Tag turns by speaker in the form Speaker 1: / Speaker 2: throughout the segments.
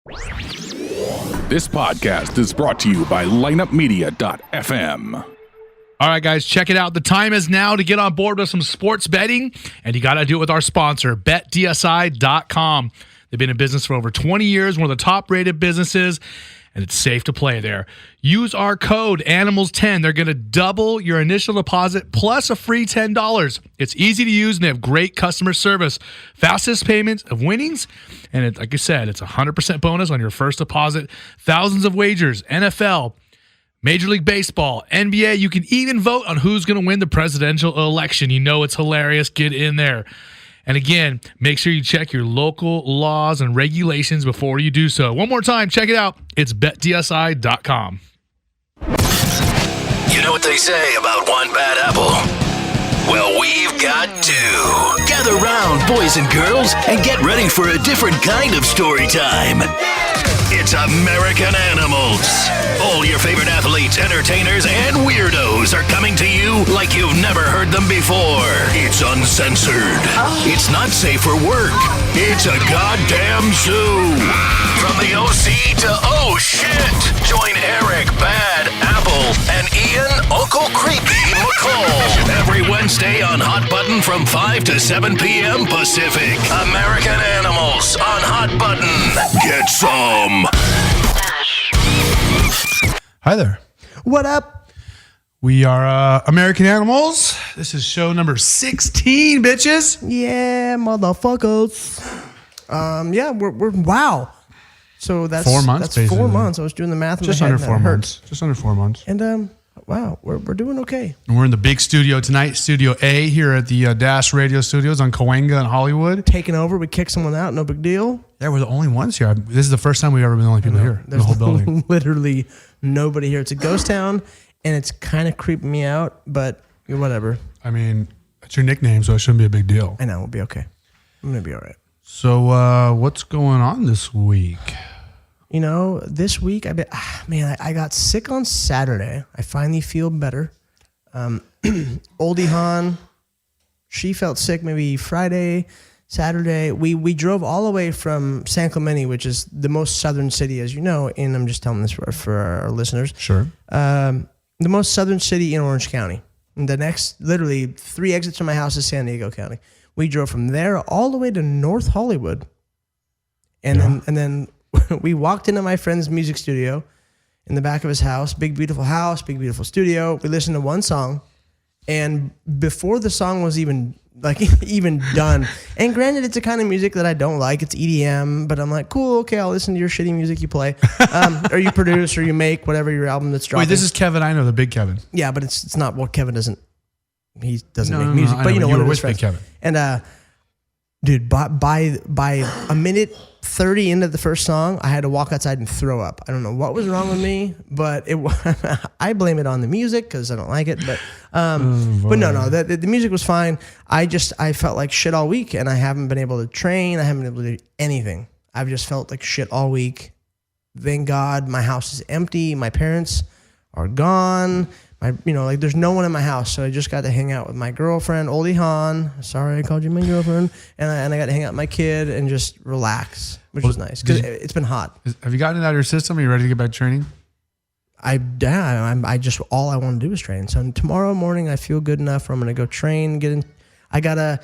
Speaker 1: This podcast is brought to you by lineupmedia.fm.
Speaker 2: All right, guys, check it out. The time is now to get on board with some sports betting, and you got to do it with our sponsor, betdsi.com. They've been in business for over 20 years, one of the top-rated businesses, and it's safe to play there. Use our code ANIMALS10. They're going to double your initial deposit plus a free $10. It's easy to use, and they have great customer service. Fastest payments of winnings, and like I said, it's a 100% bonus on your first deposit. Thousands of wagers, NFL, Major League Baseball, NBA. You can even vote on who's going to win the presidential election. You know it's hilarious. Get in there. And again, make sure you check your local laws and regulations before you do so. One more time, check it out. It's betdsi.com.
Speaker 3: You know what they say about one bad apple? Well, we've got two. Gather round, boys and girls, and get ready for a different kind of story time. It's American Animals. All your favorite athletes, entertainers, and weirdos are coming to you like you've never heard them before. It's uncensored. It's not safe for work. It's a goddamn zoo. From the OC to oh shit. Join Erik, Bad, Apple, and Ian, Uncle Creepy McCall. Every Wednesday on Hot Button from 5 to 7 p.m. Pacific. American Animals on Hot Button. Get some.
Speaker 2: Hi there.
Speaker 4: What up?
Speaker 2: We are American Animals. This is show number 16, bitches.
Speaker 4: Yeah, motherfuckers. Yeah, we're wow. So that's
Speaker 2: 4 months.
Speaker 4: That's
Speaker 2: basically.
Speaker 4: 4 months. I was doing the math.
Speaker 2: Just under 4 months. Just under 4 months.
Speaker 4: And wow, we're doing okay.
Speaker 2: And we're in the big studio tonight, Studio A, here at the Dash Radio Studios on Cahuenga in Hollywood.
Speaker 4: Taking over, we kick someone out, no big deal.
Speaker 2: Yeah, we're the only ones here. This is the first time we've ever been the only people here in the whole building.
Speaker 4: Literally nobody here. It's a ghost town, and it's kind of creeping me out, but whatever.
Speaker 2: I mean, it's your nickname, so it shouldn't be a big deal.
Speaker 4: I know, we'll be okay. I'm going to be all right.
Speaker 2: So what's going on this week?
Speaker 4: You know, this week, I got sick on Saturday. I finally feel better. Oldie Han, she felt sick maybe Friday, Saturday. We drove all the way from San Clemente, which is the most southern city, as you know, and I'm just telling this for our listeners.
Speaker 2: Sure.
Speaker 4: The most southern city in Orange County. And the next, literally 3 exits from my house is San Diego County. We drove from there all the way to North Hollywood. And then we walked into my friend's music studio in the back of his house, big, beautiful studio. We listened to one song, and before the song was even done, and granted, it's a kind of music that I don't like. It's EDM, but I'm like, cool, okay, I'll listen to your shitty music you play, or you produce, or you make, whatever your album that's dropping.
Speaker 2: Wait, this is Kevin. I know, the big Kevin.
Speaker 4: Yeah, but it's not what Kevin doesn't. He doesn't make music, but you know what it is,
Speaker 2: big Kevin.
Speaker 4: And dude, by a minute 30 into the first song, I had to walk outside and throw up. I don't know what was wrong with me, but I blame it on the music because I don't like it. But but no, the music was fine. I felt like shit all week, and I haven't been able to train. I haven't been able to do anything. I've just felt like shit all week. Thank God my house is empty. My parents are gone. There's no one in my house, so I just got to hang out with my girlfriend, Oldie Han. Sorry, I called you my girlfriend. And I got to hang out with my kid and just relax, which was nice because it's been hot.
Speaker 2: Have you gotten it out of your system? Are you ready to get back to training?
Speaker 4: I just all I want to do is train. So tomorrow morning, I feel good enough where I'm going to go train. I gotta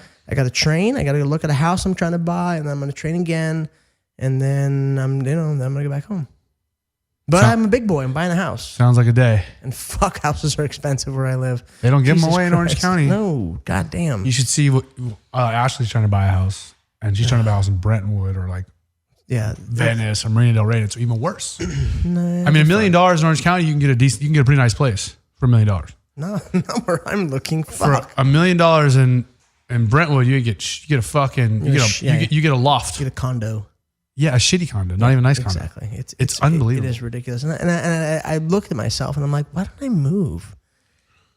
Speaker 4: train. I gotta go look at a house I'm trying to buy, and then I'm going to train again, and then I'm going to go back home. But I'm a big boy. I'm buying a house.
Speaker 2: Sounds like a day.
Speaker 4: And fuck, houses are expensive where I live.
Speaker 2: They don't give them away in Orange County.
Speaker 4: No, goddamn.
Speaker 2: You should see what Ashley's trying to buy a house, and she's trying to buy a house in Brentwood or Venice or Marina Del Rey. It's even worse.
Speaker 4: Nah,
Speaker 2: I mean, $1 million in Orange County, you can get a pretty nice place for $1 million.
Speaker 4: No, not where I'm looking.
Speaker 2: Fuck. For $1 million in Brentwood, you get a loft.
Speaker 4: You get a condo.
Speaker 2: Yeah, a shitty condo, not even a nice condo.
Speaker 4: Exactly.
Speaker 2: It's unbelievable.
Speaker 4: It is ridiculous. And I looked at myself and I'm like, why don't I move?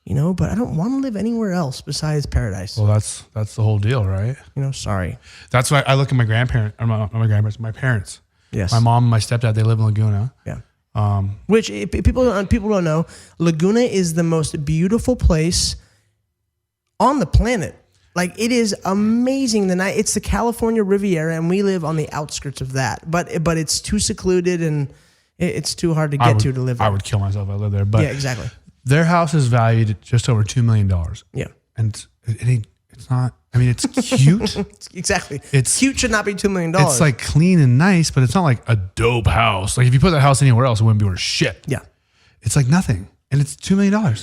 Speaker 4: But I don't want to live anywhere else besides paradise.
Speaker 2: Well, that's the whole deal, right?
Speaker 4: Sorry.
Speaker 2: That's why I look at my my parents.
Speaker 4: Yes.
Speaker 2: My mom and my stepdad, they live in Laguna.
Speaker 4: Yeah. Which people don't know, Laguna is the most beautiful place on the planet. Like, it is amazing. It's the California Riviera, and we live on the outskirts of that. But it's too secluded, and it's too hard to get to live there.
Speaker 2: I would kill myself if I lived there. But
Speaker 4: yeah, exactly.
Speaker 2: Their house is valued at just over $2 million.
Speaker 4: Yeah.
Speaker 2: And it's not, I mean, it's cute.
Speaker 4: Exactly. It's cute should not be $2 million.
Speaker 2: It's like clean and nice, but it's not like a dope house. Like if you put that house anywhere else, it wouldn't be worth shit.
Speaker 4: Yeah.
Speaker 2: It's like nothing. And it's $2 million.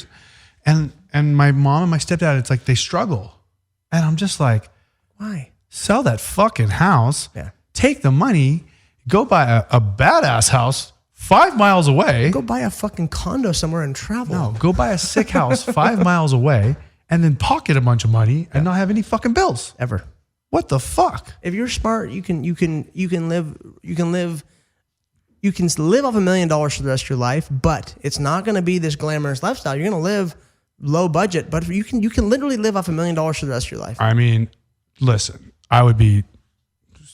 Speaker 2: And my mom and my stepdad, it's like they struggle. And I'm just like,
Speaker 4: why?
Speaker 2: Sell that fucking house.
Speaker 4: Yeah.
Speaker 2: Take the money, go buy a badass house 5 miles away.
Speaker 4: Go buy a fucking condo somewhere and travel.
Speaker 2: No, go buy a sick house 5 miles away and then pocket a bunch of money and not have any fucking bills.
Speaker 4: Ever.
Speaker 2: What the fuck?
Speaker 4: If you're smart, you can live off $1 million for the rest of your life, but it's not going to be this glamorous lifestyle. You're going to live low budget, but you can literally live off $1 million for the rest of your life.
Speaker 2: I mean, listen, I would be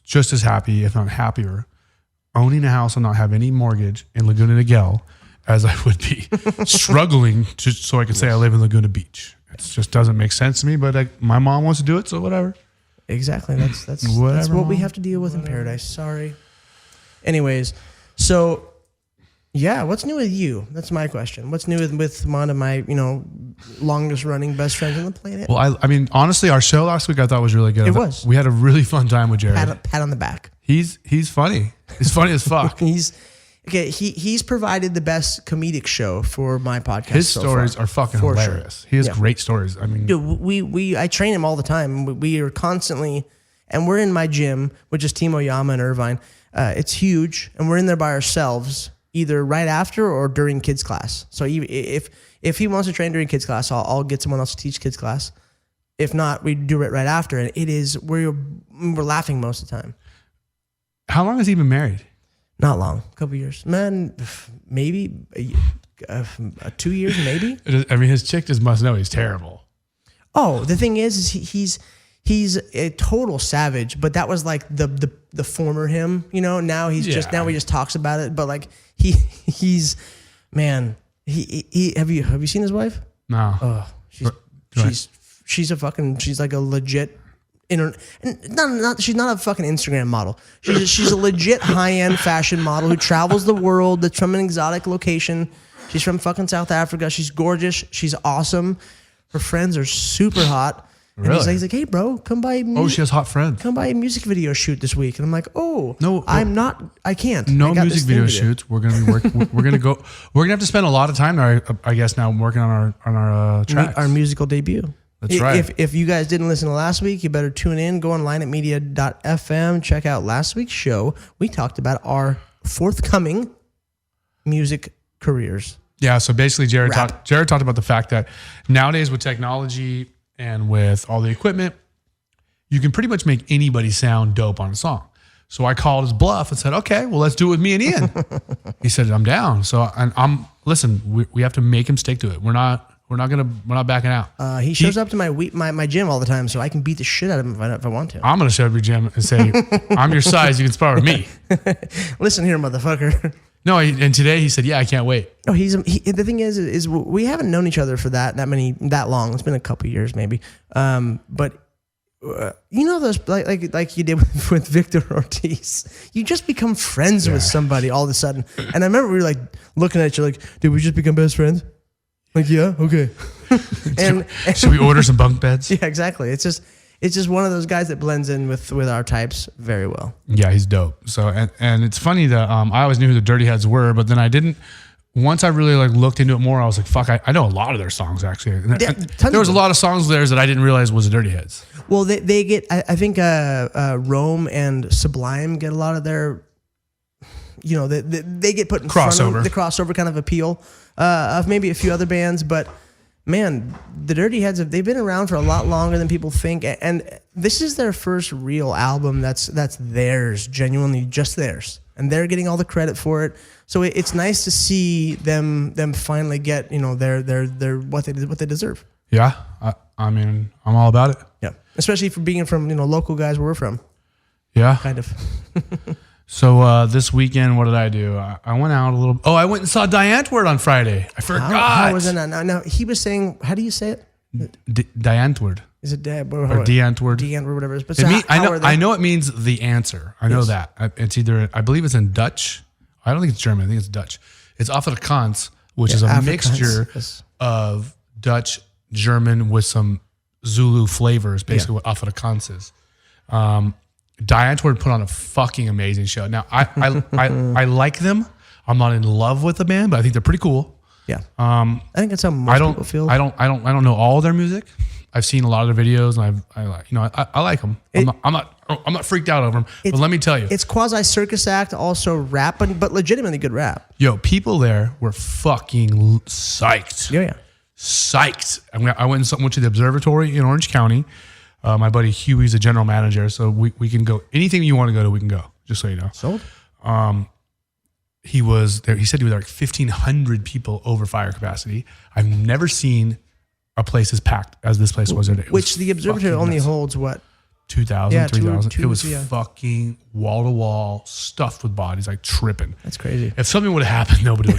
Speaker 2: just as happy, if not happier, owning a house and not have any mortgage in Laguna Niguel as I would be struggling so I could say I live in Laguna Beach. It just doesn't make sense to me, but my mom wants to do it, so whatever.
Speaker 4: Exactly. That's what we have to deal with in paradise. Sorry. Anyways, so yeah, what's new with you? That's my question. What's new with one of my, longest running best friends on the planet?
Speaker 2: Well, I mean, honestly, our show last week I thought was really good.
Speaker 4: It was.
Speaker 2: We had a really fun time with Jared.
Speaker 4: Pat on the back.
Speaker 2: He's funny. He's funny as fuck.
Speaker 4: He's provided the best comedic show for my podcast.
Speaker 2: His stories are fucking hilarious. Sure. He has great stories. I mean,
Speaker 4: dude, I train him all the time. We are constantly, and we're in my gym, which is Timo Yama and Irvine. It's huge, and we're in there by ourselves, either right after or during kids class. So if he wants to train during kids class, I'll get someone else to teach kids class. If not, we do it right after, and we're laughing most of the time.
Speaker 2: How long has he been married?
Speaker 4: Not long, a couple years. Man, maybe 2 years, maybe.
Speaker 2: I mean, his chick just must know he's terrible.
Speaker 4: Oh, the thing is he's a total savage, but that was like the former him, Now he's now he just talks about it, but like he's man. He have you seen his wife?
Speaker 2: No.
Speaker 4: Oh, she's like a legit. She's not a fucking Instagram model. She's a legit high-end fashion model who travels the world. That's from an exotic location. She's from fucking South Africa. She's gorgeous. She's awesome. Her friends are super hot. And
Speaker 2: really?
Speaker 4: he's like, hey, bro, come by.
Speaker 2: She has hot friends.
Speaker 4: Come by a music video shoot this week. And I'm like,
Speaker 2: no,
Speaker 4: I can't.
Speaker 2: No music video shoots. We're gonna be working. We're gonna have to spend a lot of time there. I guess now working on our tracks.
Speaker 4: Our musical debut.
Speaker 2: That's right.
Speaker 4: If you guys didn't listen to last week, you better tune in. Go on lineupmedia.fm. Check out last week's show. We talked about our forthcoming music careers.
Speaker 2: Yeah. So basically, Jared talked about the fact that nowadays with technology and with all the equipment, you can pretty much make anybody sound dope on a song. So I called his bluff and said, okay, well, let's do it with me and Ian. He said, I'm down. So listen, we have to make him stick to it. We're not backing out.
Speaker 4: He shows up to my gym all the time, so I can beat the shit out of him if I want to.
Speaker 2: I'm going to show up at your gym and say, I'm your size. You can spar with me.
Speaker 4: Listen here, motherfucker.
Speaker 2: No, and today he said, yeah, I can't wait.
Speaker 4: Oh, the thing is we haven't known each other for that long. It's been a couple years maybe. But those like you did with Victor Ortiz, you just become friends with somebody all of a sudden. And I remember we were like looking at you like, did we just become best friends? Like, yeah, okay. and
Speaker 2: should we order some bunk beds?
Speaker 4: Yeah, exactly. It's just one of those guys that blends in with our types very well.
Speaker 2: Yeah, he's dope. So and it's funny that I always knew who the Dirty Heads were, but then I didn't. Once I really looked into it more, I was like, fuck, I know a lot of their songs actually. And there was a lot of songs of theirs that I didn't realize was the Dirty Heads.
Speaker 4: Well, they get, I think Rome and Sublime get a lot of their, they get put in front of the crossover kind of appeal of maybe a few other bands, but man, the Dirty Heads, they've been around for a lot longer than people think, and this is their first real album that's theirs, genuinely just theirs, and they're getting all the credit for it. So it's nice to see them finally get their what they deserve.
Speaker 2: Yeah, I mean, I'm all about it.
Speaker 4: Yeah, especially for being from local guys where we're from.
Speaker 2: Yeah,
Speaker 4: kind of.
Speaker 2: So this weekend, what did I do? I went out a little. Oh, I went and saw Diantward on Friday. I forgot.
Speaker 4: How was it? No, he was saying, how do you say it?
Speaker 2: Diantward.
Speaker 4: Is it Deb
Speaker 2: or D'Antwoord?
Speaker 4: D'Antwoord, whatever. But
Speaker 2: I know it means the answer. I know that. It's either, I believe it's in Dutch. I don't think it's German. I think it's Dutch. It's Afrikaans, which is a
Speaker 4: Afrikaans,
Speaker 2: mixture of Dutch, German with some Zulu flavors, basically what Afrikaans is. D'Antwoord put on a fucking amazing show. Now, I like them. I'm not in love with the band, but I think they're pretty cool.
Speaker 4: Yeah. I think that's how most people feel.
Speaker 2: I don't know all their music. I've seen a lot of their videos, and I like them. I'm not freaked out over them. But let me tell you,
Speaker 4: it's quasi circus act, also rap, but legitimately good rap.
Speaker 2: Yo, people there were fucking psyched.
Speaker 4: Yeah.
Speaker 2: Psyched. I went to the observatory in Orange County. My buddy Huey's the general manager, so we can go anything you want to go to. We can go. Just so you know.
Speaker 4: Sold.
Speaker 2: He was there. He said he was like 1,500 people over fire capacity. I've never seen a place as packed as this place was today.
Speaker 4: Which the observatory only holds what?
Speaker 2: 2,000, 3,000. It was fucking wall to wall, stuffed with bodies, like tripping.
Speaker 4: That's crazy.
Speaker 2: If something would have happened, nobody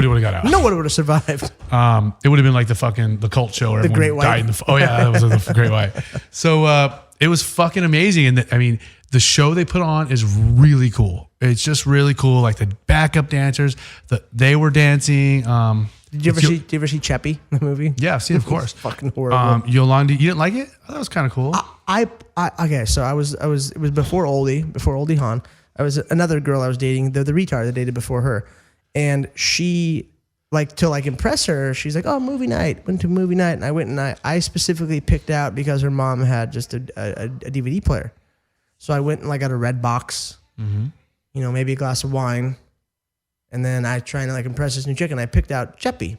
Speaker 2: would have got out.
Speaker 4: No one would have survived.
Speaker 2: It would have been like the cult show where
Speaker 4: the
Speaker 2: everyone
Speaker 4: Great White.
Speaker 2: died in the. Oh yeah, that was the Great White. So it was fucking amazing, and the show they put on is really cool. It's just really cool. Like the backup dancers, they were dancing.
Speaker 4: Did you ever see Chappie, the movie?
Speaker 2: Yeah, I've seen, of course.
Speaker 4: Fucking horrible.
Speaker 2: Yolandi, you didn't like it? I thought it was kind of cool.
Speaker 4: Okay, so it was before Oldie Hawn. I was another girl I was dating, the retard that dated before her, and she to impress her, she's like, oh, movie night. Went to movie night, and I went and I specifically picked out because her mom had just a DVD player, so I went and got a red box, maybe a glass of wine. And then I trying to impress this new chick, and I picked out Chappie,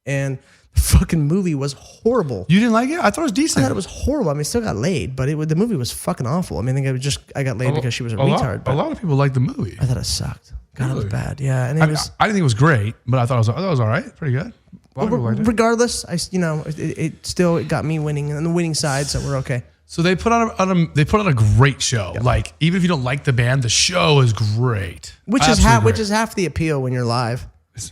Speaker 4: and the fucking movie was horrible.
Speaker 2: You didn't like it? I thought it was decent.
Speaker 4: I thought it was horrible. I mean, I still got laid, but the movie was fucking awful. I mean, I got laid because she was a retard.
Speaker 2: A lot of people liked the movie.
Speaker 4: I thought it sucked. God,
Speaker 2: really?
Speaker 4: It was bad. Yeah, and
Speaker 2: I didn't think it was great, but I thought it was all right, pretty good. A lot of people liked it.
Speaker 4: Regardless, it still got me winning on the winning side, so we're okay.
Speaker 2: So they put on a great show. Yep. Even if you don't like the band, the show is great.
Speaker 4: Which is half the appeal when you're live.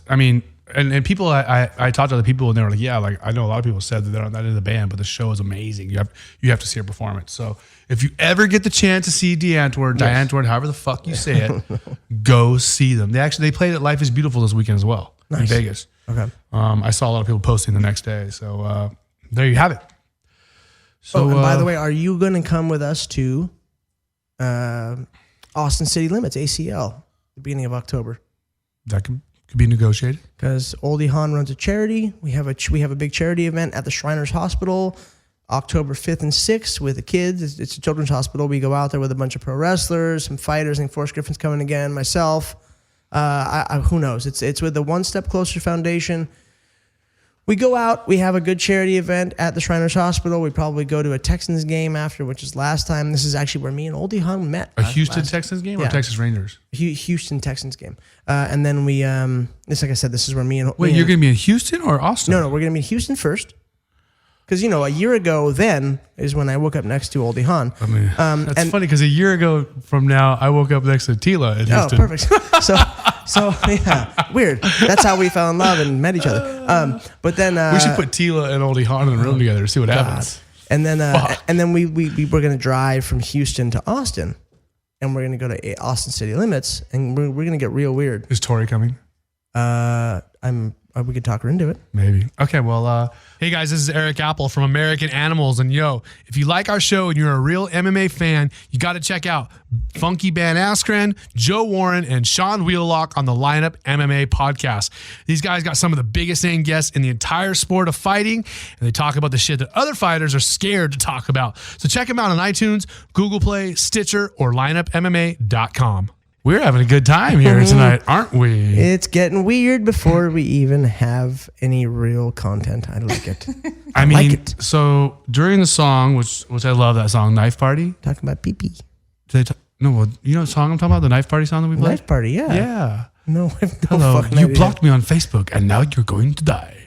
Speaker 2: I mean, and people I talked to other people and they were like, yeah, I know a lot of people said that they're not in the band, but the show is amazing. You have to see a performance. So if you ever get the chance to see D'Antwoord, however the fuck you say it, go see them. They played at Life is Beautiful this weekend as well in Vegas.
Speaker 4: Okay.
Speaker 2: I saw a lot of people posting the next day. So there you have it. So,
Speaker 4: and by the way, are you going to come with us to Austin City Limits, ACL, the beginning of October?
Speaker 2: That could be negotiated.
Speaker 4: Because Oldie Hawn runs a charity. We have a big charity event at the Shriners Hospital, October 5th and 6th with the kids. It's a children's hospital. We go out there with a bunch of pro wrestlers, some fighters. I think Forrest Griffin's coming again, myself. Who knows? It's with the One Step Closer Foundation. We go out, we have a good charity event at the Shriners Hospital. We probably go to a Texans game after, which is last time. This is actually where me and Oldie Hawn met.
Speaker 2: A Houston Texans game or Texas Rangers?
Speaker 4: Houston Texans game. And then we, like I said, this is where me and...
Speaker 2: Wait, you're going to be in Houston or Austin?
Speaker 4: No, we're going to be in Houston first. Because, a year ago then is when I woke up next to Oldie Hawn.
Speaker 2: I mean, that's funny because a year ago from now, I woke up next to Tila in Houston.
Speaker 4: Oh, perfect. So yeah, weird. That's how we fell in love and met each other. But then
Speaker 2: we should put Tila and Oldie Hawn in a room together to see what happens.
Speaker 4: And then we we're gonna drive from Houston to Austin, and we're gonna go to Austin City Limits, and we're gonna get real weird.
Speaker 2: Is Torrie coming?
Speaker 4: We could talk her into it.
Speaker 2: Maybe. Okay, well, hey guys, this is Erik Apple from American Animals. And if you like our show and you're a real MMA fan, you got to check out Funky Van Askren, Joe Warren, and Sean Wheelock on the Lineup MMA podcast. These guys got some of the biggest name guests in the entire sport of fighting, and they talk about the shit that other fighters are scared to talk about. So check them out on iTunes, Google Play, Stitcher, or lineupmma.com. We're having a good time here tonight, aren't we?
Speaker 4: It's getting weird before we even have any real content. I like it.
Speaker 2: I mean, so during the song, which I love that song, Knife Party.
Speaker 4: Talking about pee-pee.
Speaker 2: No, you know the song I'm talking about? The Knife Party song that we played?
Speaker 4: Knife Party, yeah.
Speaker 2: Yeah.
Speaker 4: No, I have no
Speaker 2: Hello,
Speaker 4: fucking
Speaker 2: you
Speaker 4: idea.
Speaker 2: blocked me on Facebook, and now you're going to die.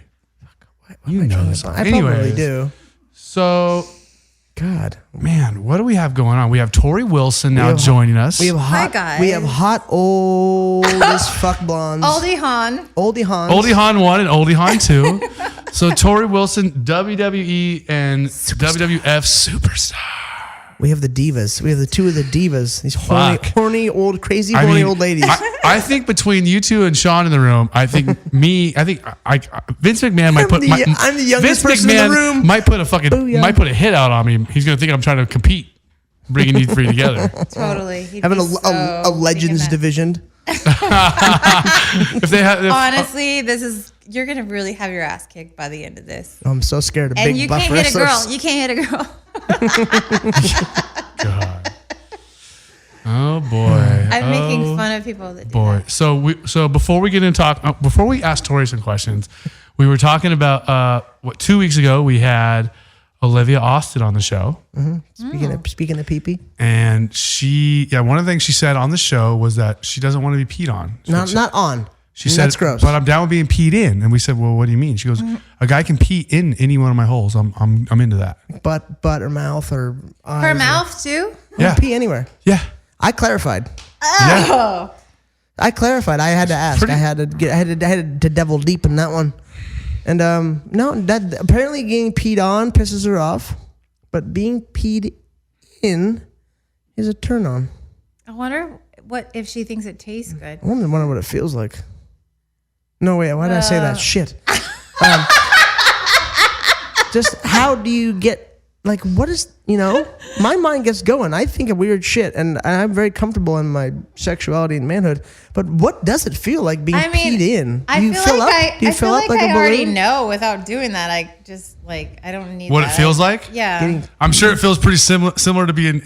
Speaker 2: You know the song.
Speaker 4: I probably do.
Speaker 2: So...
Speaker 4: God,
Speaker 2: man, what do we have going on? We have Torrie Wilson now joining us.
Speaker 4: We have hot.
Speaker 5: Hi, guys.
Speaker 4: We have hot old as fuck blondes.
Speaker 5: Oldie Hawn.
Speaker 4: Oldie Hawn.
Speaker 2: Oldie Hawn 1 and Oldie Hawn 2. So Torrie Wilson, WWE and WWF superstar.
Speaker 4: We have the divas. We have the two of the divas. These horny old, crazy old ladies.
Speaker 2: I think between you two and Sean in the room, Vince McMahon might put.
Speaker 4: I'm the youngest person in the room.
Speaker 2: Might put a hit out on me. He's gonna think I'm trying to compete, bringing you three together.
Speaker 5: Totally.
Speaker 4: Having a legends division.
Speaker 5: Honestly, you're gonna really have your ass kicked by the end of this.
Speaker 4: I'm so scared of
Speaker 5: and
Speaker 4: big buff wrestlers.
Speaker 5: You can't hit a girl.
Speaker 2: God. Oh boy.
Speaker 5: I'm making fun of people that do that.
Speaker 2: So before we get into before we ask Torrie some questions, we were talking about 2 weeks ago we had Olivia Austin on the show.
Speaker 4: Mm-hmm. Speaking of pee-pee.
Speaker 2: And one of the things she said on the show was that she doesn't want to be peed on.
Speaker 4: Not on.
Speaker 2: She said,
Speaker 4: that's gross.
Speaker 2: But I'm down with being peed in. And we said, well, what do you mean? She goes, a guy can pee in any one of my holes. I'm into that.
Speaker 4: Butt or mouth or eyes.
Speaker 5: Her mouth too?
Speaker 2: Yeah.
Speaker 4: Pee anywhere.
Speaker 2: Yeah.
Speaker 4: I clarified.
Speaker 5: Oh.
Speaker 2: Yeah.
Speaker 4: I clarified. I had to ask. I had to devil deep in that one. And no, that apparently getting peed on pisses her off, but being peed in is a turn on.
Speaker 5: I wonder what if she thinks it tastes good.
Speaker 4: I wonder what it feels like. No, wait, why did I say that? Shit. Just how do you get, like, what is, my mind gets going. I think of weird shit, and I'm very comfortable in my sexuality and manhood, but what does it feel like being peed in?
Speaker 5: I feel like I already
Speaker 4: balloon?
Speaker 5: know without doing that. I just, I don't need
Speaker 2: what
Speaker 5: that.
Speaker 2: it feels like?
Speaker 5: Yeah.
Speaker 2: I'm sure it feels pretty similar to being,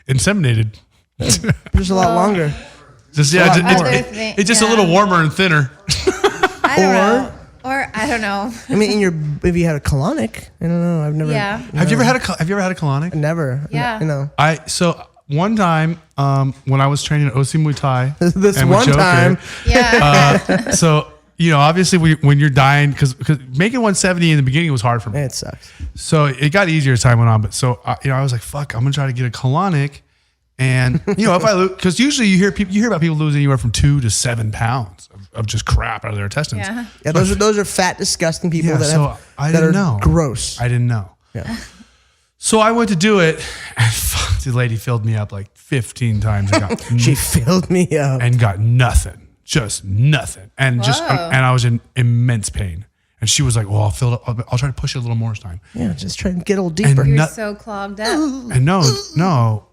Speaker 2: inseminated.
Speaker 4: Just a lot longer.
Speaker 2: It's just a little warmer and thinner.
Speaker 5: I don't know. Or I don't know.
Speaker 4: I mean, if you had a colonic, I don't know. I've never.
Speaker 5: Yeah.
Speaker 2: Have you ever had a colonic?
Speaker 4: Never.
Speaker 5: Yeah.
Speaker 2: So one time when I was training at OC Muay Thai,
Speaker 4: this one time,
Speaker 5: Yeah.
Speaker 2: Obviously when you're dying, because making 170 in the beginning was hard for me.
Speaker 4: It sucks.
Speaker 2: So it got easier as time went on. But I was like, fuck, I'm gonna try to get a colonic. And if I lose, because usually you hear about people losing anywhere from 2 to 7 pounds of just crap out of their intestines.
Speaker 5: Yeah.
Speaker 4: Yeah, those are fat, disgusting people that are gross.
Speaker 2: I didn't know.
Speaker 4: Yeah.
Speaker 2: So I went to do it, and the lady filled me up like 15 times.
Speaker 4: She filled me up
Speaker 2: and got nothing, just nothing, and I was in immense pain. And she was like, "Well, I'll fill it up. I'll try to push it a little more this time."
Speaker 4: Yeah, just try and get a little deeper.
Speaker 5: You're so clogged up.
Speaker 2: And no.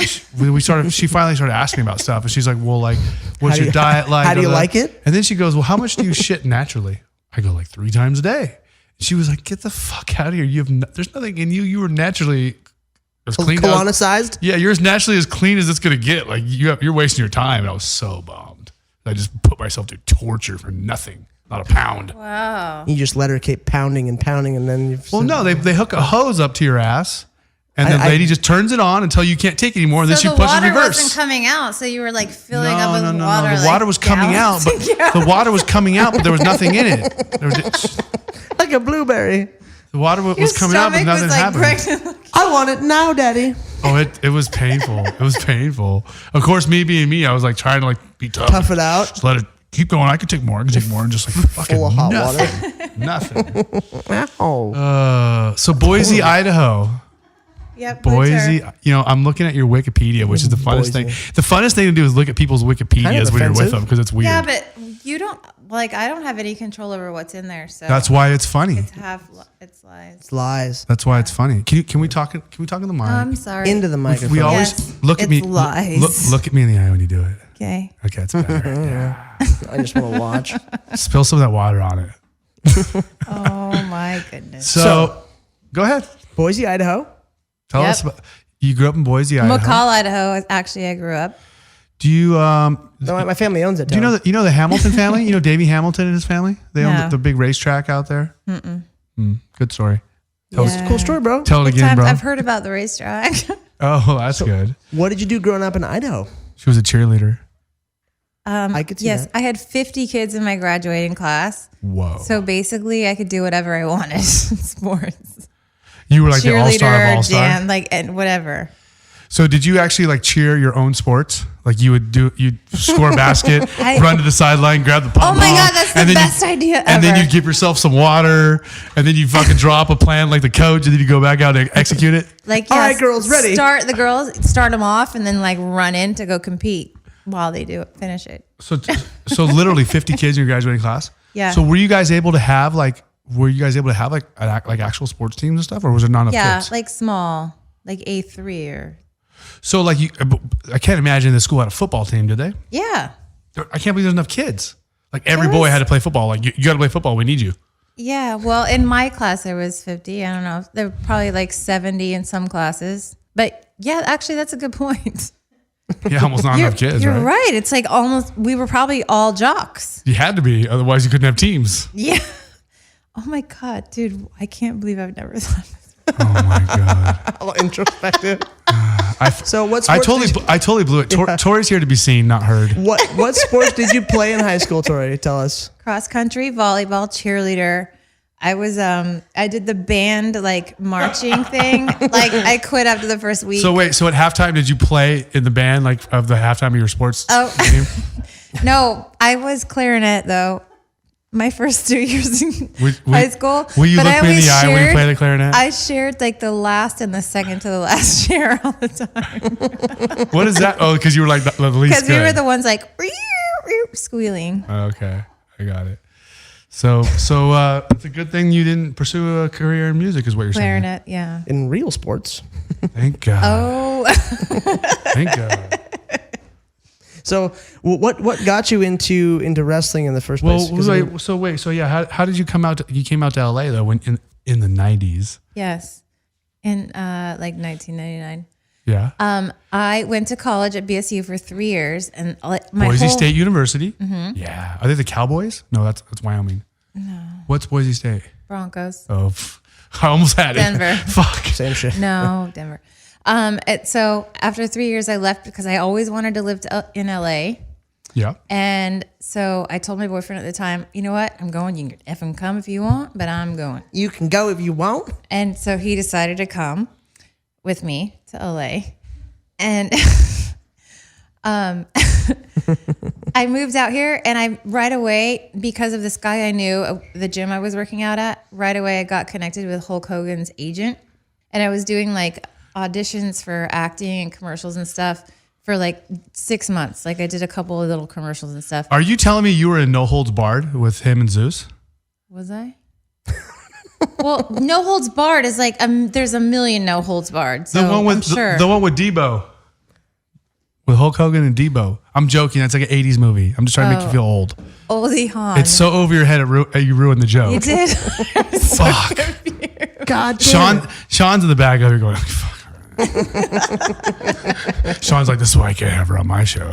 Speaker 2: She finally started asking me about stuff, and she's like, well, like, what's your diet like?
Speaker 4: How do you like it?
Speaker 2: And then she goes, well, how much do you shit naturally? I go, like 3 times a day. And she was like, get the fuck out of here. There's nothing in you. You were naturally as clean.
Speaker 4: Colonicized?
Speaker 2: Yeah, you're naturally as clean as it's going to get. Like you're wasting your time. And I was so bummed. I just put myself through torture for nothing. Not a pound.
Speaker 5: Wow.
Speaker 4: You just let her keep pounding and pounding, and then
Speaker 2: they hook a hose up to your ass. And the lady just turns it on until you can't take it anymore, and then she pushes reverse.
Speaker 5: So the water wasn't coming out, so you were like filling up with water.
Speaker 2: The water was coming out, but the water was coming out, but there was nothing in it.
Speaker 4: Like a blueberry.
Speaker 2: The water was coming out, but nothing happened.
Speaker 4: I want it now, Daddy.
Speaker 2: Oh, it was painful. It was painful. Of course, me being me, I was like trying to like be tough.
Speaker 4: Tough it out.
Speaker 2: Just let it keep going. I could take more. And just like fucking
Speaker 4: full of hot
Speaker 2: water. Nothing.
Speaker 4: Oh.
Speaker 2: So Boise, Idaho.
Speaker 5: Yep,
Speaker 2: Boise, I'm looking at your Wikipedia, which is the funnest thing. The funnest thing to do is look at people's Wikipedias when you're with them, because it's weird.
Speaker 5: Yeah, but you don't I don't have any control over what's in there. So
Speaker 2: that's why it's funny.
Speaker 5: It's lies.
Speaker 4: It's lies.
Speaker 2: That's why it's funny. Can we talk in the mic?
Speaker 5: I'm sorry.
Speaker 4: Into the microphone.
Speaker 2: We always look at me.
Speaker 5: Lies.
Speaker 2: Look at me in the eye when you do it.
Speaker 5: Okay.
Speaker 2: Okay, it's better. Yeah.
Speaker 4: I just want to watch.
Speaker 2: Spill some of that water on it.
Speaker 5: Oh my goodness.
Speaker 2: So go ahead.
Speaker 4: Boise, Idaho.
Speaker 2: Tell us about. You grew up in Boise, Idaho.
Speaker 5: McCall, Idaho. Actually, I grew up.
Speaker 2: Do you?
Speaker 4: No, my family owns it.
Speaker 2: Do you know the Hamilton family? You know Davey Hamilton and his family. They own the big racetrack out there. Good story.
Speaker 4: It's a cool story, bro.
Speaker 2: Tell it again, bro.
Speaker 5: I've heard about the racetrack.
Speaker 2: Oh, that's good.
Speaker 4: What did you do growing up in Idaho?
Speaker 2: She was a cheerleader.
Speaker 4: I could see that.
Speaker 5: I had 50 kids in my graduating class.
Speaker 2: Whoa.
Speaker 5: So basically, I could do whatever I wanted in sports.
Speaker 2: You were like the all-star of all-star?
Speaker 5: And whatever.
Speaker 2: So did you actually like cheer your own sports? Like you'd score a basket, run to the sideline, grab the pom-pom.
Speaker 5: Oh my God, that's the best idea ever.
Speaker 2: And then you'd give yourself some water, and then you fucking draw up a plan like the coach, and then you go back out and execute it.
Speaker 5: Like,
Speaker 4: all right, girls, ready.
Speaker 5: Start them off, and then like run in to go compete while they do it, finish it.
Speaker 2: So literally 50 kids in your graduating class?
Speaker 5: Yeah.
Speaker 2: So were you guys able to have like actual sports teams and stuff, or was there not enough kids?
Speaker 5: Yeah, like small, like A3 or.
Speaker 2: So like I can't imagine the school had a football team, did they?
Speaker 5: Yeah.
Speaker 2: I can't believe there's enough kids. Like every boy had to play football. Like you got to play football. We need you.
Speaker 5: Yeah. Well, in my class there was 50. I don't know. There were probably like 70 in some classes. But yeah, actually that's a good point.
Speaker 2: Yeah, almost not enough kids.
Speaker 5: You're right. It's like we were probably all jocks.
Speaker 2: You had to be, otherwise you couldn't have teams.
Speaker 5: Yeah. Oh my God, dude! I can't believe I've never thought of this.
Speaker 2: Oh my God.
Speaker 4: All introspective. So what
Speaker 2: I
Speaker 4: sports
Speaker 2: totally blew it. Torrie's here to be seen, not heard.
Speaker 4: What sports did you play in high school, Torrie? Tell us.
Speaker 5: Cross country, volleyball, cheerleader. I was I did the band like marching thing. Like I quit after the first week.
Speaker 2: So wait, so at halftime did you play in the band like of the halftime of your sports team?
Speaker 5: No, I was clarinet though. My first 2 years in high school.
Speaker 2: Will you look me in the eye when you play the clarinet?
Speaker 5: I shared like the last and the second to the last chair all the time.
Speaker 2: What is that? Oh, because you were like the least
Speaker 5: Because we were the ones like squealing.
Speaker 2: Okay, I got it. So it's a good thing you didn't pursue a career in music, is what you're saying.
Speaker 5: Clarinet, yeah.
Speaker 4: In real sports.
Speaker 2: Thank God.
Speaker 5: Oh.
Speaker 2: Thank God.
Speaker 4: So what got you into wrestling in the first place?
Speaker 2: How did you come out? You came out to LA though in the 90s.
Speaker 5: Yes, in like 1999.
Speaker 2: Yeah.
Speaker 5: I went to college at BSU for 3 years, and
Speaker 2: Boise State University. Mm-hmm. Yeah. Are they the Cowboys? No, that's Wyoming. No. What's Boise State?
Speaker 5: Broncos.
Speaker 2: Oh, I almost had
Speaker 5: Denver.
Speaker 2: it. Fuck.
Speaker 4: Same shit.
Speaker 5: No, Denver. So after 3 years, I left because I always wanted to live in LA.
Speaker 2: Yeah.
Speaker 5: And so I told my boyfriend at the time, you know what? I'm going. You can effing come if you want, but I'm going.
Speaker 4: You can go if you won't.
Speaker 5: And so he decided to come with me to LA. And I moved out here, and I right away, because of this guy I knew, the gym I was working out at, right away I got connected with Hulk Hogan's agent. And I was doing like auditions for acting and commercials and stuff for like 6 months. Like I did a couple of little commercials and stuff.
Speaker 2: Are you telling me you were in No Holds Barred with him and Zeus?
Speaker 5: Was I? Well, No Holds Barred is like there's a million No Holds Barred. So
Speaker 2: the one with the one with Debo, with Hulk Hogan and Debo. I'm joking. That's like an 80s movie. I'm just trying to make you feel old.
Speaker 5: Oldie Han.
Speaker 2: It's so over your head. You ruined the joke.
Speaker 5: You did.
Speaker 2: Fuck.
Speaker 4: God damn.
Speaker 2: Sean's in the back of here going, fuck. Sean's like, this is why I can't have her on my show.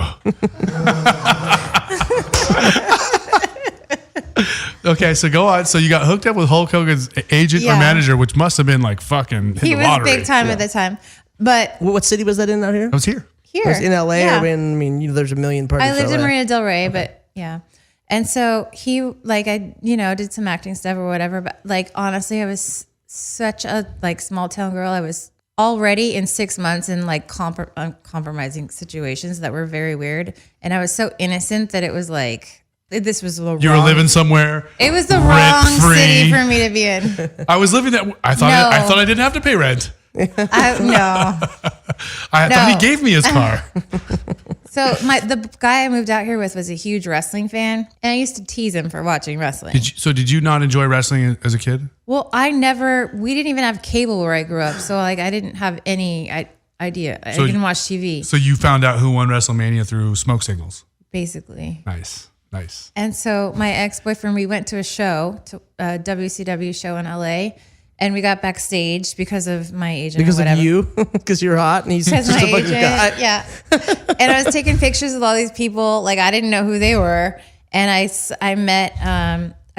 Speaker 2: Okay, so go on. So you got hooked up with Hulk Hogan's agent or manager, which must have been like fucking
Speaker 5: He was
Speaker 2: lottery.
Speaker 5: big time at the time. But
Speaker 4: What city was that in out here?
Speaker 2: I was here.
Speaker 5: here.
Speaker 4: Was it in LA
Speaker 5: Yeah.
Speaker 4: or there's a million parties.
Speaker 5: I lived in
Speaker 4: LA.
Speaker 5: Marina Del Rey, but yeah. And so he, like, I, did some acting stuff or whatever. But like, honestly, I was such a like small town girl. I was already in 6 months in like compromising situations that were very weird. And I was so innocent that it was like, this was the
Speaker 2: You were living somewhere.
Speaker 5: It was the wrong
Speaker 2: rent-free.
Speaker 5: city for me to be in.
Speaker 2: I was living that. I thought I didn't have to pay rent.
Speaker 5: No.
Speaker 2: I thought he gave me his car.
Speaker 5: So the guy I moved out here with was a huge wrestling fan, and I used to tease him for watching wrestling.
Speaker 2: Did you not enjoy wrestling as a kid?
Speaker 5: Well, we didn't even have cable where I grew up, so like I didn't have any idea. I didn't watch TV.
Speaker 2: So you found out who won WrestleMania through smoke signals.
Speaker 5: Basically.
Speaker 2: Nice.
Speaker 5: And so my ex-boyfriend, we went to a show, a WCW show in LA, and we got backstage because of my agent.
Speaker 4: Because
Speaker 5: or whatever.
Speaker 4: of you? Because you're hot and he's
Speaker 5: Because
Speaker 4: just
Speaker 5: my
Speaker 4: a fucking
Speaker 5: agent,
Speaker 4: guy.
Speaker 5: yeah. And I was taking pictures with all these people. Like, I didn't know who they were. And I met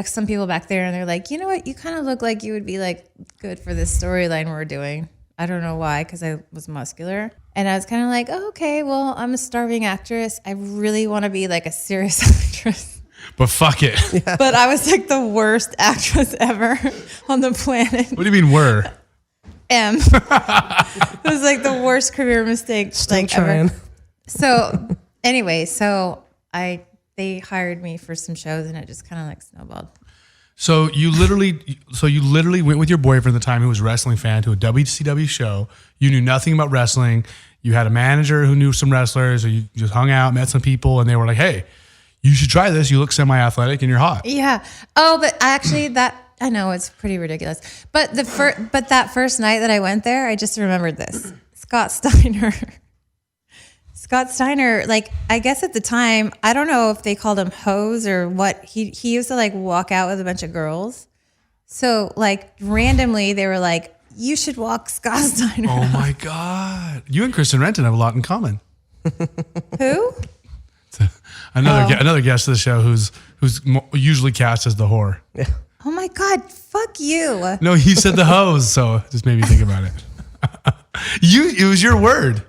Speaker 5: some people back there, and they're like, you know what? You kind of look like you would be, like, good for this storyline we're doing. I don't know why, because I was muscular. And I was kind of like, oh, okay, well, I'm a starving actress. I really want to be, like, a serious actress.
Speaker 2: But fuck it.
Speaker 4: Yeah.
Speaker 5: But I was, like, the worst actress ever on the planet.
Speaker 2: What do you mean were?
Speaker 5: It was like the worst career mistake
Speaker 4: Still
Speaker 5: like
Speaker 4: trying.
Speaker 5: ever. So Anyway, so they hired me for some shows, and it just kind of like snowballed.
Speaker 2: So you literally went with your boyfriend at the time, who was a wrestling fan, to a WCW show. You knew nothing about wrestling. You had a manager who knew some wrestlers, or you just hung out, met some people, and they were like, "Hey, you should try this. You look semi-athletic and you're hot."
Speaker 5: Yeah. Oh, but actually, I know it's pretty ridiculous. But that first night that I went there, I just remembered this. Scott Steiner, like, I guess at the time, I don't know if they called him hoes or what. He used to like walk out with a bunch of girls. So like randomly they were like, "You should walk Scott Steiner."
Speaker 2: Oh my God. You and Kristen Renton have a lot in common.
Speaker 5: Who?
Speaker 2: Another guest of the show who's usually cast as the whore.
Speaker 4: Yeah.
Speaker 5: Oh my God, fuck you.
Speaker 2: No, he said the hose, so it just made me think about it. It was your word.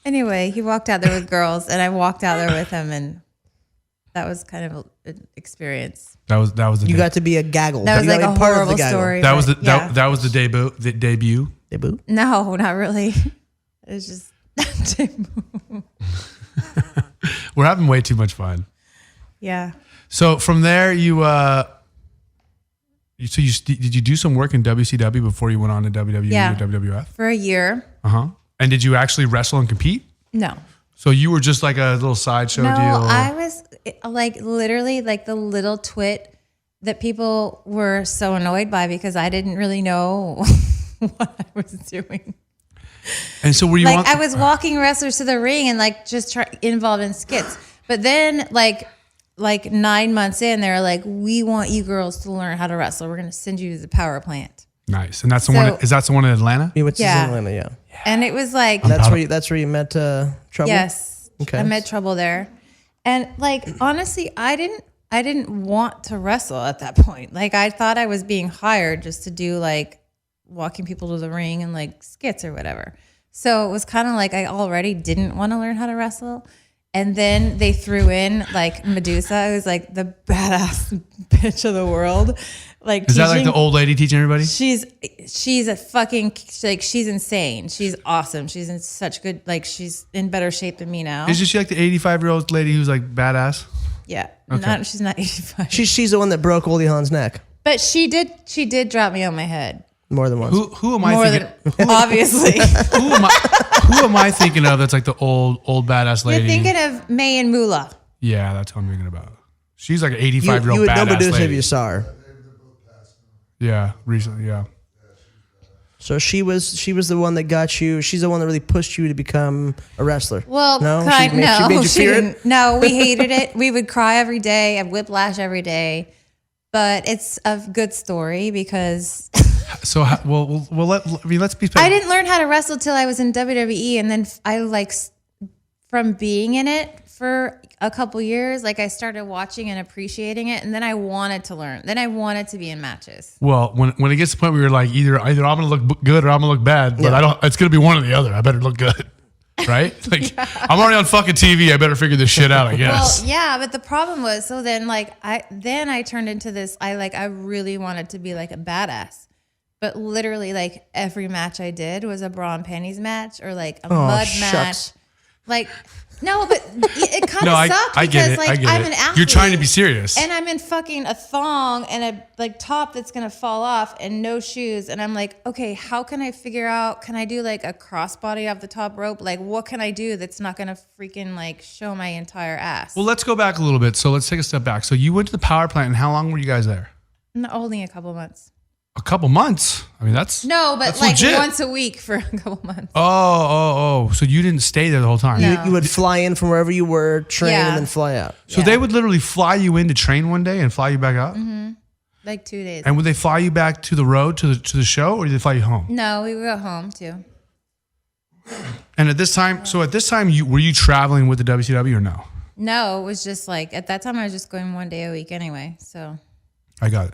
Speaker 5: Anyway, he walked out there with girls, and I walked out there with him, and that was kind of an experience.
Speaker 2: That was the
Speaker 4: You got to be a gaggle.
Speaker 5: That was
Speaker 4: You
Speaker 5: like
Speaker 4: got
Speaker 5: a
Speaker 4: to be part of the
Speaker 5: horrible
Speaker 4: gaggle.
Speaker 5: story.
Speaker 2: that was the
Speaker 5: but yeah.
Speaker 2: that was the debut.
Speaker 4: Debut?
Speaker 5: No, not really. It was just debut.
Speaker 2: We're having way too much fun.
Speaker 5: Yeah.
Speaker 2: So from there, did you do some work in WCW before you went on to WWE
Speaker 5: Yeah.
Speaker 2: or WWF?
Speaker 5: For a year.
Speaker 2: And did you actually wrestle and compete?
Speaker 5: No.
Speaker 2: So you were just like a little sideshow
Speaker 5: No,
Speaker 2: deal?
Speaker 5: I was like literally like the little twit that people were so annoyed by because I didn't really know what I was doing.
Speaker 2: And so were you
Speaker 5: Like I was walking wrestlers to the ring and like just involved in skits. But then like 9 months in, they're like, "We want you girls to learn how to wrestle. We're going to send you to the power plant."
Speaker 2: Nice. And that's the one. Is that the one in Atlanta?
Speaker 4: You went to
Speaker 5: Yeah.
Speaker 4: Atlanta, yeah.
Speaker 5: And it was like,
Speaker 4: That's where you met Trouble?
Speaker 5: yes,
Speaker 4: Okay.
Speaker 5: I met Trouble there. And like, honestly, I didn't want to wrestle at that point. Like I thought I was being hired just to do like walking people to the ring and like skits or whatever. So it was kind of like I already didn't want to learn how to wrestle. And then they threw in like Medusa, who's like the badass bitch of the world. Like,
Speaker 2: Is that like the old lady teaching everybody?
Speaker 5: She's a fucking, like, she's insane. She's awesome. She's in such good, like, she's in better shape than me now.
Speaker 2: Isn't she like the 85-year-old lady who's like badass?
Speaker 5: Yeah.
Speaker 2: Okay.
Speaker 5: She's not 85.
Speaker 4: She's the one that broke Oldie Hawn's neck
Speaker 5: But she did drop me on my head.
Speaker 4: more than once.
Speaker 2: Who am I
Speaker 5: More
Speaker 2: thinking?
Speaker 5: than, obviously.
Speaker 2: Who am I thinking of? That's like the old badass lady.
Speaker 5: You're thinking of May and Moolah.
Speaker 2: Yeah, that's what I'm thinking about. She's like an
Speaker 4: you
Speaker 2: 85-year-old
Speaker 4: would know
Speaker 2: badass
Speaker 4: Medusa if
Speaker 2: lady.
Speaker 4: you saw her.
Speaker 2: Yeah, recently. Yeah.
Speaker 4: So she was the one that got you. She's the one that really pushed you to become a wrestler.
Speaker 5: Well,
Speaker 4: no,
Speaker 5: she
Speaker 4: made you fear it?
Speaker 5: didn't. No, we hated it. We would cry every day, have whiplash every day. But it's a good story because
Speaker 2: So, let's be.
Speaker 5: I didn't learn how to wrestle till I was in WWE, and then I like from being in it for a couple years, like I started watching and appreciating it, and then I wanted to learn. Then I wanted to be in matches.
Speaker 2: Well, when it gets to the point where you're like, either I'm gonna look good or I'm gonna look bad, but I don't. It's gonna be one or the other. I better look good, right? Like I'm already on fucking TV. I better figure this shit out. I guess.
Speaker 5: Well, yeah, but the problem was, so then like I turned into this. I really wanted to be like a badass. But literally, like every match I did was a bra and panties match or like a mud match. Like, no, but it kind of sucked
Speaker 2: I get
Speaker 5: because
Speaker 2: it.
Speaker 5: like
Speaker 2: I get
Speaker 5: I'm
Speaker 2: it.
Speaker 5: an athlete.
Speaker 2: You're trying to be serious.
Speaker 5: And I'm in fucking a thong and a like top that's gonna fall off and no shoes. And I'm like, okay, how can I figure out? Can I do like a crossbody off the top rope? Like, what can I do that's not gonna freaking like show my entire ass?
Speaker 2: Well, let's go back a little bit. So let's take a step back. So you went to the power plant, and how long were you guys there?
Speaker 5: Only a couple months.
Speaker 2: A couple months. I mean, that's
Speaker 5: No, but
Speaker 2: that's
Speaker 5: like
Speaker 2: legit.
Speaker 5: once a week for a couple months.
Speaker 2: Oh. So you didn't stay there the whole time.
Speaker 5: No.
Speaker 4: You would fly in from wherever you were, train,
Speaker 5: Yeah.
Speaker 4: and then fly out.
Speaker 2: So they would literally fly you in to train one day and fly you back out.
Speaker 5: Like 2 days.
Speaker 2: And would they fly you back to the road to the show, or did they fly you home?
Speaker 5: No, we would go home too.
Speaker 2: And at this time, were you traveling with the WCW or no?
Speaker 5: No, it was just like at that time I was just going 1 day a week anyway. So
Speaker 2: I got it.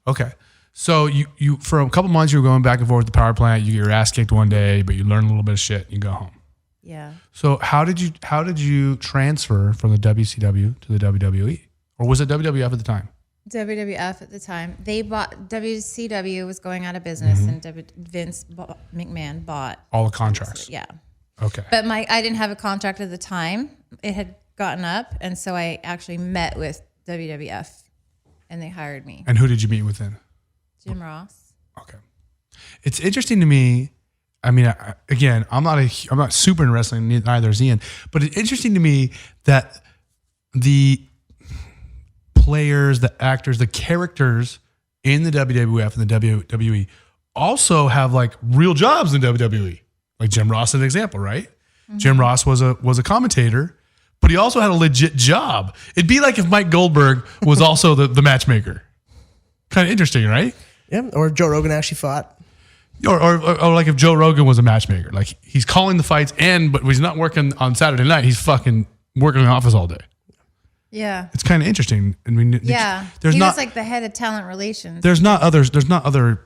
Speaker 2: Okay. So you for a couple months you were going back and forth with the power plant. You get your ass kicked one day, but you learn a little bit of shit. And you go home.
Speaker 5: yeah.
Speaker 2: So how did you transfer from the WCW to the WWE, or was it WWF at the time?
Speaker 5: WWF at the time. They bought WCW was going out of business and Vince McMahon bought
Speaker 2: All the contracts.
Speaker 5: Yeah.
Speaker 2: Okay.
Speaker 5: But I didn't have a contract at the time. It had gotten up, and so I actually met with WWF, and they hired me.
Speaker 2: And who did you meet with then?
Speaker 5: Jim Ross.
Speaker 2: Okay. It's interesting to me. I mean, again, I'm not super in wrestling, neither is Ian, but it's interesting to me that the players, the actors, the characters in the WWF and the WWE also have like real jobs in WWE. Like Jim Ross is an example, right? Mm-hmm. Jim Ross was a commentator, but he also had a legit job. It'd be like if Mike Goldberg was also the matchmaker. Kind of interesting, right?
Speaker 4: Yeah. Or Joe Rogan actually fought.
Speaker 2: Or like if Joe Rogan was a matchmaker, like he's calling the fights but he's not working on Saturday night. He's fucking working in the office all day.
Speaker 5: Yeah.
Speaker 2: It's kind of interesting. I mean,
Speaker 5: He was like the head of talent relations.
Speaker 2: There's not other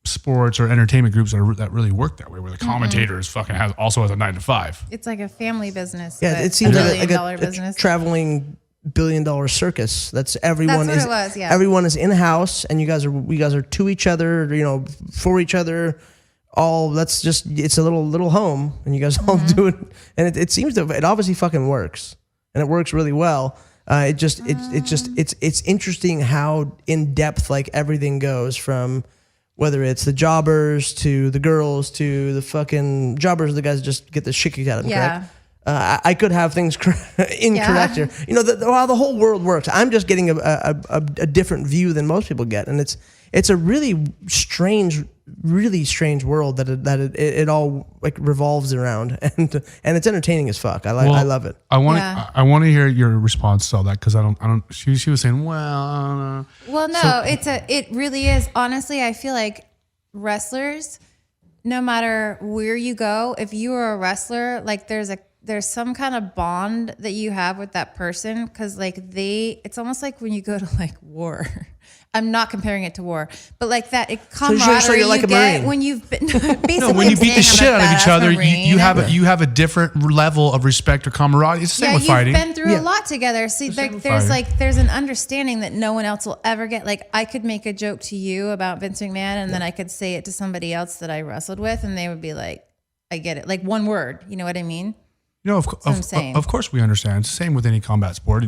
Speaker 2: sports or entertainment groups that really work that way, where the commentator also has a 9 to 5.
Speaker 5: It's like a family business.
Speaker 4: Yeah, it seems like a
Speaker 5: business.
Speaker 4: traveling $1 billion circus. That's everyone.
Speaker 5: That's what it was. Yeah.
Speaker 4: Everyone is in house, and you guys are to each other. For each other. It's a little home, and you guys all do it. And it seems it obviously fucking works, and it works really well. It's interesting how in depth like everything goes, from whether it's the jobbers to the girls to the fucking jobbers, the guys that just get the shit kicked out of them.
Speaker 5: Yeah.
Speaker 4: Correct? I could have things incorrect here. How the whole world works. I'm just getting a different view than most people get, and it's a really strange world that it all like revolves around, and it's entertaining as fuck. I love it.
Speaker 2: I want to hear your response to all that, because I don't. She was saying, well,
Speaker 5: Well, no, it really is. Honestly, I feel like wrestlers, no matter where you go, if you are a wrestler, like there's some kind of bond that you have with that person, because like it's almost like when you go to like war. I'm not comparing it to war, but like that camaraderie
Speaker 4: so you're like
Speaker 5: you get
Speaker 4: Marine.
Speaker 5: when you've been basically
Speaker 2: when you beat the shit out of each other,
Speaker 5: Marine.
Speaker 2: you have a different level of respect or camaraderie. It's the same with fighting.
Speaker 5: You've been through a lot together. So there's an understanding that no one else will ever get. Like I could make a joke to you about Vince McMahon, and then I could say it to somebody else that I wrestled with, and they would be like, I get it. Like one word, you know what I mean?
Speaker 2: Of course we understand. It's the same with any combat sport.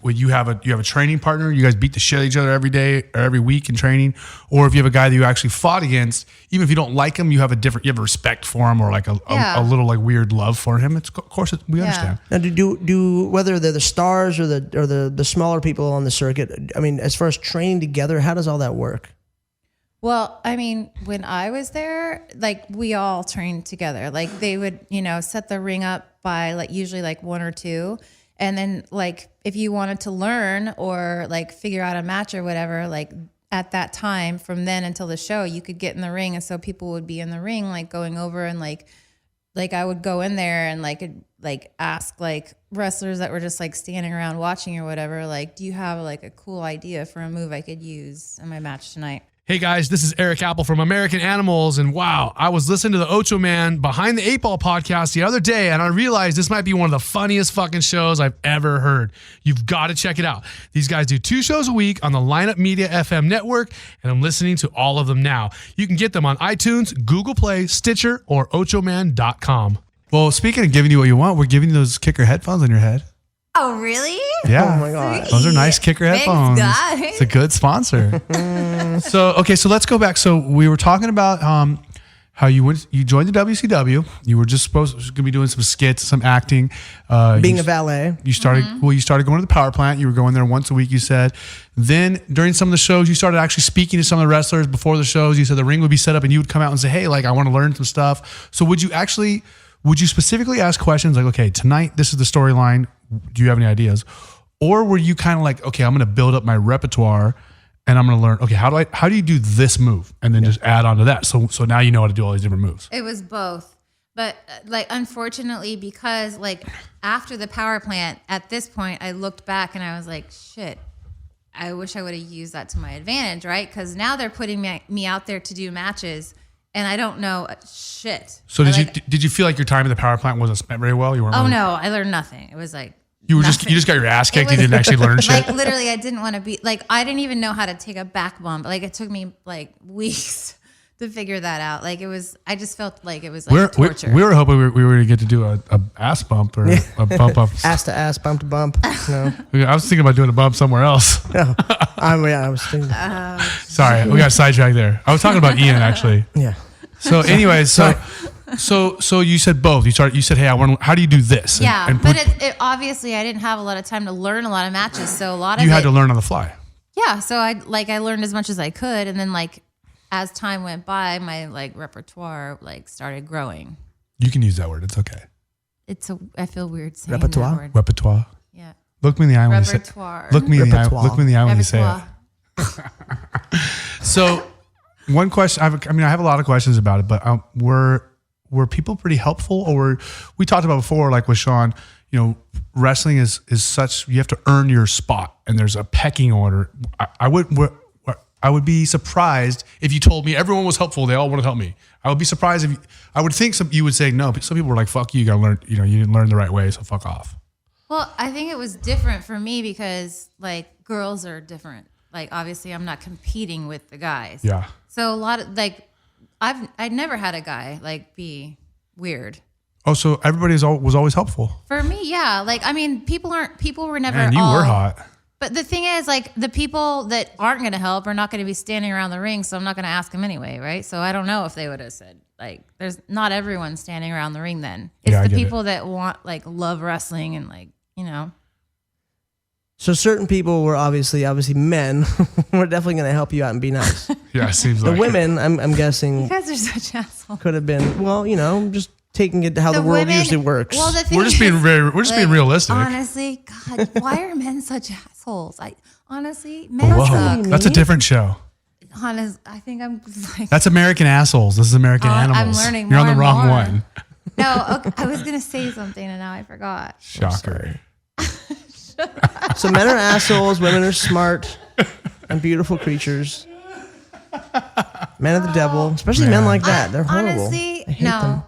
Speaker 2: When you have a training partner, you guys beat the shit out of each other every day or every week in training. Or if you have a guy that you actually fought against, even if you don't like him, you have a respect for him, or like a little like weird love for him. We understand.
Speaker 4: Now, do whether they're the stars or the smaller people on the circuit, I mean, as far as training together, how does all that work?
Speaker 5: Well, I mean, when I was there, like we all trained together. Like they would, set the ring up by like usually like 1 or 2. And then like if you wanted to learn or like figure out a match or whatever, like at that time from then until the show, you could get in the ring. And so people would be in the ring, like going over, and like I would go in there and like ask like wrestlers that were just like standing around watching or whatever, like, do you have like a cool idea for a move I could use in my match tonight?
Speaker 2: Hey guys, this is Erik Apple from American Animals, and wow, I was listening to the Ocho Man Behind the 8 Ball podcast the other day, and I realized this might be one of the funniest fucking shows I've ever heard. You've got to check it out. These guys do 2 shows a week on the Lineup Media FM network, and I'm listening to all of them now. You can get them on iTunes, Google Play, Stitcher, or ochoman.com. Well, speaking of giving you what you want, we're giving you those kicker headphones on your head.
Speaker 5: Oh, really?
Speaker 2: Yeah.
Speaker 4: Oh my God.
Speaker 2: Those are nice kicker headphones.
Speaker 5: Thanks, guys.
Speaker 2: It's a good sponsor. So let's go back. So we were talking about how you joined the WCW. You were just going to be doing some skits, some acting.
Speaker 4: Being a valet.
Speaker 2: You started going to the power plant. You were going there once a week, you said. Then during some of the shows, you started actually speaking to some of the wrestlers before the shows. You said the ring would be set up and you would come out and say, hey, like I want to learn some stuff. So would you specifically ask questions like, okay, tonight, this is the storyline. Do you have any ideas? Or were you kind of like, okay, I'm going to build up my repertoire and I'm going to learn, okay, how do you do this move? And then just add on to that. So now you know how to do all these different moves.
Speaker 5: It was both. But like, unfortunately, because like after the power plant, at this point, I looked back and I was like, shit, I wish I would have used that to my advantage, right? Because now they're putting me out there to do matches. And I don't know shit.
Speaker 2: So did you feel like your time at the power plant wasn't spent very well? You weren't.
Speaker 5: Oh no, I learned nothing. It was like
Speaker 2: you just got your ass kicked. You didn't actually learn shit.
Speaker 5: Like literally, I didn't want to be like I didn't even know how to take a back bump. Like it took me like weeks to figure that out. Like I just felt like it was like torture.
Speaker 2: We were hoping we were going to get to do a ass bump or a bump up.
Speaker 4: Ass to ass, bump to bump. No.
Speaker 2: I was thinking about doing a bump somewhere else.
Speaker 4: Yeah, I was thinking.
Speaker 2: Sorry, we got sidetracked there. I was talking about Ian actually.
Speaker 4: Yeah.
Speaker 2: So anyways, so you said both. You said, hey, I want. How do you do this?
Speaker 5: Yeah, but it obviously I didn't have a lot of time to learn a lot of matches, so a lot of
Speaker 2: you had to learn on the fly.
Speaker 5: Yeah, so I learned as much as I could, and then like as time went by, my like repertoire like started growing.
Speaker 2: You can use that word. It's okay.
Speaker 5: I feel weird saying
Speaker 4: Repertoire?
Speaker 5: that word.
Speaker 2: Repertoire.
Speaker 5: Yeah.
Speaker 2: Look me in the eye when you say.
Speaker 5: Repertoire.
Speaker 2: Look me in the eye. Look me in the eye when you say it.
Speaker 5: Repertoire.
Speaker 2: So, one question. I have a lot of questions about it, but were people pretty helpful, or we talked about before, like with Sean, wrestling is such, you have to earn your spot, and there's a pecking order. I would be surprised if you told me everyone was helpful. They all wanted to help me. I would be surprised if I would think you would say no. But some people were like, "Fuck you, you gotta learn. You didn't learn the right way, so fuck off."
Speaker 5: Well, I think it was different for me because like girls are different. Like obviously, I'm not competing with the guys.
Speaker 2: Yeah.
Speaker 5: So a lot of like, I'd never had a guy like be weird.
Speaker 2: Oh, so everybody was always helpful.
Speaker 5: For me, yeah. Like I mean, people were never.
Speaker 2: Man, you were hot.
Speaker 5: But the thing is, like, the people that aren't going to help are not going to be standing around the ring, so I'm not going to ask them anyway, right? So I don't know if they would have said, like, there's not everyone standing around the ring then. It's the people that want, like, love wrestling and, like,
Speaker 4: So certain people were obviously men were definitely going to help you out and be nice.
Speaker 2: Yeah, it seems like
Speaker 4: the women, I'm guessing,
Speaker 5: You guys are such assholes.
Speaker 4: could have been, well, just taking it to how the world usually works.
Speaker 5: Well, the thing
Speaker 2: we're just being realistic.
Speaker 5: Honestly, God, why are men such assholes? Men
Speaker 2: Whoa,
Speaker 5: suck.
Speaker 2: that's a different show.
Speaker 5: I think I'm like.
Speaker 2: That's American Assholes. This is American Animals.
Speaker 5: I'm learning
Speaker 2: You're
Speaker 5: more
Speaker 2: on the wrong
Speaker 5: and more.
Speaker 2: one.
Speaker 5: No, okay, I was gonna say something and now I forgot.
Speaker 2: Shocker.
Speaker 4: So men are assholes, women are smart and beautiful creatures. Men are the devil, especially men like that. They're horrible.
Speaker 5: Honestly,
Speaker 4: I hate
Speaker 5: no.
Speaker 4: them.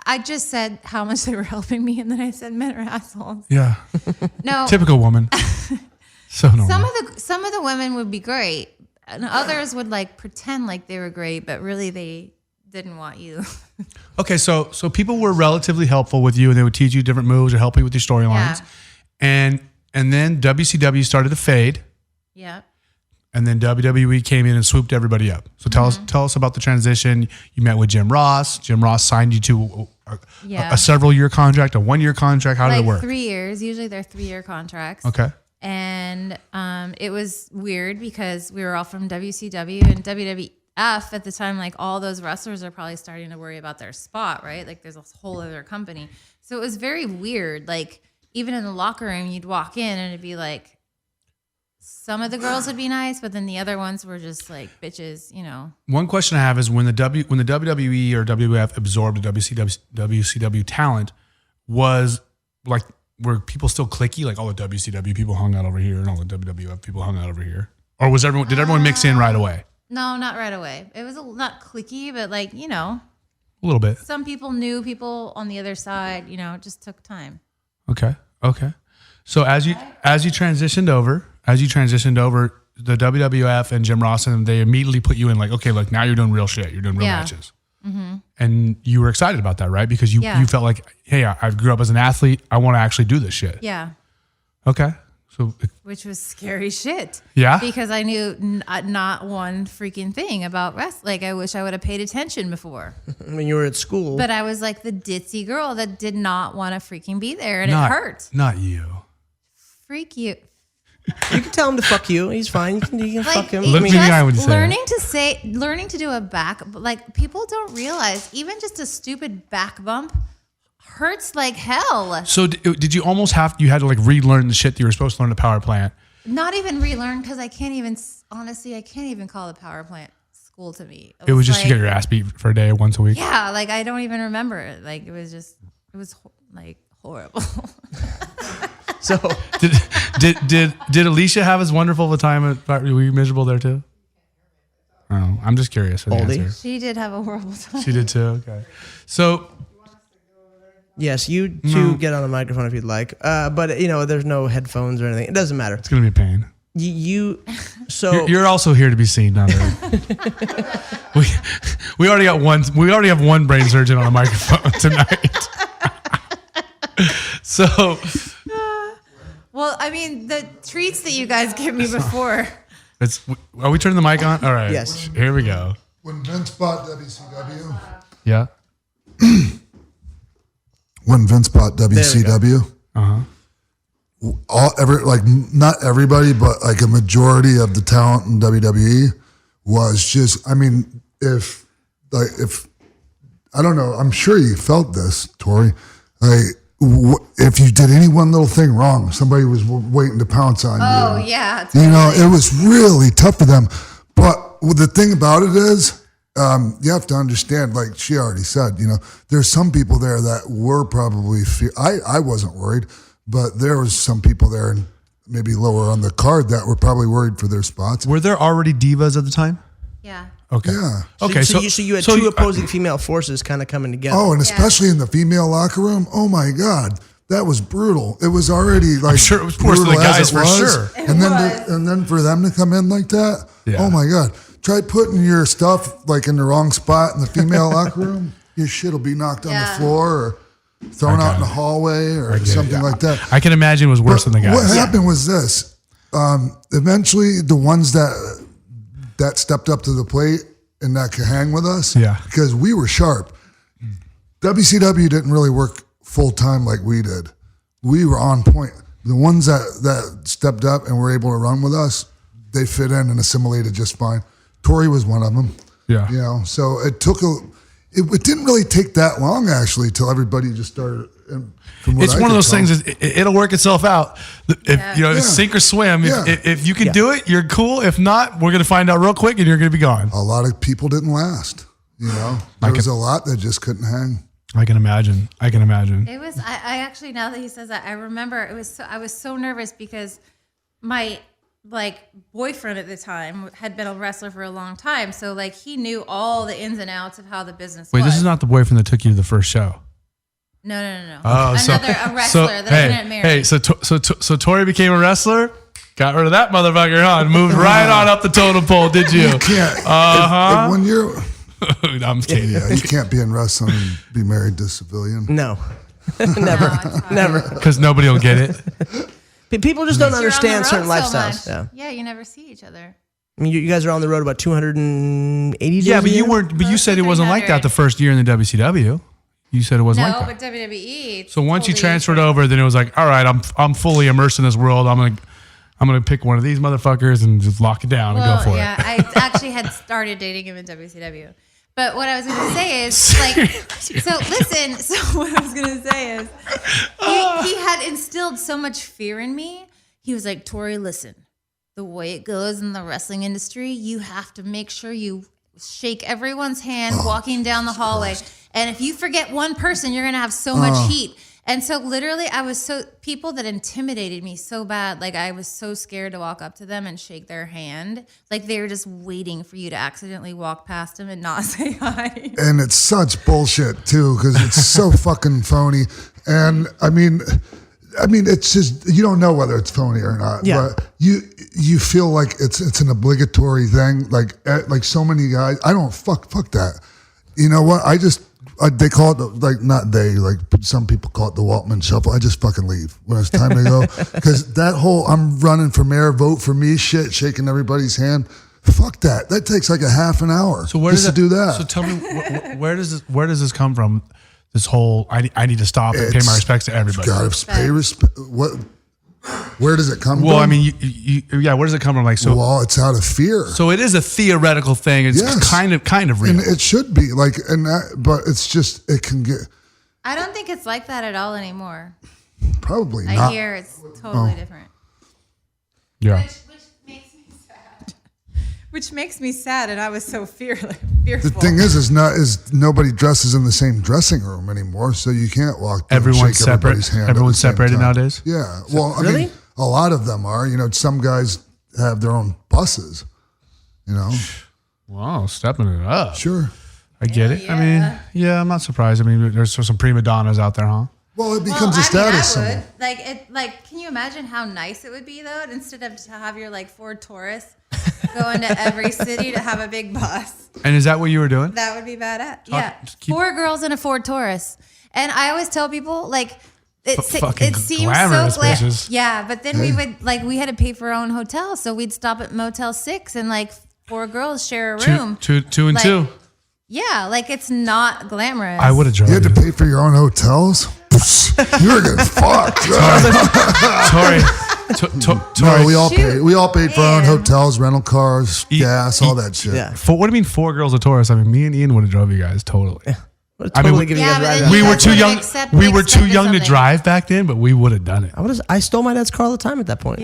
Speaker 5: I just said how much they were helping me, and then I said men are assholes.
Speaker 2: Yeah.
Speaker 5: No,
Speaker 2: Typical woman. So normal.
Speaker 5: some of the women would be great, and others would like pretend like they were great, but really they didn't want you.
Speaker 2: Okay, so people were relatively helpful with you, and they would teach you different moves or help you with your storylines.
Speaker 5: Yeah.
Speaker 2: And then WCW started to fade.
Speaker 5: Yeah.
Speaker 2: And then WWE came in and swooped everybody up. So tell us about the transition. You met with Jim Ross. Jim Ross signed you to a several-year contract, a one-year contract. How did it work?
Speaker 5: 3 years. Usually they're 3-year contracts.
Speaker 2: Okay.
Speaker 5: And it was weird because we were all from WCW and WWF at the time. Like all those wrestlers are probably starting to worry about their spot, right? Like there's a whole other company. So it was very weird. Like even in the locker room, you'd walk in and it'd be like, some of the girls would be nice, but then the other ones were just like bitches,
Speaker 2: One question I have is when the WWE or WWF absorbed the WCW talent, was like, were people still cliquey? Like all the WCW people hung out over here and all the WWF people hung out over here? Or did everyone mix in right away?
Speaker 5: No, not right away. It was not cliquey, but like,
Speaker 2: a little bit.
Speaker 5: some people knew people on the other side, it just took time.
Speaker 2: Okay. So as you transitioned over, the WWF and Jim Ross, and they immediately put you in like, okay, look, now you're doing real shit. You're doing real matches. Mm-hmm. And you were excited about that, right? Because you felt like, hey, I grew up as an athlete. I want to actually do this shit.
Speaker 5: Yeah.
Speaker 2: Okay. So,
Speaker 5: Which was scary shit.
Speaker 2: Yeah?
Speaker 5: Because I knew not one freaking thing about wrestling. Like, I wish I would have paid attention before.
Speaker 4: When you were at school.
Speaker 5: But I was like the ditzy girl that did not want to freaking be there. And it hurt.
Speaker 2: Not you.
Speaker 5: Freak you.
Speaker 4: You can tell him to fuck you. He's fine. You can fuck him.
Speaker 2: Look me in the eye when you say
Speaker 5: learning to do a back, like people don't realize even just a stupid back bump hurts like hell.
Speaker 2: So did you almost you had to like relearn the shit that you were supposed to learn at the power plant?
Speaker 5: Not even relearn, because I can't even call the power plant school to me.
Speaker 2: It was just like, to get your ass beat for a day once a week.
Speaker 5: Yeah, like I don't even remember it. Like it was like horrible.
Speaker 4: So
Speaker 2: did Alicia have as wonderful of a time? Were you miserable there too? Oh, I'm just curious.
Speaker 5: She did have a horrible time.
Speaker 2: She did too. Okay, so
Speaker 4: yes, you two get on the microphone if you'd like. But there's no headphones or anything. It doesn't matter.
Speaker 2: It's gonna be a pain.
Speaker 4: So
Speaker 2: you're also here to be seen, not heard. We already got one. We already have one brain surgeon on the microphone tonight. So,
Speaker 5: Well, I mean, the treats that you guys give me before.
Speaker 2: are we turning the mic on? All right.
Speaker 4: Yes.
Speaker 2: Here we go.
Speaker 6: When Vince bought WCW,
Speaker 2: Yeah.
Speaker 6: not everybody, but like a majority of the talent in WWE was just, I mean, if I don't know, I'm sure you felt this, Torrie, like if you did any one little thing wrong, somebody was waiting to pounce on you.
Speaker 5: Oh, yeah. Totally.
Speaker 6: You know, it was really tough for them. But the thing about it is, you have to understand, like she already said, you know, there's some people there that were probably, I wasn't worried, but there was some people there and maybe lower on the card that were probably worried for their spots.
Speaker 7: Were there already divas at the time?
Speaker 5: Yeah.
Speaker 2: Okay.
Speaker 6: Yeah.
Speaker 2: Okay.
Speaker 4: So you had two opposing female forces kind of coming together.
Speaker 6: Oh, and especially in the female locker room. Oh my God. That was brutal. It was already like,
Speaker 2: I'm sure it was worse than the guys for sure.
Speaker 6: And then for them to come in like that.
Speaker 2: Yeah.
Speaker 6: Oh my God. Try putting your stuff like in the wrong spot in the female locker room. Your shit will be knocked on the floor or thrown out in the hallway or something like that.
Speaker 2: I can imagine it was worse than the guys.
Speaker 6: What happened was this. Eventually, the ones that stepped up to the plate and that could hang with us, because we were sharp. WCW didn't really work full time like we did. We were on point. The ones that stepped up and were able to run with us, they fit in and assimilated just fine. Torrie was one of them.
Speaker 2: Yeah.
Speaker 6: You know, so it took it didn't really take that long actually till everybody just started.
Speaker 2: It's one of those things. It'll work itself out. If sink or swim. If you can do it, you're cool. If not, we're gonna find out real quick, and you're gonna be gone.
Speaker 6: A lot of people didn't last. You know, there was a lot that just couldn't hang.
Speaker 2: I can imagine.
Speaker 5: It was. I actually, now that he says that, I remember it was. I was so nervous because my boyfriend at the time had been a wrestler for a long time, so like he knew all the ins and outs of how the business was.
Speaker 2: Wait, this is not the boyfriend that took you to the first show.
Speaker 5: No.
Speaker 2: Oh,
Speaker 5: a wrestler that I didn't marry.
Speaker 2: Hey, so Torrie became a wrestler, got rid of that motherfucker, huh? And moved right on up the totem pole, did you?
Speaker 6: You can't. When you're,
Speaker 2: I'm kidding.
Speaker 6: Yeah, you can't be in wrestling and be married to a civilian.
Speaker 4: No, never.
Speaker 2: Because nobody will get it.
Speaker 4: People just don't understand certain lifestyles.
Speaker 5: Yeah, you never see each other.
Speaker 4: I mean, you guys are on the road about 280 days.
Speaker 2: Yeah, but you weren't. But you said it wasn't like that the first year in the WCW. You said it wasn't like that.
Speaker 5: No, but WWE.
Speaker 2: So once you transferred over, then it was like, all right, I'm fully immersed in this world. I'm gonna pick one of these motherfuckers and just lock it down and go for it.
Speaker 5: Yeah, I actually had started dating him in WCW. But what I was going to say is, what I was going to say is, he had instilled so much fear in me. He was like, Torrie, listen, the way it goes in the wrestling industry, you have to make sure you shake everyone's hand walking down the hallway. And if you forget one person, you're going to have so much heat. And so literally people that intimidated me so bad, like I was so scared to walk up to them and shake their hand. Like they were just waiting for you to accidentally walk past them and not say hi.
Speaker 6: And it's such bullshit too, because it's so fucking phony. And I mean, it's just, you don't know whether it's phony or not, but you feel like it's an obligatory thing. Like so many guys, I don't fuck that. You know what? They call it not they, like some people call it the Waltman shuffle. I just fucking leave when it's time to go. Because that whole I'm running for mayor, vote for me shit, shaking everybody's hand. Fuck that. That takes like a half an hour
Speaker 2: to do that. So tell me, where does this come from? This whole I need to stop and pay my respects to everybody.
Speaker 6: Gotta pay respect. Where does it come from?
Speaker 2: Well, I mean, where does it come from?
Speaker 6: Well, it's out of fear.
Speaker 2: So it is a theoretical thing. It's kind of real.
Speaker 6: And it should be but it's just, it can get.
Speaker 5: I don't think it's like that at all anymore.
Speaker 6: Probably not.
Speaker 5: I hear it's totally different.
Speaker 2: Yeah.
Speaker 5: Which makes me sad, and I was so fearful.
Speaker 6: The thing is nobody dresses in the same dressing room anymore, so you can't walk.
Speaker 2: Everyone's separate. Everyone's separated nowadays.
Speaker 6: Yeah, well, I mean, a lot of them are. You know, some guys have their own buses. You know.
Speaker 2: Wow, stepping it up.
Speaker 6: Sure.
Speaker 2: I get it.
Speaker 5: Yeah.
Speaker 2: I mean, I'm not surprised. I mean, there's some prima donnas out there, huh?
Speaker 6: Well, it becomes a status symbol.
Speaker 5: Can you imagine how nice it would be though, instead of to have your Ford Taurus going to every city to have a big bus.
Speaker 2: And is that what you were doing?
Speaker 5: That would be badass. Yeah.
Speaker 2: keep-
Speaker 5: 4 girls in a Ford Taurus. And I always tell people, like,
Speaker 2: fucking
Speaker 5: it seems
Speaker 2: glamorous
Speaker 5: so
Speaker 2: bitches.
Speaker 5: Yeah, but then we would, like, we had to pay for our own hotel. So we'd stop at Motel 6 and, like, 4 girls share a room.
Speaker 2: Two and
Speaker 5: Like,
Speaker 2: two.
Speaker 5: Yeah, like, it's not glamorous.
Speaker 2: I would have
Speaker 6: You
Speaker 2: drove
Speaker 6: had to pay for your own hotels? You were getting fucked.
Speaker 2: Tori.
Speaker 6: No, we all
Speaker 5: Shoot,
Speaker 6: paid. We all paid for our own
Speaker 5: man.
Speaker 6: hotels, rental cars, gas, all that shit.
Speaker 4: Yeah.
Speaker 2: What do you mean 4 girls a Taurus? I mean, me and Ian would have drove you guys totally.
Speaker 4: Would
Speaker 2: I mean,
Speaker 4: totally give you
Speaker 5: Yeah,
Speaker 4: guys a
Speaker 5: but
Speaker 4: ride
Speaker 5: then
Speaker 4: out.
Speaker 2: We
Speaker 5: you
Speaker 2: were
Speaker 5: guys
Speaker 2: too
Speaker 5: would've
Speaker 2: young.
Speaker 5: accepted-
Speaker 2: We were too
Speaker 5: expected
Speaker 2: young to
Speaker 5: something.
Speaker 2: drive back then, but we would have done it.
Speaker 4: I stole my dad's car all the time at that point.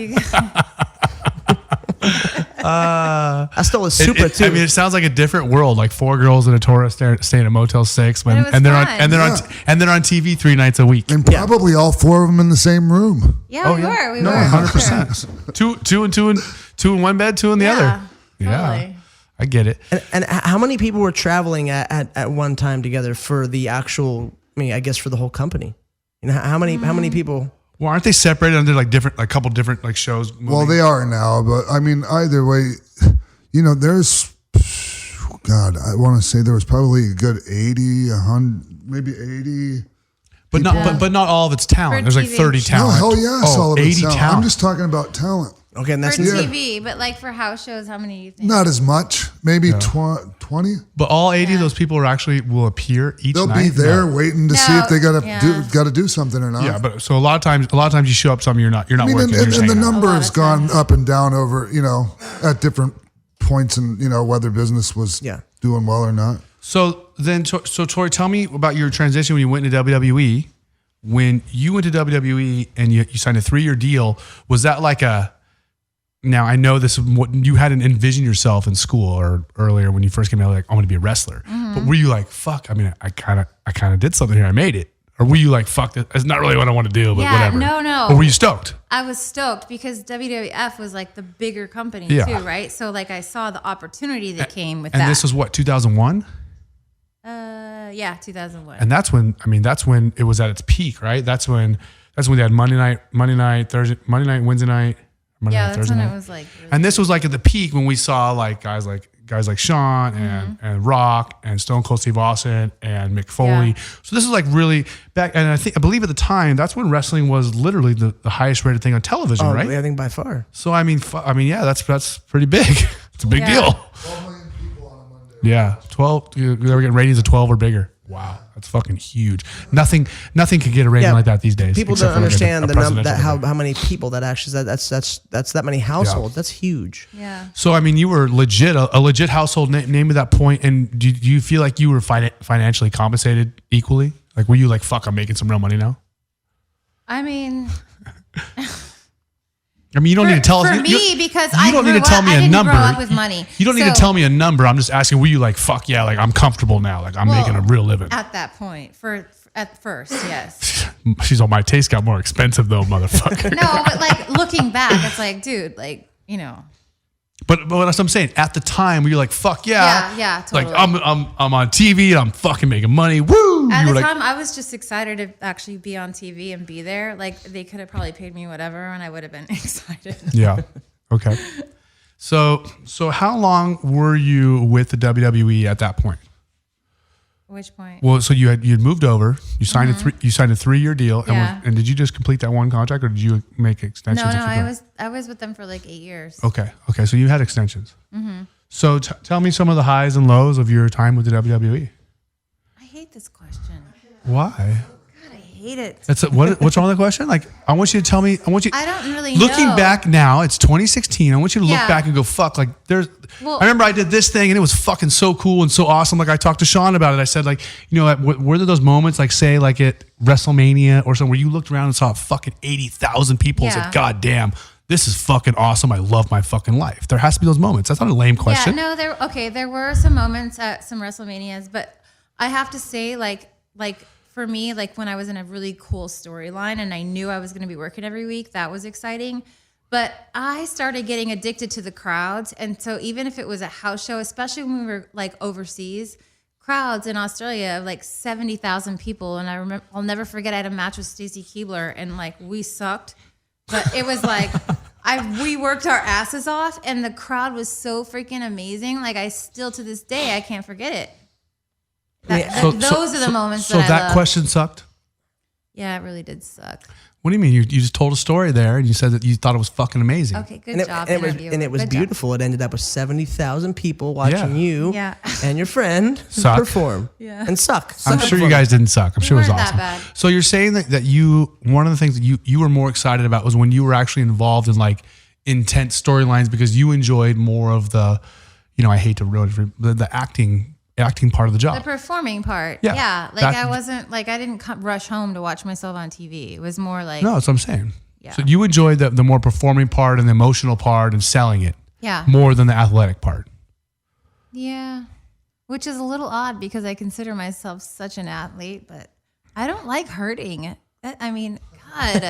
Speaker 4: I stole a Supra too.
Speaker 2: I mean, it sounds like a different world. Like 4 girls in a Taurus staying at Motel 6,
Speaker 5: But it was
Speaker 2: and they're
Speaker 5: fun.
Speaker 2: on TV 3 nights a week.
Speaker 6: And probably all 4 of them in the same room.
Speaker 5: Yeah, we were. We were.
Speaker 2: 100%. Two in one bed, 2 in the other. Yeah,
Speaker 5: totally.
Speaker 2: I get it.
Speaker 4: And how many people were traveling at one time together for the actual? I mean, I guess for the whole company. You know, how many people?
Speaker 2: Well, aren't they separated under like a couple different like shows?
Speaker 6: Well, they are now, but I mean, either way, there's, God, I want to say there was probably a good 80, 100, maybe 80.
Speaker 2: but not all of its talent.
Speaker 5: For
Speaker 2: There's like
Speaker 5: TV.
Speaker 2: 30
Speaker 6: No,
Speaker 2: talent.
Speaker 6: hell yeah, it's all of
Speaker 2: 80
Speaker 6: it.
Speaker 2: talent.
Speaker 6: I'm just talking about talent.
Speaker 4: Okay, and that's
Speaker 5: For TV, but like for house shows, how many do you think?
Speaker 6: Not as much, maybe 20.
Speaker 2: But all 80 of those people will appear each
Speaker 6: They'll
Speaker 2: night.
Speaker 6: be there
Speaker 2: No.
Speaker 6: waiting to see if they got
Speaker 5: Yeah.
Speaker 6: to do something or not.
Speaker 2: Yeah, but so a lot of times you show up something you're not
Speaker 6: I mean,
Speaker 2: working. You're
Speaker 6: and
Speaker 2: just
Speaker 6: the
Speaker 2: hanging out.
Speaker 6: number
Speaker 5: A lot
Speaker 6: has
Speaker 5: of
Speaker 6: gone
Speaker 5: times.
Speaker 6: up and down over, at different points in, whether business was doing well or not.
Speaker 2: So Tori, tell me about your transition when you went into WWE. When you went to WWE and you signed a 3-year deal, was that like now I know this is what you hadn't envisioned yourself in school or earlier when you first came out, like, I want to be a wrestler.
Speaker 5: Mm-hmm.
Speaker 2: But were you like, fuck, I mean, I kind of did something here. I made it. Or were you like, fuck, that's not really what I want to do, but
Speaker 5: Yeah,
Speaker 2: whatever.
Speaker 5: no.
Speaker 2: Or were you stoked?
Speaker 5: I was stoked because WWF was like the bigger company
Speaker 2: Yeah.
Speaker 5: too, right? So like I saw the opportunity that came with
Speaker 2: And
Speaker 5: that.
Speaker 2: this was what, 2001?
Speaker 5: Yeah, 2001.
Speaker 2: And that's when it was at its peak, right? That's when they had Monday night, Thursday, Monday night, Wednesday night, Monday
Speaker 5: yeah,
Speaker 2: night,
Speaker 5: that's
Speaker 2: Thursday
Speaker 5: when
Speaker 2: night.
Speaker 5: it was like. Really
Speaker 2: And this was like at the peak when we saw like guys like Shawn and Rock and Stone Cold Steve Austin and Mick Foley.
Speaker 5: Yeah.
Speaker 2: So this is like really back, and I believe at the time that's when wrestling was literally the highest rated thing on television, right?
Speaker 4: I think by far.
Speaker 2: So I mean, yeah, that's pretty big. It's a big
Speaker 5: Yeah.
Speaker 2: deal.
Speaker 6: 12 million people on a Monday.
Speaker 2: Yeah, 12. They were getting ratings of 12 or bigger. Wow, that's fucking huge. Nothing could get a rating like that these days.
Speaker 4: People
Speaker 2: except
Speaker 4: don't
Speaker 2: for like
Speaker 4: understand
Speaker 2: a
Speaker 4: the
Speaker 2: presidential debate.
Speaker 4: how many people that actually that's that many households. That's huge.
Speaker 5: Yeah.
Speaker 2: So I mean, you were legit a legit household name at that point, and do you feel like you were financially compensated equally? Like, were you like, fuck, I'm making some real money now?
Speaker 5: I mean,
Speaker 2: I mean, you don't need to tell us.
Speaker 5: for
Speaker 2: you-
Speaker 5: me, because
Speaker 2: you
Speaker 5: I
Speaker 2: don't need to
Speaker 5: grew
Speaker 2: tell
Speaker 5: up-
Speaker 2: me
Speaker 5: I
Speaker 2: a
Speaker 5: didn't
Speaker 2: number.
Speaker 5: grow up with money.
Speaker 2: You don't need to
Speaker 5: So-
Speaker 2: tell me a number. I'm just asking, were you like, fuck yeah, like I'm comfortable now, like I'm making a real living?
Speaker 5: At that point, at first, yes.
Speaker 2: She's all, my taste got more expensive though, motherfucker.
Speaker 5: No, but like looking back, it's like, dude, like,
Speaker 2: But that's what I'm saying. At the time, we were like, "Fuck yeah,
Speaker 5: Yeah, totally.
Speaker 2: Like I'm on TV and I'm fucking making money. Woo!"
Speaker 5: At
Speaker 2: You
Speaker 5: the
Speaker 2: were like,
Speaker 5: time, I was just excited to actually be on TV and be there. Like, they could have probably paid me whatever, and I would have been excited.
Speaker 2: yeah, okay. So how long were you with the WWE at that point?
Speaker 5: Which point?
Speaker 2: Well, so you'd moved over. You signed a 3-year deal. And,
Speaker 5: Yeah.
Speaker 2: and did you just complete that one contract, or did you make extensions?
Speaker 5: No,
Speaker 2: if you go?
Speaker 5: I was with them for like 8 years.
Speaker 2: Okay. So you had extensions. So tell me some of the highs and lows of your time with the WWE.
Speaker 5: I hate this question.
Speaker 2: Why?
Speaker 5: God, I hate it.
Speaker 2: What's wrong with the question? Like, I want you to tell me.
Speaker 5: I don't really
Speaker 2: Looking
Speaker 5: know.
Speaker 2: back now, it's 2016. I want you to look
Speaker 5: Yeah.
Speaker 2: back and go, fuck, like
Speaker 5: Well-
Speaker 2: I remember I did this thing and it was fucking so cool and so awesome. Like I talked to Sean about it. I said, like, were there those moments, like say like at WrestleMania or something where you looked around and saw fucking 80,000 people and
Speaker 5: Yeah.
Speaker 2: said, God damn, this is fucking awesome. I love my fucking life. There has to be those moments. That's not a lame question.
Speaker 5: Yeah, no, there were some moments at some WrestleManias, but I have to say, like for me, like when I was in a really cool storyline and I knew I was going to be working every week, that was exciting. But I started getting addicted to the crowds. And so even if it was a house show, especially when we were like overseas, crowds in Australia of like 70,000 people. And I remember, I'll never forget, I had a match with Stacy Keibler and like we sucked. But it was like, We worked our asses off, and the crowd was so freaking amazing. Like I still to this day, I can't forget it. Those are the moments.
Speaker 2: So that question sucked.
Speaker 5: Yeah, it really did suck.
Speaker 2: What do you mean? You just told a story there, and you said that you thought it was fucking amazing.
Speaker 5: Okay, good job.
Speaker 4: And it was beautiful.
Speaker 5: Job.
Speaker 4: It ended up with 70,000 people watching you and your friend perform and suck.
Speaker 2: I'm sure you guys didn't suck. I'm sure it was awesome.
Speaker 5: That bad.
Speaker 2: So you're saying that one of the things that you were more excited about was when you were actually involved in like intense storylines because you enjoyed more of the, I hate to ruin it for the acting part of the job.
Speaker 5: The performing part.
Speaker 2: Yeah.
Speaker 5: Yeah. Like I wasn't like, I didn't rush home to watch myself on TV. It was more like.
Speaker 2: No, that's what I'm saying.
Speaker 5: Yeah.
Speaker 2: So you enjoyed the more performing part and the emotional part and selling it.
Speaker 5: Yeah.
Speaker 2: More than the athletic part.
Speaker 5: Yeah. Which is a little odd because I consider myself such an athlete, but I don't like hurting. I mean, God.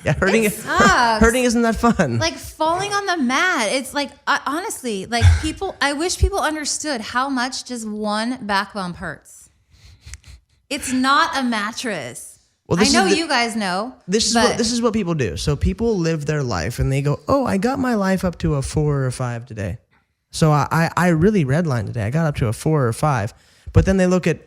Speaker 4: Yeah, hurting isn't that fun.
Speaker 5: Like falling on the mat. It's like, honestly, like I wish people understood how much just one back bump hurts. It's not a mattress. Well, I know you guys know.
Speaker 4: This is what people do. So people live their life and they go, oh, I got my life up to a 4 or a 5 today. So I really redlined today. I got up to a 4 or a 5. But then they look at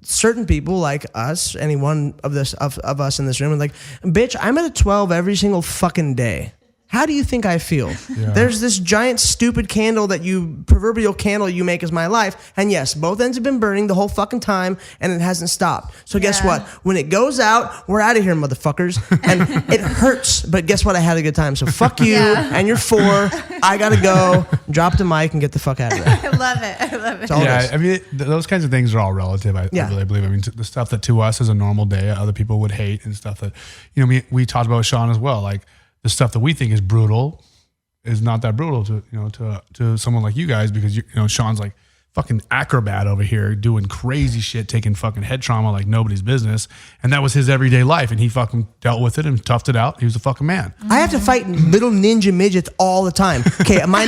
Speaker 4: certain people like us, any one of us in this room, and like, bitch, I'm at a 12 every single fucking day. How do you think I feel? Yeah. There's this giant stupid proverbial candle you make as my life. And yes, both ends have been burning the whole fucking time and it hasn't stopped. So guess what? When it goes out, we're out of here, motherfuckers. And it hurts, but guess what? I had a good time. So fuck you and you're 4. I gotta go, drop the mic and get the fuck out of there.
Speaker 5: I love it.
Speaker 2: Yeah, I mean, those kinds of things are all relative. I really believe. I mean, the stuff that to us is a normal day, other people would hate, and stuff that, we talked about with Sean as well. Like, the stuff that we think is brutal is not that brutal to someone like you guys, because Sean's like fucking acrobat over here doing crazy shit, taking fucking head trauma like nobody's business, and that was his everyday life, and he fucking dealt with it and toughed it out. He was a fucking man.
Speaker 4: I have to fight little ninja midgets all the time. Okay, I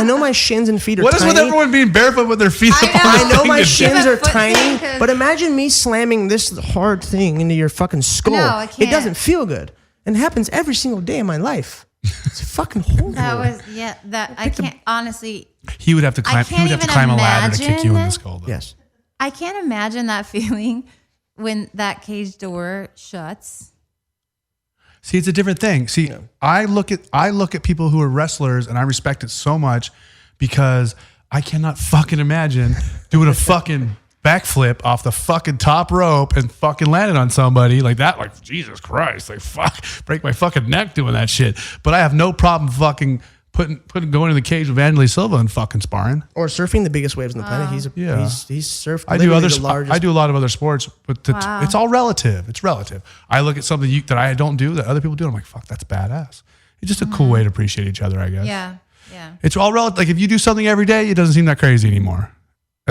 Speaker 4: know my shins and feet are.
Speaker 2: What
Speaker 4: tiny.
Speaker 2: is with everyone being barefoot with their feet?
Speaker 4: I know my shins are tiny, but imagine me slamming this hard thing into your fucking skull.
Speaker 5: No, I can't.
Speaker 4: It doesn't feel good. And it happens every single day of my life. It's fucking horrible.
Speaker 5: I can't, honestly.
Speaker 2: He would have to climb. He would have to climb a ladder to kick you in the skull, though.
Speaker 4: Yes.
Speaker 5: I can't imagine that feeling when that cage door shuts.
Speaker 2: See, it's a different thing. See, I look at people who are wrestlers, and I respect it so much because I cannot fucking imagine doing a fucking backflip off the fucking top rope and fucking landing on somebody like that. Like, Jesus Christ, like, fuck, break my fucking neck doing that shit. But I have no problem fucking going in the cage with Vanderlei Silva and fucking sparring.
Speaker 4: Or surfing the biggest waves on the planet. He's surfed.
Speaker 2: I do a lot of other sports, but it's all relative. It's relative. I look at something that I don't do that other people do, and I'm like, fuck, that's badass. It's just a cool way to appreciate each other, I guess.
Speaker 5: Yeah.
Speaker 2: It's all relative. Like, if you do something every day, it doesn't seem that crazy anymore.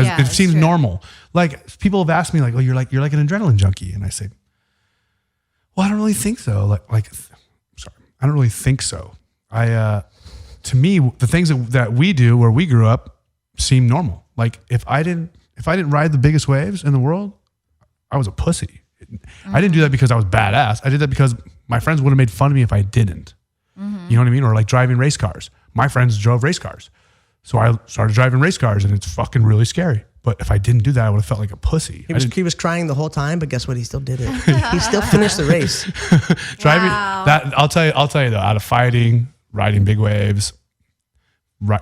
Speaker 2: It seems normal. Like, people have asked me, like, "Oh, you're like an adrenaline junkie," and I say, "Well, I don't really think so." I don't really think so. To me, the things that we do where we grew up seem normal. Like, if I didn't ride the biggest waves in the world, I was a pussy. I didn't do that because I was badass. I did that because my friends would have made fun of me if I didn't. You know what I mean? Or like driving race cars. My friends drove race cars. So I started driving race cars, and it's fucking really scary. But if I didn't do that, I would have felt like a pussy.
Speaker 4: He was crying the whole time, but guess what? He still did it. He still finished the race.
Speaker 2: Driving that, I'll tell you though, out of fighting, riding big waves,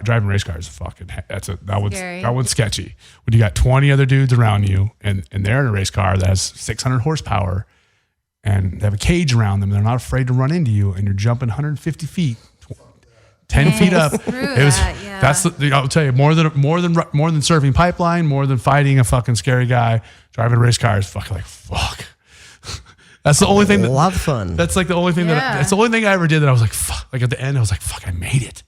Speaker 2: driving race cars, fucking that one's sketchy. When you got 20 other dudes around you, and they're in a race car that has 600 horsepower, and they have a cage around them, and they're not afraid to run into you, and you're jumping 150 feet. 10 feet up. I'll tell you, more than surfing pipeline, more than fighting a fucking scary guy, driving a race car is fucking like, fuck. That's the only thing
Speaker 4: a lot of fun.
Speaker 2: That's like the only thing that's the only thing I ever did that I was like, fuck. Like, at the end, I was like, fuck, I made it.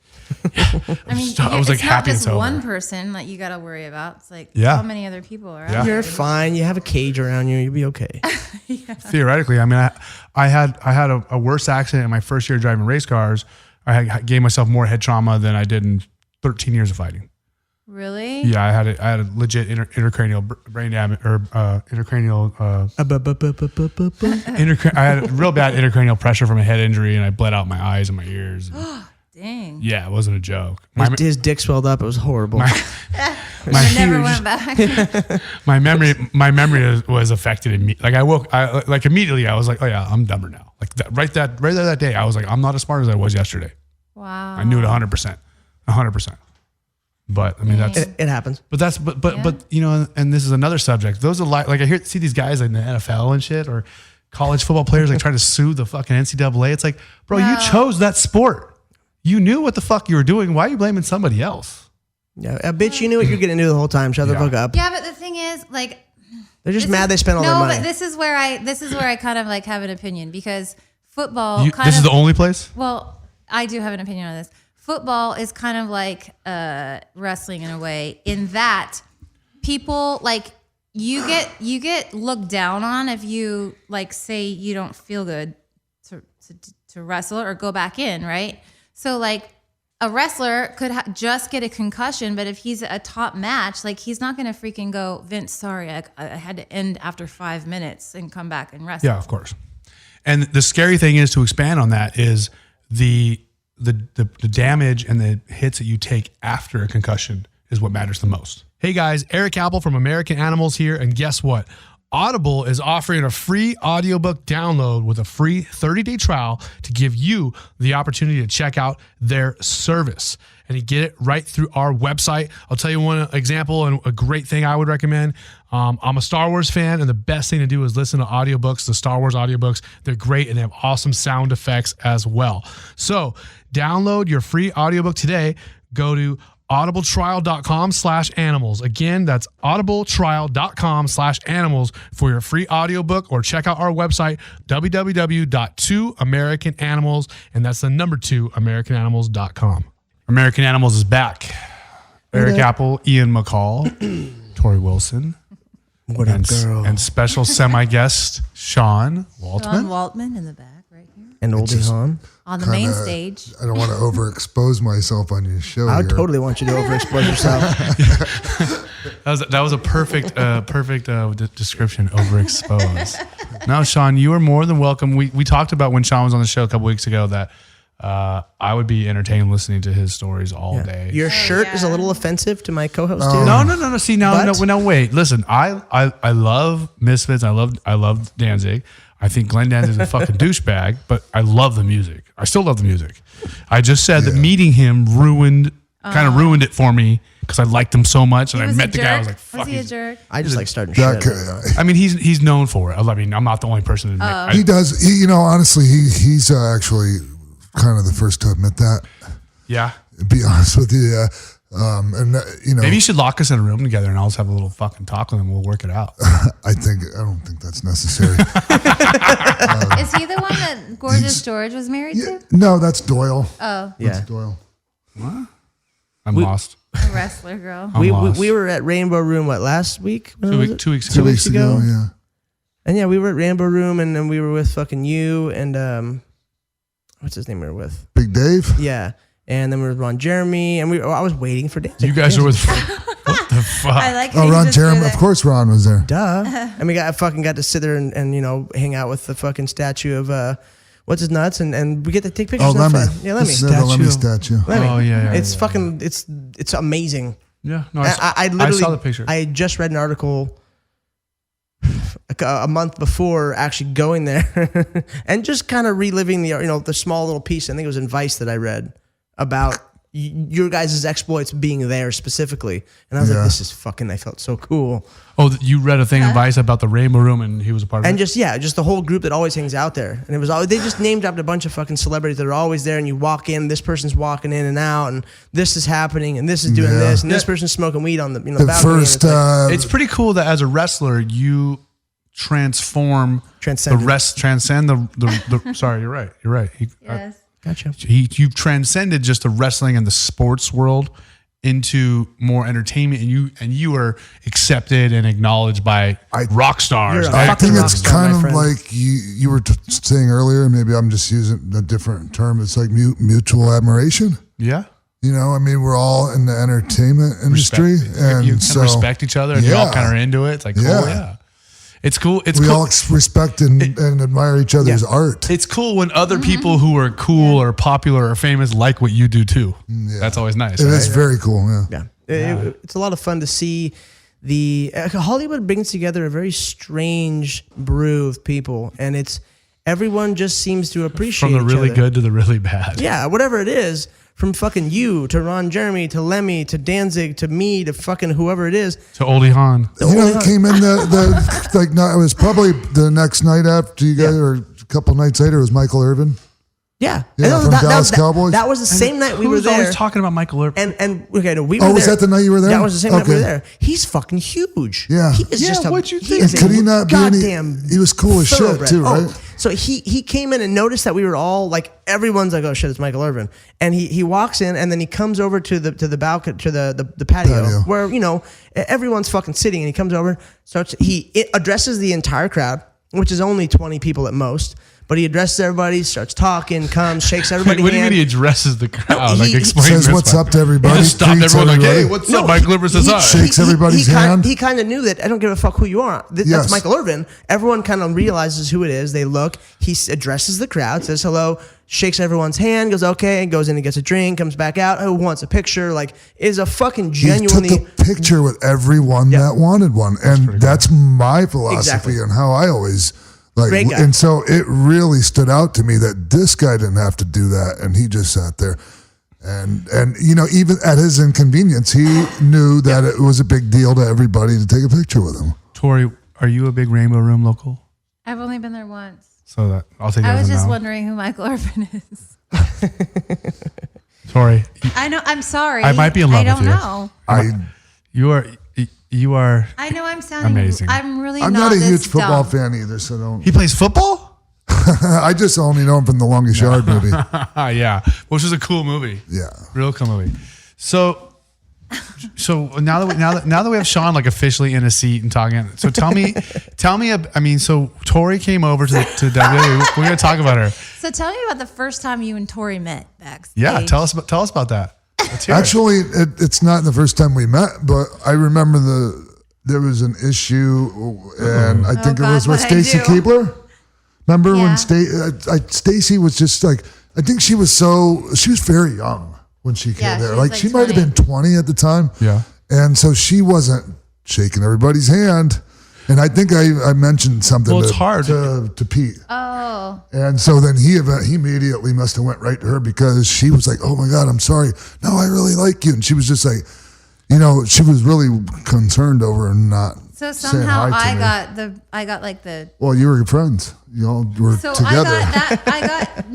Speaker 2: Yeah.
Speaker 5: I was like, happy. It's not just one person that you got to worry about. It's like how many other people are out there.
Speaker 4: You're fine. You have a cage around you. You'll be okay.
Speaker 2: Theoretically, I mean, I had a worse accident in my first year driving race cars. I gave myself more head trauma than I did in 13 years of fighting.
Speaker 5: Really?
Speaker 2: Yeah, I had a legit intracranial brain damage, or intracranial. I had real bad intracranial pressure from a head injury, and I bled out my eyes and my ears.
Speaker 5: Dang.
Speaker 2: Yeah, it wasn't a joke.
Speaker 4: His dick swelled up. It was horrible.
Speaker 5: I never went back.
Speaker 2: My memory was affected. Like immediately I was like, oh yeah, I'm dumber now. Like right there that day, I was like, I'm not as smart as I was yesterday.
Speaker 5: Wow.
Speaker 2: I knew it 100%. But I mean, that's
Speaker 4: it happens.
Speaker 2: But you know, and this is another subject. Those are like I see these guys in the NFL and shit, or college football players like trying to sue the fucking NCAA. It's like, bro, you chose that sport. You knew what the fuck you were doing. Why are you blaming somebody else?
Speaker 4: Yeah, bitch, you knew what you're getting into the whole time. Shut the fuck up.
Speaker 5: Yeah, but the thing is, like,
Speaker 4: they're just mad they spent all their money.
Speaker 5: No, but this is where I kind of like have an opinion, because football.
Speaker 2: This is the only place.
Speaker 5: Well, I do have an opinion on this. Football is kind of like wrestling in a way, in that people like you get looked down on if you like say you don't feel good to wrestle or go back in, right? So like a wrestler could just get a concussion, but if he's a top match, like he's not going to freaking go, Vince, sorry, I had to end after 5 minutes and come back and wrestle.
Speaker 2: Yeah, of course. And the scary thing is, to expand on that, is the damage and the hits that you take after a concussion is what matters the most. Hey guys, Erik Apple from American Animals here, and guess what? Audible is offering a free audiobook download with a free 30-day trial to give you the opportunity to check out their service. And you get it right through our website. I'll tell you one example and a great thing I would recommend. I'm a Star Wars fan, and the best thing to do is listen to audiobooks, the Star Wars audiobooks. They're great, and they have awesome sound effects as well. So download your free audiobook today. Go to audibletrial.com/animals. Again, that's audibletrial.com/animals for your free audiobook, or check out our website, www.2americananimals, and that's the number 2americananimals.com. American Animals is back. Erik Apple, Ian McCall, Torrie Wilson,
Speaker 4: What up, girl?
Speaker 2: And special semi-guest Sean Waltman.
Speaker 5: Sean Waltman in the back right here.
Speaker 4: And Oldie Hawn.
Speaker 5: On the main stage.
Speaker 6: I don't want to overexpose myself on your show.
Speaker 4: I
Speaker 6: here.
Speaker 4: totally want you to overexpose yourself.
Speaker 2: That was a perfect description. Overexposed. Now, Sean, you are more than welcome. We talked about when Sean was on the show a couple weeks ago that I would be entertained listening to his stories all day.
Speaker 4: Your shirt is a little offensive to my co-host too.
Speaker 2: No. See, no. Wait. Listen, I love Misfits. I love Danzig. I think Glenn Danzig is a fucking douchebag, but I love the music. I still love the music. I just said that meeting him ruined it for me, because I liked him so much, and I met the guy. I was like, "Fuck." Was he a
Speaker 5: jerk?
Speaker 4: I just like starting shit.
Speaker 2: I mean, he's known for it. I mean, I'm not the only person to admit.
Speaker 6: He does. Honestly, he's actually kind of the first to admit that.
Speaker 2: Yeah.
Speaker 6: To be honest with you,
Speaker 2: maybe you should lock us in a room together, and I'll just have a little fucking talk with him. We'll work it out.
Speaker 6: I don't think that's necessary.
Speaker 5: Is he the one that Gorgeous George was married to?
Speaker 6: No, that's Doyle.
Speaker 5: Oh,
Speaker 6: That's Doyle.
Speaker 2: What? I'm lost.
Speaker 5: a wrestler girl.
Speaker 4: We were at Rainbow Room last week?
Speaker 2: 2 weeks ago.
Speaker 6: 2 weeks ago, yeah.
Speaker 4: And yeah, we were at Rainbow Room, and then we were with fucking you and what's his name we were with?
Speaker 6: Big Dave?
Speaker 4: Yeah. And then we were with Ron Jeremy, and I was waiting for Danzig.
Speaker 2: You guys were with what the fuck?
Speaker 5: I like
Speaker 6: Ron Jeremy. Of course Ron was there.
Speaker 4: Duh. And we got to sit there and hang out with the fucking statue of what's his nuts, and we get to take pictures.
Speaker 6: Oh, Lemmy.
Speaker 4: Yeah, Lemmy.
Speaker 6: The Lemmy statue.
Speaker 4: Lemmy.
Speaker 2: Oh yeah.
Speaker 4: It's fucking. It's amazing.
Speaker 2: Yeah. No,
Speaker 4: I literally
Speaker 2: I saw the picture.
Speaker 4: I had just read an article a month before actually going there, and just kind of reliving the small little piece. I think it was in Vice that I read about your guys' exploits being there specifically, and I was like, this is fucking. I felt so cool.
Speaker 2: Oh, you read a thing in Vice about the Rainbow Room, and he was a part of it?
Speaker 4: And just the whole group that always hangs out there. And it was they just name dropped a bunch of fucking celebrities that are always there, and you walk in, this person's walking in and out, and this is happening, and this is doing this, and this person's smoking weed on the balcony.
Speaker 6: First,
Speaker 2: it's pretty cool that as a wrestler, you transcend the sorry, you're right.
Speaker 5: Yes.
Speaker 4: Gotcha.
Speaker 2: You've transcended just the wrestling and the sports world into more entertainment, and you are accepted and acknowledged by rock stars.
Speaker 6: I think it's kind of
Speaker 4: friend.
Speaker 6: like you were saying earlier. Maybe I'm just using a different term. It's like mutual admiration.
Speaker 2: Yeah.
Speaker 6: We're all in the entertainment industry, and
Speaker 2: you
Speaker 6: so
Speaker 2: respect each other, and you all kind of are into it. It's like, cool, yeah. It's cool. It's
Speaker 6: we
Speaker 2: cool.
Speaker 6: all respect and admire each other's art.
Speaker 2: It's cool when other people who are cool or popular or famous like what you do too.
Speaker 6: Yeah.
Speaker 2: That's always nice.
Speaker 6: It
Speaker 2: right?
Speaker 6: is very cool. Yeah.
Speaker 4: It's a lot of fun to see. Hollywood brings together a very strange brew of people, and everyone just seems to appreciate
Speaker 2: From the really
Speaker 4: each other.
Speaker 2: good to the really bad.
Speaker 4: Yeah, whatever it is, from fucking you to Ron Jeremy to Lemmy to Danzig to me to fucking whoever it is.
Speaker 2: To Oldie Hawn.
Speaker 6: It came in it was probably the next night after you guys, or a couple nights later, it was Michael Irvin.
Speaker 4: Yeah,
Speaker 6: from Dallas Cowboys.
Speaker 4: That was the same night we were there.
Speaker 2: always talking about Michael Irvin.
Speaker 4: And okay, no, we were
Speaker 6: Oh,
Speaker 4: there.
Speaker 6: was that the night you were there?
Speaker 4: That was the same night we were
Speaker 6: Okay.
Speaker 4: there. He's fucking huge.
Speaker 6: Yeah.
Speaker 4: He is
Speaker 2: Yeah,
Speaker 4: just
Speaker 2: what'd you
Speaker 4: he
Speaker 2: think?
Speaker 4: is a
Speaker 6: Could he not be any-
Speaker 4: goddamn
Speaker 6: he was cool as shit,
Speaker 4: thoroughbred.
Speaker 6: too, right?
Speaker 4: So he came in and noticed that we were all like, everyone's like, oh shit, it's Michael Irvin. And he walks in and then he comes over to the balcony, to the patio where, everyone's fucking sitting, and he comes over, he addresses the entire crowd, which is only 20 people at most. But he addresses everybody, starts talking, comes, shakes everybody's
Speaker 2: What do you
Speaker 4: hand.
Speaker 2: mean he addresses the crowd?
Speaker 4: No, he
Speaker 2: explain
Speaker 6: says
Speaker 2: this
Speaker 6: what's
Speaker 2: part.
Speaker 6: up to everybody,
Speaker 2: He just stopped
Speaker 6: greets
Speaker 2: everyone like,
Speaker 6: everybody.
Speaker 2: hey, what's up? Michael Irvin says hi.
Speaker 6: Shakes everybody's hand.
Speaker 4: He kind of knew that I don't give a fuck who you are. That's
Speaker 6: Yes.
Speaker 4: Michael Irvin. Everyone kind of realizes who it is. They look. He addresses the crowd, says hello, shakes everyone's hand, goes okay, and goes in and gets a drink, comes back out. Who wants a picture? Like, is a fucking genuinely.
Speaker 6: He took a picture with everyone that wanted one, and that's my philosophy and how I always.
Speaker 4: Great guy.
Speaker 6: And so it really stood out to me that this guy didn't have to do that, and he just sat there. And even at his inconvenience, he knew that it was a big deal to everybody to take a picture with him.
Speaker 2: Torrie, are you a big Rainbow Room local?
Speaker 5: I've only been there once.
Speaker 2: So that I'll take that
Speaker 5: I
Speaker 2: as
Speaker 5: was
Speaker 2: a
Speaker 5: just
Speaker 2: no.
Speaker 5: wondering who Michael Irvin is.
Speaker 2: Torrie,
Speaker 5: I know. I'm sorry.
Speaker 2: I might be in love
Speaker 5: I don't
Speaker 2: with you.
Speaker 5: know.
Speaker 2: You are.
Speaker 5: I know I'm sounding
Speaker 2: Amazing.
Speaker 5: I'm really
Speaker 6: I'm
Speaker 5: not
Speaker 6: not a
Speaker 5: this
Speaker 6: huge football
Speaker 5: dumb.
Speaker 6: fan either, so don't.
Speaker 2: He plays football?
Speaker 6: I just only know him from the Longest Yard movie.
Speaker 2: Yeah, which is a cool movie.
Speaker 6: Yeah.
Speaker 2: Real cool movie. So now that we have Sean like officially in a seat and talking, so tell me. I mean, so Torrie came over to WWE. We're gonna talk about her.
Speaker 5: So tell me about the first time you and Torrie met backstage.
Speaker 2: Yeah, tell us about that. Let's hear it.
Speaker 6: Actually, it's not the first time we met, but I remember there was an issue, and I think it was with
Speaker 5: what'd I
Speaker 6: Stacy
Speaker 5: do?
Speaker 6: Keebler. Remember
Speaker 5: Yeah.
Speaker 6: when Stacy was just like, I think she was very young when she came
Speaker 5: Yeah,
Speaker 6: there.
Speaker 5: she was
Speaker 6: Like
Speaker 5: like
Speaker 6: she might have
Speaker 5: 20.
Speaker 6: been 20 at the time.
Speaker 2: Yeah.
Speaker 6: And so she wasn't shaking everybody's hand. And I think I mentioned something
Speaker 2: Well, it's hard.
Speaker 6: to Pete.
Speaker 5: Oh.
Speaker 6: And so then he immediately must have went right to her because she was like, oh my God, I'm sorry. No, I really like you. And she was just like, she was really concerned over not
Speaker 5: So
Speaker 6: saying
Speaker 5: somehow
Speaker 6: hi to me.
Speaker 5: I got like the.
Speaker 6: Well, you were friends. You all were
Speaker 5: So
Speaker 6: together.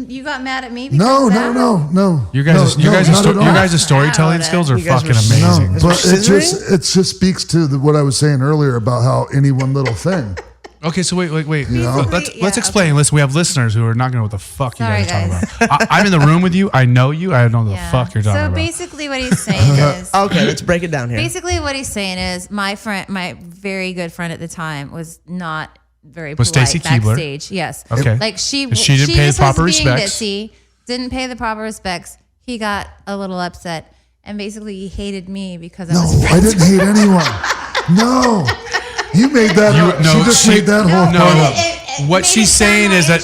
Speaker 5: you got mad at me because
Speaker 6: No,
Speaker 5: of that?
Speaker 6: no.
Speaker 2: You guys'
Speaker 6: not at all.
Speaker 2: storytelling skills are
Speaker 4: You guys
Speaker 2: fucking
Speaker 4: were so-
Speaker 2: amazing.
Speaker 6: No,
Speaker 4: Is
Speaker 6: but
Speaker 4: it
Speaker 6: it just speaks to what I was saying earlier about how any one little thing.
Speaker 2: Okay, so wait.
Speaker 6: know?
Speaker 2: Let's explain. Listen, we have listeners who are not going to know what the fuck
Speaker 5: Sorry,
Speaker 2: you guys are
Speaker 5: guys.
Speaker 2: talking about. I'm in the room with you. I know you. I don't know the
Speaker 5: Yeah.
Speaker 2: fuck you're talking
Speaker 5: So
Speaker 2: about.
Speaker 5: basically, what he's saying is.
Speaker 4: Okay, let's break it down here.
Speaker 5: Basically, what he's saying is my very good friend at the time was not very
Speaker 2: Was
Speaker 5: polite
Speaker 2: Stacy Keebler?
Speaker 5: backstage. Yes.
Speaker 2: Okay.
Speaker 5: Like she
Speaker 2: didn't pay
Speaker 5: just
Speaker 2: the proper
Speaker 5: was being
Speaker 2: respects.
Speaker 5: ditzy, didn't pay the proper respects. He got a little upset, and basically he hated me because I
Speaker 6: No,
Speaker 5: was
Speaker 6: I
Speaker 5: friends
Speaker 6: didn't hate anyone. No. You made that up. She just made that whole
Speaker 2: no,
Speaker 6: part
Speaker 2: no.
Speaker 6: up.
Speaker 2: What she's saying is that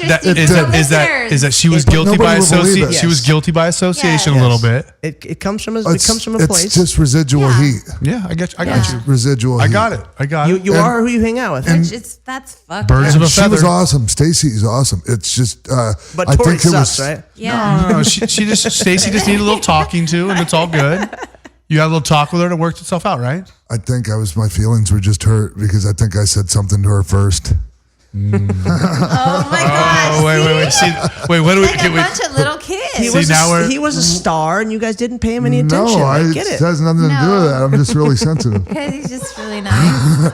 Speaker 2: she was
Speaker 6: But
Speaker 2: guilty
Speaker 6: nobody
Speaker 2: by
Speaker 6: will believe
Speaker 2: association.
Speaker 6: it.
Speaker 2: She was guilty by association
Speaker 5: Yes.
Speaker 2: a little bit.
Speaker 4: It comes from a place.
Speaker 6: It's just residual
Speaker 5: Yeah.
Speaker 6: heat.
Speaker 2: Yeah, I got
Speaker 5: Yeah.
Speaker 2: you.
Speaker 6: Residual
Speaker 2: I
Speaker 6: heat.
Speaker 2: got it.
Speaker 4: You are who you hang out with.
Speaker 5: That's fucked
Speaker 2: Birds
Speaker 5: up.
Speaker 2: of a
Speaker 6: She was
Speaker 2: feather.
Speaker 6: awesome. Stacy's awesome. It's just,
Speaker 4: But
Speaker 6: I
Speaker 4: Torrie
Speaker 6: think it
Speaker 4: sucks,
Speaker 6: was,
Speaker 4: right?
Speaker 5: Yeah.
Speaker 2: No, Stacy just needed a little talking to, and it's all good. You had a little talk with her, and it worked itself out, right?
Speaker 6: I think my feelings were just hurt because I think I said something to her first.
Speaker 5: Oh my god.
Speaker 2: Oh wait. See, what do we?
Speaker 5: Like a bunch of little kids.
Speaker 4: He was a star, and you guys didn't pay him any attention.
Speaker 6: No,
Speaker 4: I get
Speaker 6: it
Speaker 4: it.
Speaker 6: has nothing to do with that. I'm just really sensitive.
Speaker 5: Because he's just really nice.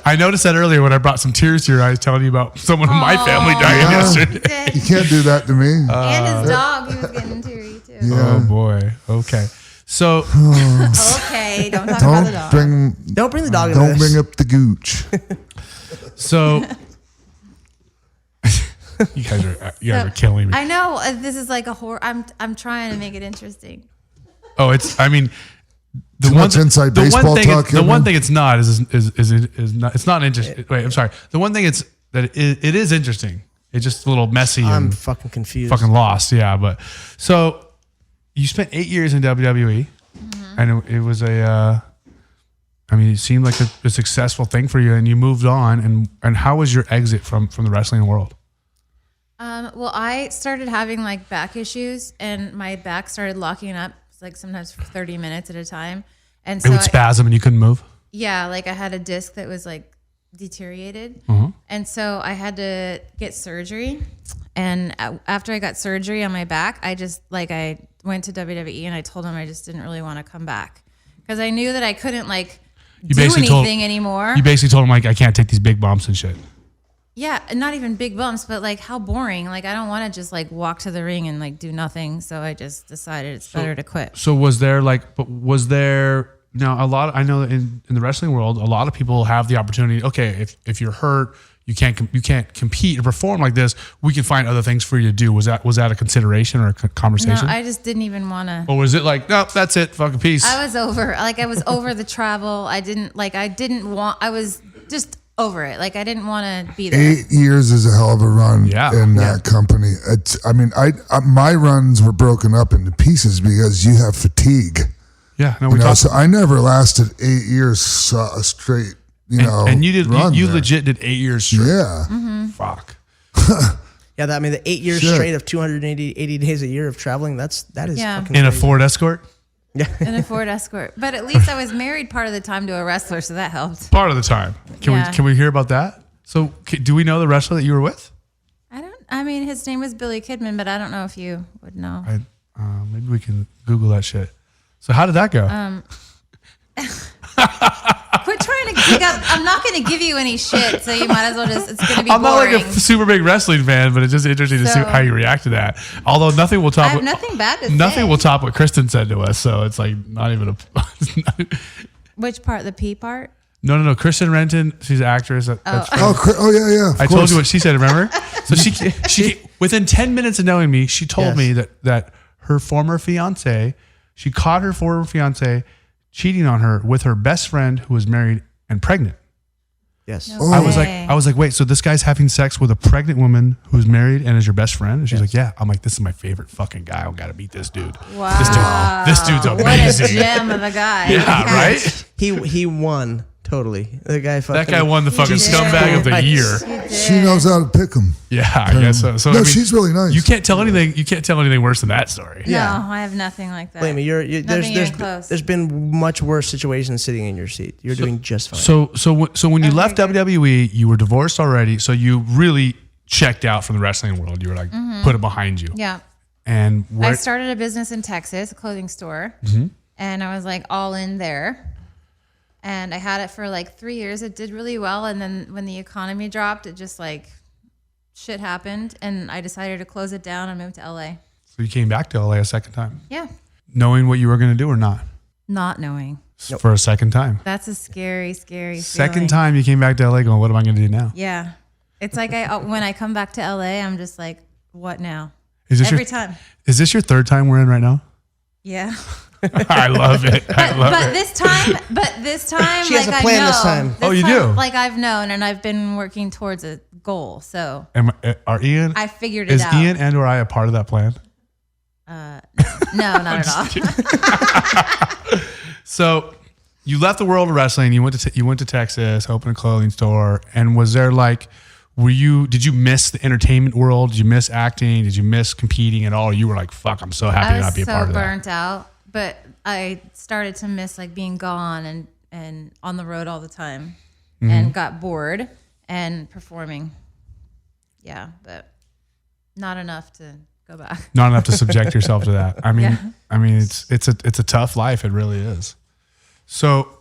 Speaker 2: I noticed that earlier when I brought some tears to your eyes, telling you about someone in my family dying yesterday.
Speaker 6: You can't do that to me.
Speaker 5: And his dog, he was getting teary too.
Speaker 6: Yeah.
Speaker 2: Oh boy. Okay. So
Speaker 5: Okay, don't talk about the dog.
Speaker 4: Don't bring the dog into
Speaker 6: Don't
Speaker 4: this.
Speaker 6: bring up the gooch.
Speaker 2: you guys are killing me.
Speaker 5: I know this is like a horror. I'm trying to make it interesting.
Speaker 2: Oh, I mean,
Speaker 6: Too much inside baseball talk.
Speaker 2: The one thing it's not is not. It's not interesting. Wait, I'm sorry. The one thing it is interesting. It's just a little messy.
Speaker 4: I'm fucking confused.
Speaker 2: Fucking lost. Yeah, but so you spent 8 years in WWE, and it was a. I mean, it seemed like a successful thing for you, and you moved on. And how was your exit from the wrestling world?
Speaker 5: Well, I started having like back issues, and my back started locking up, like sometimes for 30 minutes at a time, and so
Speaker 2: It would spasm, and you couldn't move.
Speaker 5: Yeah, like I had a disc that was like deteriorated, and so I had to get surgery. And after I got surgery on my back, I went to WWE, and I told them I just didn't really want to come back because I knew that I couldn't do anything anymore.
Speaker 2: You basically told him I can't take these big bumps and shit.
Speaker 5: Yeah, and not even big bumps, but how boring. I don't want to just walk to the ring and do nothing. So I just decided it's better to quit.
Speaker 2: So was there now a lot? I know that in the wrestling world, a lot of people have the opportunity. Okay, if you're hurt, you can't compete or perform like this. We can find other things for you to do. Was that a consideration or a conversation?
Speaker 5: No, I just didn't even want to.
Speaker 2: Or was it nope, that's it, fucking peace?
Speaker 5: I was over. I was over the travel. I was just over it. I didn't want to be there.
Speaker 6: 8 years is a hell of a run in that company. My runs were broken up into pieces because you have fatigue.
Speaker 2: Yeah, no,
Speaker 6: so I never lasted 8 years straight.
Speaker 2: And you did. You legit did 8 years straight.
Speaker 6: Yeah.
Speaker 5: Mm-hmm.
Speaker 2: Fuck.
Speaker 4: Yeah, the 8 years straight of 280 days a year of traveling. That is fucking
Speaker 2: in
Speaker 4: crazy.
Speaker 2: a Ford Escort.
Speaker 4: Yeah,
Speaker 5: in a Ford Escort. But at least I was married part of the time to a wrestler, so that helped.
Speaker 2: Part of the time. Can we hear about that? So, do we know the wrestler that you were with?
Speaker 5: I mean, his name was Billy Kidman, but I don't know if you would know.
Speaker 2: Maybe we can Google that shit. So how did that go?
Speaker 5: Quit trying to dig up. I'm not going to give you any shit, so you might as well just. It's going to be.
Speaker 2: I'm
Speaker 5: boring.
Speaker 2: not a super big wrestling fan, but it's just interesting to see how you react to that. Although nothing will top.
Speaker 5: I have nothing bad to say.
Speaker 2: Nothing will top what Kristen said to us. So it's not even a.
Speaker 5: Which part? The P part?
Speaker 2: No. Kristen Renton, she's an actress.
Speaker 6: Yeah.
Speaker 2: I told you what she said. Remember? So she within 10 minutes of knowing me, she told me that her former fiance, she caught her former fiance cheating on her with her best friend who was married and pregnant.
Speaker 4: Yes.
Speaker 5: No
Speaker 2: I was like, wait, so this guy's having sex with a pregnant woman who's married and is your best friend? And she's like, yeah. I'm like, this is my favorite fucking guy. I gotta meet this dude.
Speaker 5: Wow.
Speaker 2: This dude's amazing.
Speaker 5: What a gem of a guy.
Speaker 2: Yeah, right?
Speaker 4: He won totally.
Speaker 2: That guy won the fucking scumbag of the year.
Speaker 6: She knows how to pick him.
Speaker 2: Yeah, I guess so. So
Speaker 6: she's really nice.
Speaker 2: You can't tell anything worse than that story.
Speaker 5: No, I have nothing like that.
Speaker 4: Believe me, there's been much worse situations sitting in your seat. You're doing just fine.
Speaker 2: So when you left WWE, you were divorced already. So you really checked out from the wrestling world. You were put it behind you.
Speaker 5: Yeah.
Speaker 2: And
Speaker 5: I started a business in Texas, a clothing store, and I was all in there. And I had it for 3 years. It did really well. And then when the economy dropped, it just shit happened. And I decided to close it down and move to LA.
Speaker 2: So you came back to LA a second time?
Speaker 5: Yeah.
Speaker 2: Knowing what you were going to do or not?
Speaker 5: Not knowing.
Speaker 2: For a second time?
Speaker 5: That's a scary, scary
Speaker 2: Second
Speaker 5: feeling.
Speaker 2: time you came back to LA going, what am I going to do now?
Speaker 5: Yeah. It's when I come back to LA, I'm just what now?
Speaker 2: Every
Speaker 5: time.
Speaker 2: Is this your third time we're in right now?
Speaker 5: Yeah.
Speaker 2: I love it.
Speaker 5: But this time,
Speaker 4: she has a plan this time.
Speaker 2: You do?
Speaker 5: I've known and I've been working towards a goal. So
Speaker 2: are Ian?
Speaker 5: I figured it out.
Speaker 2: Is Ian and or I a part of that plan?
Speaker 5: No, not at all.
Speaker 2: So you left the world of wrestling. You went to Texas, opened a clothing store, and was there did you miss the entertainment world? Did you miss acting? Did you miss competing at all? You were fuck, I'm so happy to not be a part of that.
Speaker 5: I was so burnt out, but I started to miss being gone and on the road all the time and got bored and performing. Yeah, but not enough to go back.
Speaker 2: Not enough to subject yourself to that. I mean, it's a tough life. It really is. So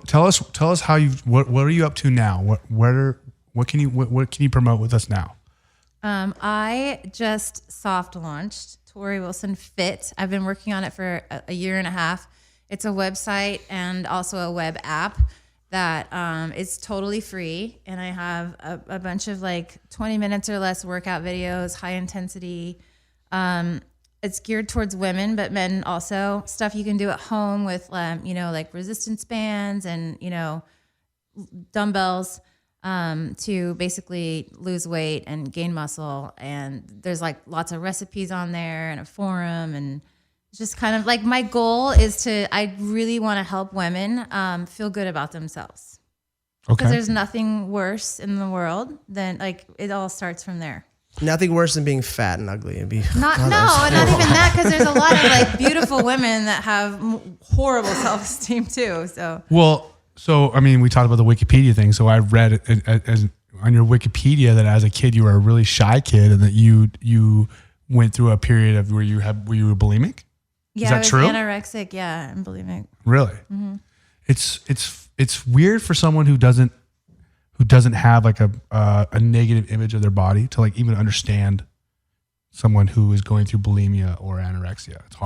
Speaker 2: tell us how what are you up to now? What can you promote with us now?
Speaker 5: I just soft launched Torrie Wilson Fit. I've been working on it for a year and a half. It's a website and also a web app that is totally free. And I have a bunch of 20 minutes or less workout videos, high intensity. it's geared towards women, but men also. Stuff you can do at home with, like resistance bands and, dumbbells to basically lose weight and gain muscle. And there's like lots of recipes on there and a forum. And it's just kind of like my goal is I really want to help women feel good about themselves. Because there's nothing worse in the world than it all starts from there.
Speaker 4: Nothing worse than being fat and ugly. Not
Speaker 5: even that, because there's a lot of beautiful women that have horrible self-esteem too. So
Speaker 2: we talked about the Wikipedia thing. So I read it as on your Wikipedia that as a kid you were a really shy kid and that you went through a period of where you were bulimic.
Speaker 5: Yeah,
Speaker 2: is that true?
Speaker 5: Anorexic, yeah, and bulimic.
Speaker 2: Really? Mm-hmm. It's weird for someone who doesn't have a negative image of their body to even understand someone who is going through bulimia or anorexia. It's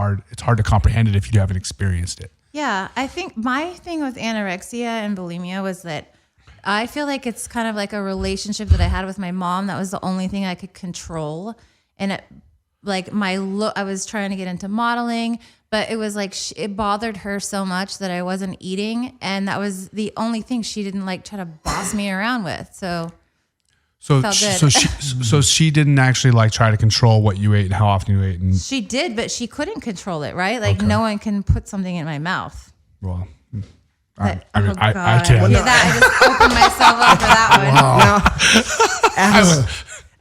Speaker 2: hard to comprehend it if you haven't experienced it.
Speaker 5: Yeah, I think my thing with anorexia and bulimia was that I feel like it's kind of like a relationship that I had with my mom. That was the only thing I could control. And my look, I was trying to get into modeling, but it was it bothered her so much that I wasn't eating. And that was the only thing she didn't try to boss me around with. So she didn't actually try to control what you ate and how often you ate. And she did, but she couldn't control it, right? No one can put something in my mouth.
Speaker 2: Well,
Speaker 5: I can.
Speaker 2: I
Speaker 5: just opened myself up for that one.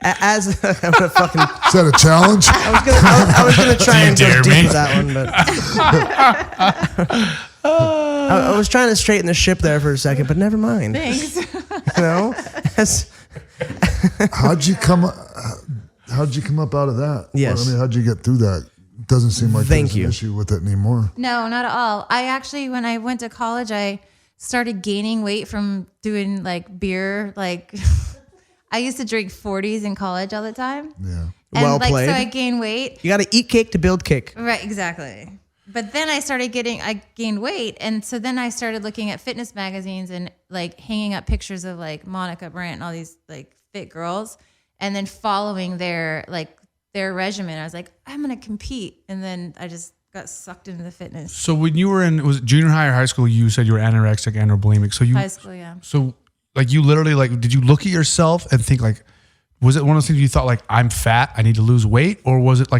Speaker 4: I'm gonna fucking.
Speaker 6: Is that a challenge?
Speaker 4: I was gonna try and go deep with that one, but I was trying to straighten the ship there for a second, but never mind.
Speaker 5: Thanks.
Speaker 6: How'd you come up out of that?
Speaker 4: Yes.
Speaker 6: How'd you get through that? Doesn't seem like there's an issue with it anymore.
Speaker 5: No, not at all. I actually, when I went to college, I started gaining weight from doing beer. I used to drink 40s in college all the time.
Speaker 6: Yeah.
Speaker 5: And
Speaker 4: well played.
Speaker 5: So I gained weight.
Speaker 4: You got to eat cake to build cake.
Speaker 5: Right, exactly. But then I gained weight. And so then I started looking at fitness magazines and hanging up pictures of Monica Brandt and all these fit girls and then following their regimen. I was like, I'm going to compete. And then I just got sucked into the fitness.
Speaker 2: So when you were was it junior high or high school, you said you were anorexic and or bulimic. So
Speaker 5: high school, yeah.
Speaker 2: So you literally did you look at yourself and think was it one of those things you thought I'm fat, I need to lose weight, or was it a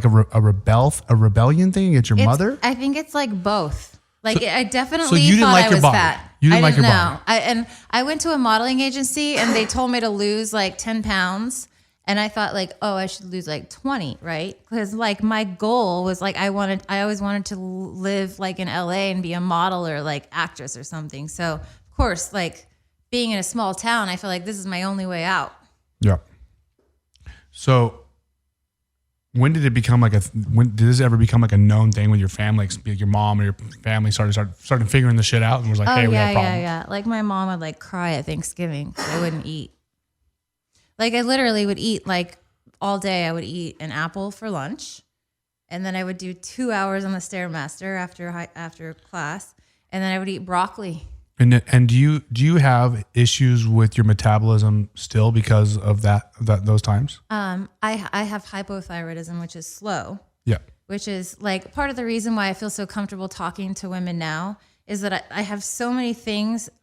Speaker 2: rebellion thing against your mother?
Speaker 5: I think it's both. I definitely
Speaker 2: so you didn't
Speaker 5: thought
Speaker 2: like
Speaker 5: I
Speaker 2: your
Speaker 5: was
Speaker 2: body.
Speaker 5: fat.
Speaker 2: You didn't
Speaker 5: I
Speaker 2: like your
Speaker 5: know.
Speaker 2: body.
Speaker 5: I went to a modeling agency and they told me to lose 10 pounds. And I thought I should lose 20, right? Because my goal was I always wanted to live in LA and be a model or actress or something. So of course, being in a small town, I feel this is my only way out.
Speaker 2: Yeah. So when did it become when did this ever become a known thing with your family? Your mom or your family started figuring the shit out and was hey, we have a problem.
Speaker 5: Yeah. My mom would cry at Thanksgiving because I wouldn't eat. I literally would eat all day. I would eat an apple for lunch, and then I would do 2 hours on the Stairmaster after class, and then I would eat broccoli.
Speaker 2: And do you have issues with your metabolism still because of those times?
Speaker 5: I have hypothyroidism, which is slow.
Speaker 2: Yeah.
Speaker 5: Which is part of the reason why I feel so comfortable talking to women now is that I have so many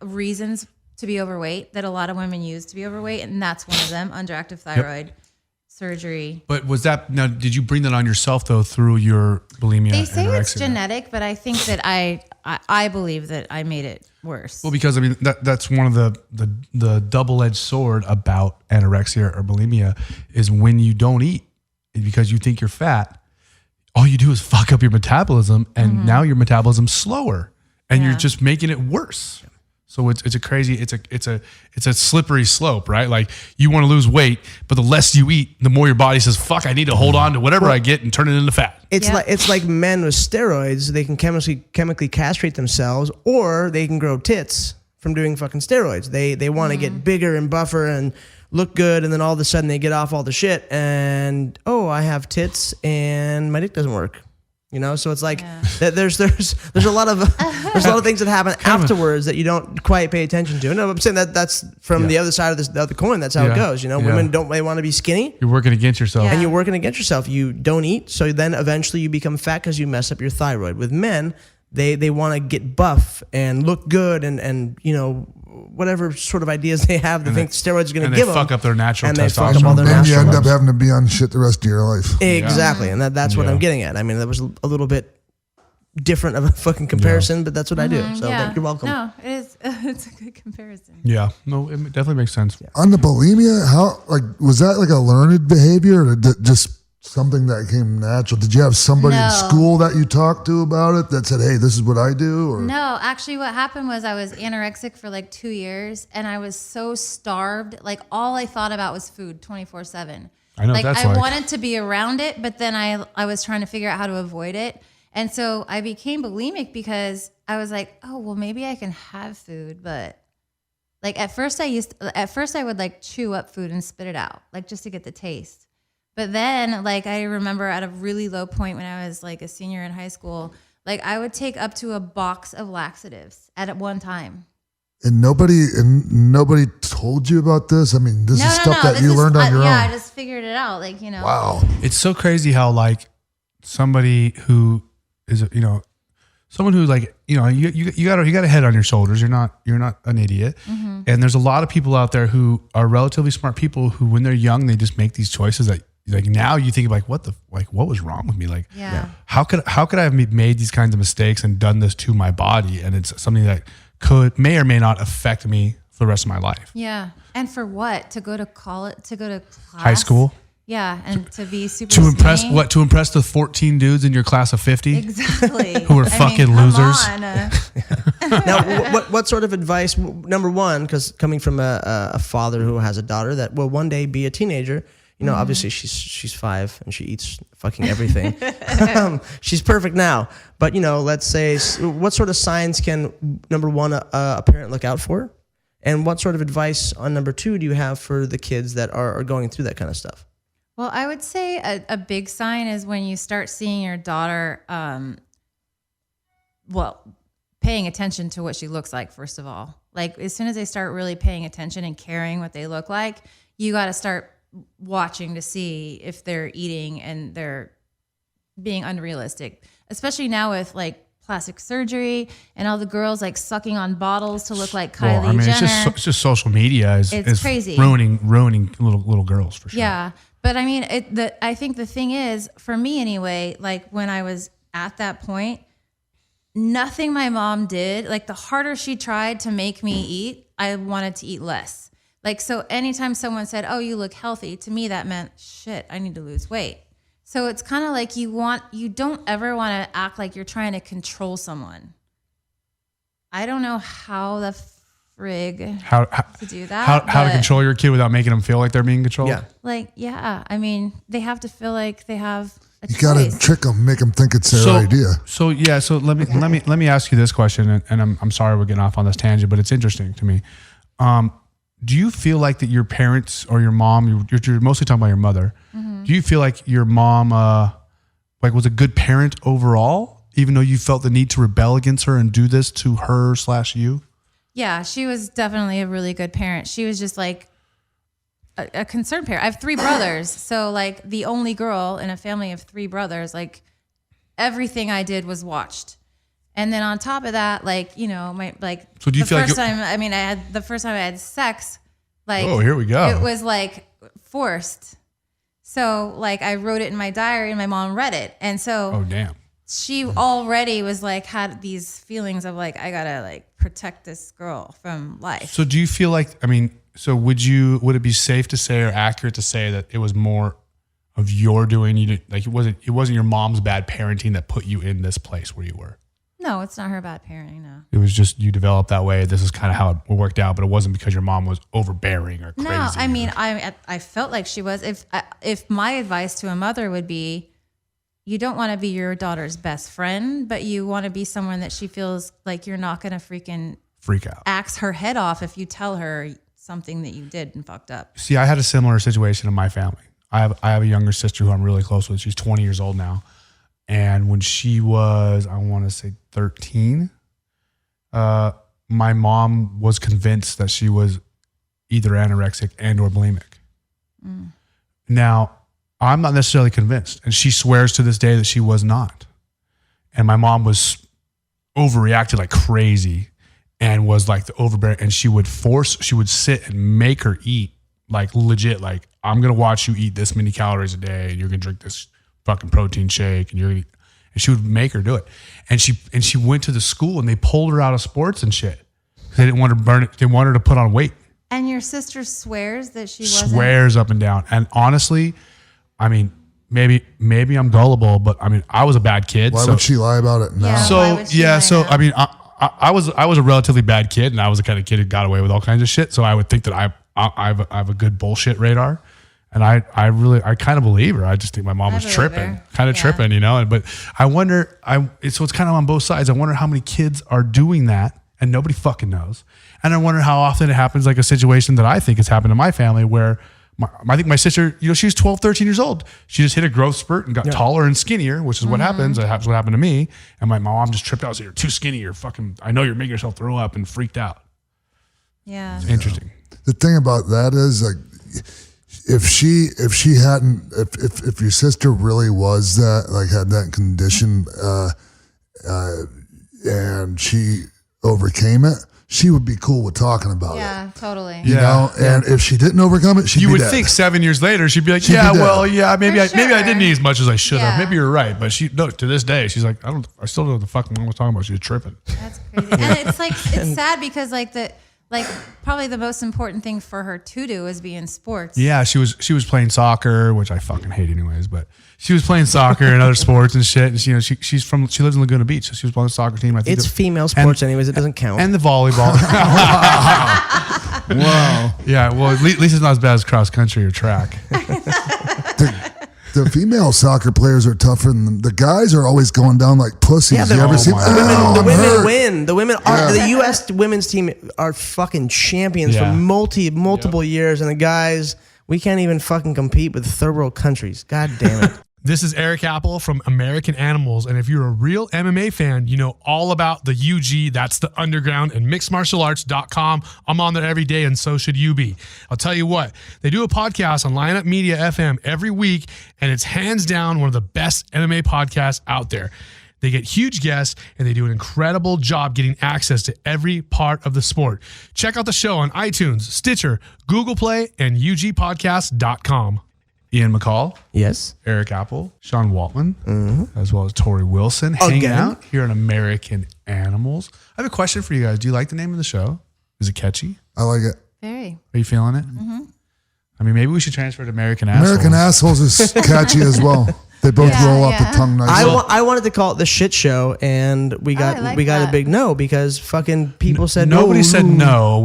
Speaker 5: reasons to be overweight that a lot of women use to be overweight, and that's one of them, underactive thyroid surgery.
Speaker 2: But did you bring that on yourself though through your bulimia?
Speaker 5: They say
Speaker 2: anorexia?
Speaker 5: It's genetic, but I think that I believe that I made it worse.
Speaker 2: Well, because that's one of the double-edged sword about anorexia or bulimia is when you don't eat because you think you're fat, all you do is fuck up your metabolism, and now your metabolism's slower, and you're just making it worse. So it's a slippery slope, right? You want to lose weight, but the less you eat, the more your body says, fuck, I need to hold on to whatever I get and turn it into fat.
Speaker 4: It's like men with steroids. They can chemically castrate themselves, or they can grow tits from doing fucking steroids. They want to get bigger and buffer and look good, and then all of a sudden they get off all the shit and, I have tits and my dick doesn't work. You know, so it's like there's a lot of things that happen afterwards that you don't quite pay attention to. No, I'm saying that's from the other side of the other coin. That's how it goes. You know, women they want to be skinny.
Speaker 2: You're working against yourself,
Speaker 4: and you're working against yourself. You don't eat, so then eventually you become fat because you mess up your thyroid. With men, they want to get buff and look good and you know, whatever sort of ideas they have, they think steroids are going to give them.
Speaker 2: And they fuck up their natural
Speaker 4: and
Speaker 2: testosterone.
Speaker 4: they fuck up all their
Speaker 6: And
Speaker 4: natural
Speaker 6: you end up
Speaker 4: levels.
Speaker 6: having to be on shit the rest of your life.
Speaker 4: Exactly, and that's what I'm getting at. I mean, that was a little bit different of a fucking comparison, but that's what I do. So you're welcome.
Speaker 5: No, it is. It's a good comparison.
Speaker 2: Yeah, no, it definitely makes sense.
Speaker 6: On the bulimia, how was that like a learned behavior or just something that came natural? Did you have somebody in school that you talked to about it that said, "Hey, this is what I do"? Or?
Speaker 5: No, actually, what happened was I was anorexic for like 2 years, and I was so starved. Like all I thought about was food, 24/7.
Speaker 2: I know
Speaker 5: like
Speaker 2: that's
Speaker 5: I wanted to be around it, but then I was trying to figure out how to avoid it. And so I became bulimic because I was like, oh, well, maybe I can have food. But like at first I would like chew up food and spit it out, like just to get the taste. But then like I remember at a really low point when I was like a senior in high school, like I would take up to a box of laxatives at one time.
Speaker 6: And nobody told you about this? I mean, this is stuff that you learned on your own.
Speaker 5: Yeah, I just figured it out. Like, you know.
Speaker 6: Wow.
Speaker 2: It's so crazy how like somebody who is, you know, someone who like, you know, you got a head on your shoulders. You're not an idiot. Mm-hmm. And there's a lot of people out there who are relatively smart people who, when they're young, they just make these choices that like now you think like, what was wrong with me? Like, how could I have made these kinds of mistakes and done this to my body? And it's something that may or may not affect me for the rest of my life.
Speaker 5: Yeah. And for what? To go to college, to go to class?
Speaker 2: High school?
Speaker 5: Yeah, and to be super
Speaker 2: to impress
Speaker 5: skinny.
Speaker 2: what? To impress the 14 dudes in your class of 50?
Speaker 5: Exactly.
Speaker 2: Who are fucking losers.
Speaker 5: Come on.
Speaker 4: Now, what sort of advice? Number one, because coming from a father who has a daughter that will one day be a teenager. You know, obviously she's 5 and she eats fucking everything. She's perfect now, but you know, let's say, what sort of signs can number one a parent look out for, and what sort of advice on number 2 do you have for the kids that are going through that kind of stuff?
Speaker 5: Well, I would say a big sign is when you start seeing your daughter, paying attention to what she looks like, first of all. Like, as soon as they start really paying attention and caring what they look like, you got to start watching to see if they're eating and they're being unrealistic. Especially now with, like, plastic surgery and all the girls, like, sucking on bottles to look like Kylie Jenner.
Speaker 2: It's just social media is
Speaker 5: crazy.
Speaker 2: ruining little girls for sure.
Speaker 5: Yeah. But I mean, I think the thing is, for me anyway, like when I was at that point, nothing my mom did, like the harder she tried to make me eat, I wanted to eat less. Like, so anytime someone said, oh, you look healthy, to me that meant, shit, I need to lose weight. So it's kind of like you don't ever want to act like you're trying to control someone. I don't know how the frig
Speaker 2: How
Speaker 5: to do that.
Speaker 2: How to control your kid without making them feel like they're being controlled?
Speaker 4: Yeah.
Speaker 5: Like, yeah, I mean, they have to feel like they have a
Speaker 6: You gotta
Speaker 5: choice.
Speaker 6: trick them, make them think it's their idea.
Speaker 2: So let me ask you this question, and I'm sorry we're getting off on this tangent, but it's interesting to me. Do you feel like that your parents or your mom, you're mostly talking about your mother, do you feel like your mom was a good parent overall, even though you felt the need to rebel against her and do this to her/you?
Speaker 5: Yeah, she was definitely a really good parent. She was just like a concerned parent. I have 3 brothers. So like the only girl in a family of 3 brothers, like everything I did was watched. And then on top of that, like, you know,
Speaker 2: So do you feel
Speaker 5: the first time I had sex, like,
Speaker 2: oh, here we go.
Speaker 5: It was like forced. So like I wrote it in my diary and my mom read it. And so
Speaker 2: oh, damn.
Speaker 5: she already was like, had these feelings of like, I gotta like protect this girl from life.
Speaker 2: So do you feel like, so would it be safe to say or accurate to say that it was more of your doing? You didn't, like, it wasn't your mom's bad parenting that put you in this place where you were?
Speaker 5: No, it's not her bad parenting, no.
Speaker 2: It was just you developed that way. This is kind of how it worked out, but it wasn't because your mom was overbearing or crazy.
Speaker 5: No, I mean, I felt like she was. If my advice to a mother would be, you don't want to be your daughter's best friend, but you want to be someone that she feels like you're not going to freaking
Speaker 2: freak out,
Speaker 5: axe her head off if you tell her something that you did and fucked up.
Speaker 2: See, I had a similar situation in my family. I have a younger sister who I'm really close with. She's 20 years old now. And when she was, I want to say 13, my mom was convinced that she was either anorexic and or bulimic. Now, I'm not necessarily convinced. And she swears to this day that she was not. And my mom was overreacted like crazy and was like the overbearing. And she would sit and make her eat like legit, like, I'm going to watch you eat this many calories a day and you're going to drink this fucking protein shake and and she would make her do it. And she went to the school and they pulled her out of sports and shit. They didn't want her to burn it. They wanted her to put on weight.
Speaker 5: And your sister swears that she wasn't?
Speaker 2: Swears up and down. And honestly, I mean, maybe I'm gullible, but I mean, I was a bad kid.
Speaker 6: Why would she lie about it now?
Speaker 2: I mean, I was a relatively bad kid, and I was the kind of kid who got away with all kinds of shit. So I would think that I have a good bullshit radar, and I kind of believe her. I just think my mom was tripping, tripping, you know. But I wonder, so it's kind of on both sides. I wonder how many kids are doing that, and nobody fucking knows. And I wonder how often it happens, like a situation that I think has happened in my family where I think my sister, you know, she was 12, 13 years old. She just hit a growth spurt and got taller and skinnier, which is what happens. That's what happened to me. And my mom just tripped out and said, "You're too skinny. You're fucking, I know you're making yourself throw up," and freaked out.
Speaker 5: Yeah.
Speaker 2: It's interesting.
Speaker 6: The thing about that is, like, if your sister really was that, like, had that condition, and she overcame it, she would be cool with talking about it.
Speaker 5: Yeah, totally.
Speaker 6: You know, and if she didn't overcome it,
Speaker 2: you would think 7 years later she'd be like, maybe I didn't eat as much as I should have. Maybe you're right, but to this day she's like, I still don't know what the fuck mom was talking about. She was tripping.
Speaker 5: That's crazy. And it's like it's sad because probably the most important thing for her to do is be in sports.
Speaker 2: Yeah, she was playing soccer, which I fucking hate anyways, but she was playing soccer and other sports and shit. And she lives in Laguna Beach, so she was on the soccer team. I think
Speaker 4: it's female sports anyways. It doesn't count.
Speaker 2: And the volleyball.
Speaker 6: Wow.
Speaker 2: Yeah, well, at least it's not as bad as cross country or track.
Speaker 6: The female soccer players are tougher than the guys are always going down like pussies.
Speaker 4: Yeah,
Speaker 6: you ever see
Speaker 4: the women win. The women are the U.S. women's team are fucking champions for multiple years, and the guys, we can't even fucking compete with third world countries. God damn it.
Speaker 2: This is Erik Apple from American Animals, and if you're a real MMA fan, you know all about the UG, that's the underground, and mixedmartialarts.com. I'm on there every day, and so should you be. I'll tell you what, they do a podcast on Lineup Media FM every week, and it's hands down one of the best MMA podcasts out there. They get huge guests, and they do an incredible job getting access to every part of the sport. Check out the show on iTunes, Stitcher, Google Play, and ugpodcast.com. Ian McCall.
Speaker 4: Yes.
Speaker 2: Erik Apple, Sean Waltman, as well as Torrie Wilson, hanging out here on American Animals. I have a question for you guys. Do you like the name of the show? Is it catchy?
Speaker 6: I like it.
Speaker 5: Very.
Speaker 2: Are you feeling it? Mm-hmm. I mean, maybe we should transfer to American Assholes.
Speaker 6: American Assholes is catchy as well. They both roll off the tongue nice.
Speaker 4: I wanted to call it the shit show, and we got a big no because fucking people said no.
Speaker 2: Nobody said no.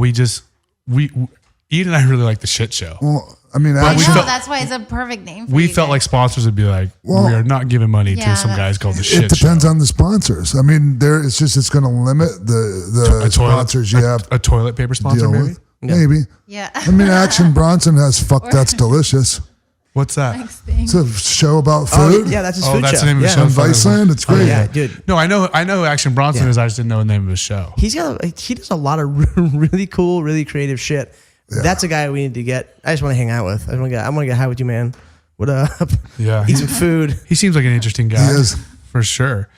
Speaker 2: Ian and I really like the shit show.
Speaker 6: Well, I mean,
Speaker 5: that's why it's a perfect name.
Speaker 2: We felt like sponsors would be like, we are not giving money to some guys called the shit show.
Speaker 6: It depends on the sponsors. I mean, it's going to limit the sponsors you have.
Speaker 2: A toilet paper sponsor, maybe?
Speaker 6: Maybe.
Speaker 5: Yeah.
Speaker 6: I mean, Action Bronson has Fuck That's Delicious.
Speaker 2: What's that?
Speaker 6: It's a show about food.
Speaker 4: Yeah, that's his food
Speaker 2: that's
Speaker 4: show.
Speaker 2: the name of the show.
Speaker 6: On Viceland, it's great.
Speaker 4: Yeah, dude.
Speaker 2: No, I know who Action Bronson is. I just didn't know the name of his show.
Speaker 4: He does a lot of really cool, really creative shit. Yeah. That's a guy we need to get. I just want to hang out with. I want to get high with you, man. What up?
Speaker 2: Yeah.
Speaker 4: Eat some food.
Speaker 2: He seems like an interesting guy.
Speaker 6: He is.
Speaker 2: For sure.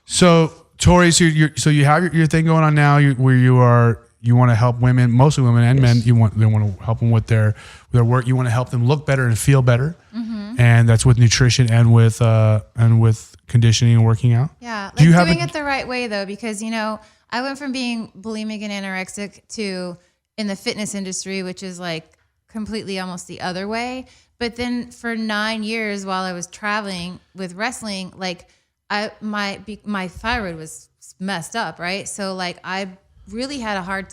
Speaker 2: So, Torrie, so you have your thing going on now where you want to help women, mostly women and men. They want to help them with their work. You want to help them look better and feel better. Mm-hmm. And that's with nutrition and with conditioning and working out.
Speaker 5: Yeah. Like doing it the right way though, because I went from being bulimic and anorexic to in the fitness industry, which is like completely almost the other way. But then for 9 years while I was traveling with wrestling, like my thyroid was messed up, right? So like I really had a hard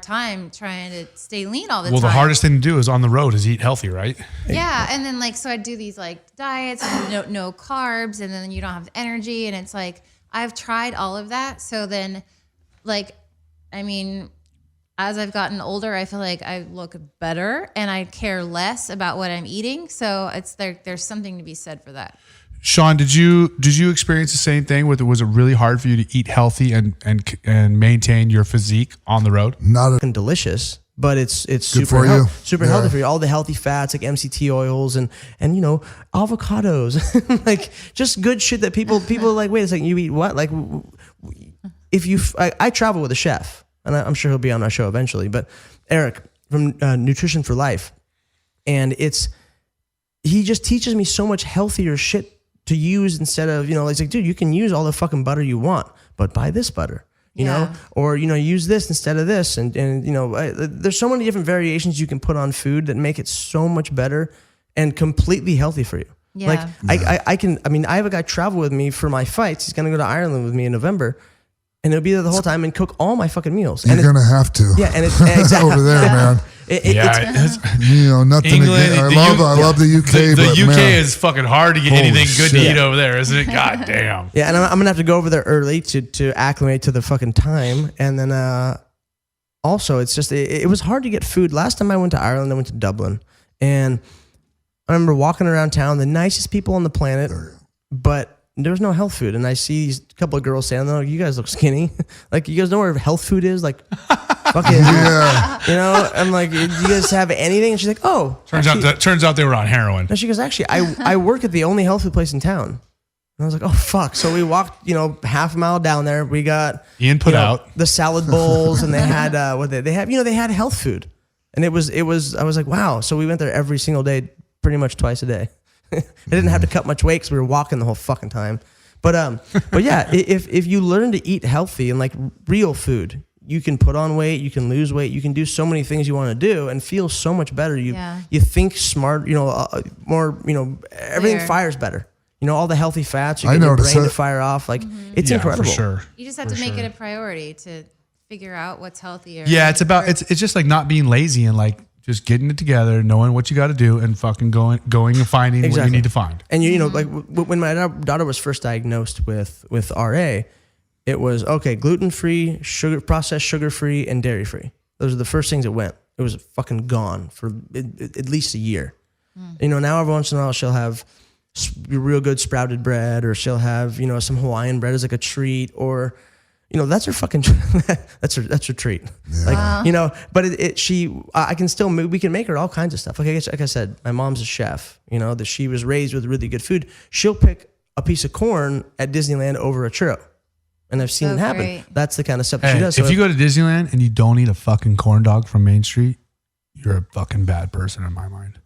Speaker 5: time trying to stay lean all the time.
Speaker 2: Well, the hardest thing to do is on the road is eat healthy, right?
Speaker 5: Yeah. And then so I'd do these like diets and no carbs, and then you don't have energy. And it's like, I've tried all of that. So then as I've gotten older, I feel like I look better and I care less about what I'm eating. So there's something to be said for that.
Speaker 7: Sean, did you experience the same thing? Was it really hard for you to eat healthy and maintain your physique on the road?
Speaker 6: Not
Speaker 4: And delicious, but it's super
Speaker 6: for you.
Speaker 4: super healthy for you. All the healthy fats like MCT oils and avocados, like just good shit that people are like, wait a second, you eat what? Like if I travel with a chef, and I'm sure he'll be on our show eventually, but Erik from Nutrition for Life, and he just teaches me so much healthier shit to use instead of, it's like, dude, you can use all the fucking butter you want, but buy this butter, you know, or, use this instead of this. And there's so many different variations you can put on food that make it so much better and completely healthy for you.
Speaker 5: Yeah.
Speaker 4: Like I have a guy travel with me for my fights. He's going to go to Ireland with me in November. And he'll be there the whole time and cook all my fucking meals.
Speaker 6: You're going to have to.
Speaker 4: Yeah, and it's exactly
Speaker 6: over there, man. Nothing
Speaker 2: England,
Speaker 6: again. I love the UK.
Speaker 2: The
Speaker 6: but
Speaker 2: UK
Speaker 6: man,
Speaker 2: is fucking hard to get
Speaker 6: holy
Speaker 2: anything good to
Speaker 6: shit.
Speaker 2: eat over there, isn't it? God damn.
Speaker 4: Yeah, and I'm gonna have to go over there early to acclimate to the fucking time, and then also it's just it was hard to get food. Last time I went to Ireland, I went to Dublin, and I remember walking around town, the nicest people on the planet, but there was no health food. And I see these couple of girls saying, "Oh, you guys look skinny. Like, you guys know where health food is? Like, fucking, I'm like, do you guys have anything?" And she's like, "Oh,
Speaker 2: Turns out they were on heroin.
Speaker 4: and she goes, "Actually, I work at the only health food place in town." And I was like, "Oh fuck!" So we walked, half a mile down there. We got
Speaker 2: out
Speaker 4: the salad bowls, and they had they had health food, and it was. I was like, wow. So we went there every single day, pretty much twice a day. I didn't have to cut much weight because we were walking the whole fucking time. But yeah, if you learn to eat healthy and like real food, you can put on weight, you can lose weight, you can do so many things you want to do and feel so much better. You think smart, more, everything
Speaker 5: Clear.
Speaker 4: fires better. All the healthy fats, you
Speaker 6: I
Speaker 4: get your
Speaker 6: noticed
Speaker 4: brain to
Speaker 6: that.
Speaker 4: fire off. Like it's incredible.
Speaker 2: For sure.
Speaker 5: You just have to make it a priority to figure out what's healthier.
Speaker 2: Yeah, it's just like not being lazy and like just getting it together, knowing what you got to do, and fucking going and finding what you need to find.
Speaker 4: And like when my daughter was first diagnosed with RA, it was okay, gluten-free, processed sugar-free, and dairy-free. Those are the first things that went. It was fucking gone for at least a year. Now every once in a while she'll have real good sprouted bread, or she'll have some Hawaiian bread as like a treat, or that's her fucking that's her treat. Yeah. Like but I can still we can make her all kinds of stuff. Like I said, my mom's a chef. That she was raised with really good food. She'll pick a piece of corn at Disneyland over a churro, and I've seen it happen.
Speaker 5: Great.
Speaker 4: That's the kind of stuff that she does.
Speaker 2: If you go to Disneyland and you don't eat a fucking corn dog from Main Street, you're a fucking bad person in my mind.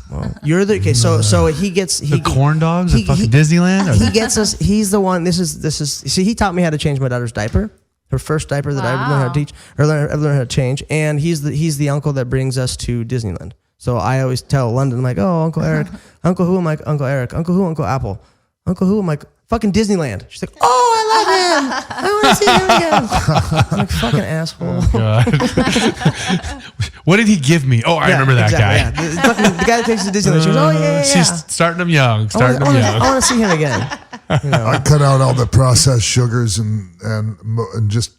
Speaker 4: Well, you're the okay. So he gets
Speaker 2: The corn dogs at fucking Disneyland.
Speaker 4: He gets us. He's the one. This is. See, he taught me how to change my daughter's diaper. Her first diaper that I learned how to teach, or learned how to change. And he's the uncle that brings us to Disneyland. So I always tell London, I'm like, "Oh, Uncle Erik, Uncle who?" I'm like, "Uncle Erik, Uncle who?" Uncle Apple, Uncle who? I'm like, "Fucking Disneyland." She's like, "Oh, I love him. I want to see him again." I'm like, "Fucking asshole."
Speaker 2: God. What did he give me? Oh, I remember that guy.
Speaker 4: Yeah. The guy that takes us to Disneyland. She goes, "Oh yeah."
Speaker 2: She's starting them young.
Speaker 4: I want to see him again.
Speaker 6: I cut out all the processed sugars and just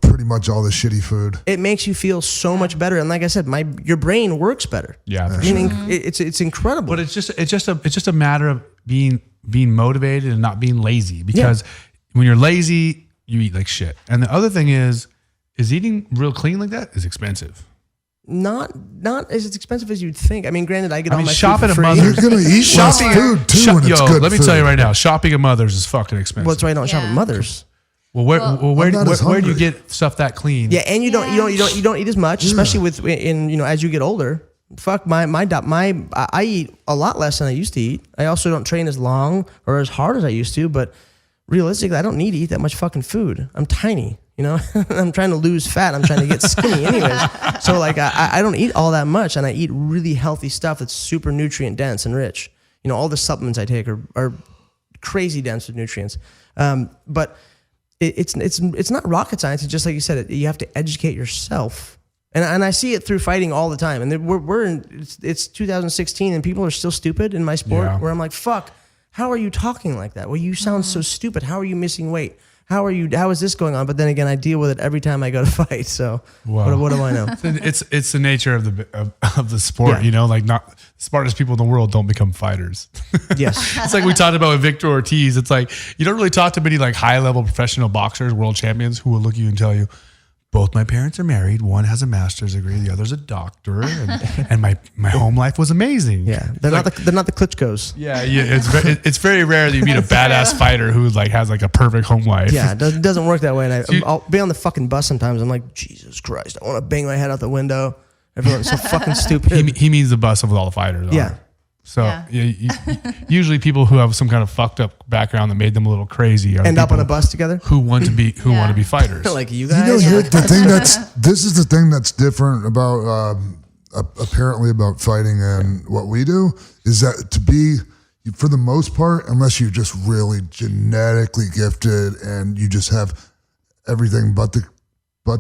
Speaker 6: pretty much all the shitty food.
Speaker 4: It makes you feel so much better, and like I said, your brain works better.
Speaker 2: Yeah, for
Speaker 4: meaning it's incredible.
Speaker 2: But it's just a matter of being motivated and not being lazy, because when you're lazy, you eat like shit. And the other thing is eating real clean like that is expensive.
Speaker 4: Not as expensive as you'd think. I mean, granted, I get all my
Speaker 2: shopping
Speaker 4: food for
Speaker 2: at
Speaker 4: free.
Speaker 2: Mother's.
Speaker 6: You're gonna eat less food too when it's good.
Speaker 2: Let me
Speaker 6: food.
Speaker 2: tell you right now, shopping at Mother's is fucking expensive.
Speaker 4: Well, that's why I don't shop at
Speaker 5: Yeah.
Speaker 4: Mother's.
Speaker 2: Well, where
Speaker 6: not as
Speaker 2: do you
Speaker 6: hungry.
Speaker 2: get stuff that clean?
Speaker 4: Yeah, and you don't eat as much, especially as you get older. Fuck I eat a lot less than I used to eat. I also don't train as long or as hard as I used to, but realistically, I don't need to eat that much fucking food. I'm tiny, I'm trying to lose fat. I'm trying to get skinny anyways. So like I don't eat all that much, and I eat really healthy stuff that's super nutrient dense and rich. All the supplements I take are crazy dense with nutrients. But it's not rocket science. It's just like you said, you have to educate yourself. And I see it through fighting all the time. And it's 2016 and people are still stupid in my sport, where I'm like, fuck, how are you talking like that? Well, you sound so stupid. How are you missing weight? how are you? How is this going on? But then again, I deal with it every time I go to fight. So
Speaker 7: Wow.
Speaker 4: what do I know?
Speaker 7: It's the nature of the sport,
Speaker 4: Yeah.
Speaker 7: like not the smartest people in the world don't become fighters.
Speaker 4: Yes.
Speaker 7: It's like we talked about with Victor Ortiz. It's like you don't really talk to many like high level professional boxers, world champions, who will look at you and tell you, both my parents are married. One has a master's degree, the other's a doctor, and my home life was amazing.
Speaker 4: Yeah, they're not the Klitschko's.
Speaker 7: Yeah. It's very rare that you meet a badass fighter who like has like a perfect home life.
Speaker 4: Yeah, it doesn't work that way. And I'll be on the fucking bus sometimes. I'm like, Jesus Christ, I want to bang my head out the window. Everyone's so fucking stupid.
Speaker 7: He means the bus of all the fighters.
Speaker 4: Yeah.
Speaker 7: So usually people who have some kind of fucked up background that made them a little crazy are
Speaker 4: End up
Speaker 7: people
Speaker 4: on a bus together.
Speaker 7: who want to be fighters.
Speaker 4: Like you
Speaker 6: You
Speaker 4: guys.
Speaker 6: know, here, the thing this is the thing that's different about apparently about fighting and what we do is that to be, for the most part, unless you're just really genetically gifted and you just have everything but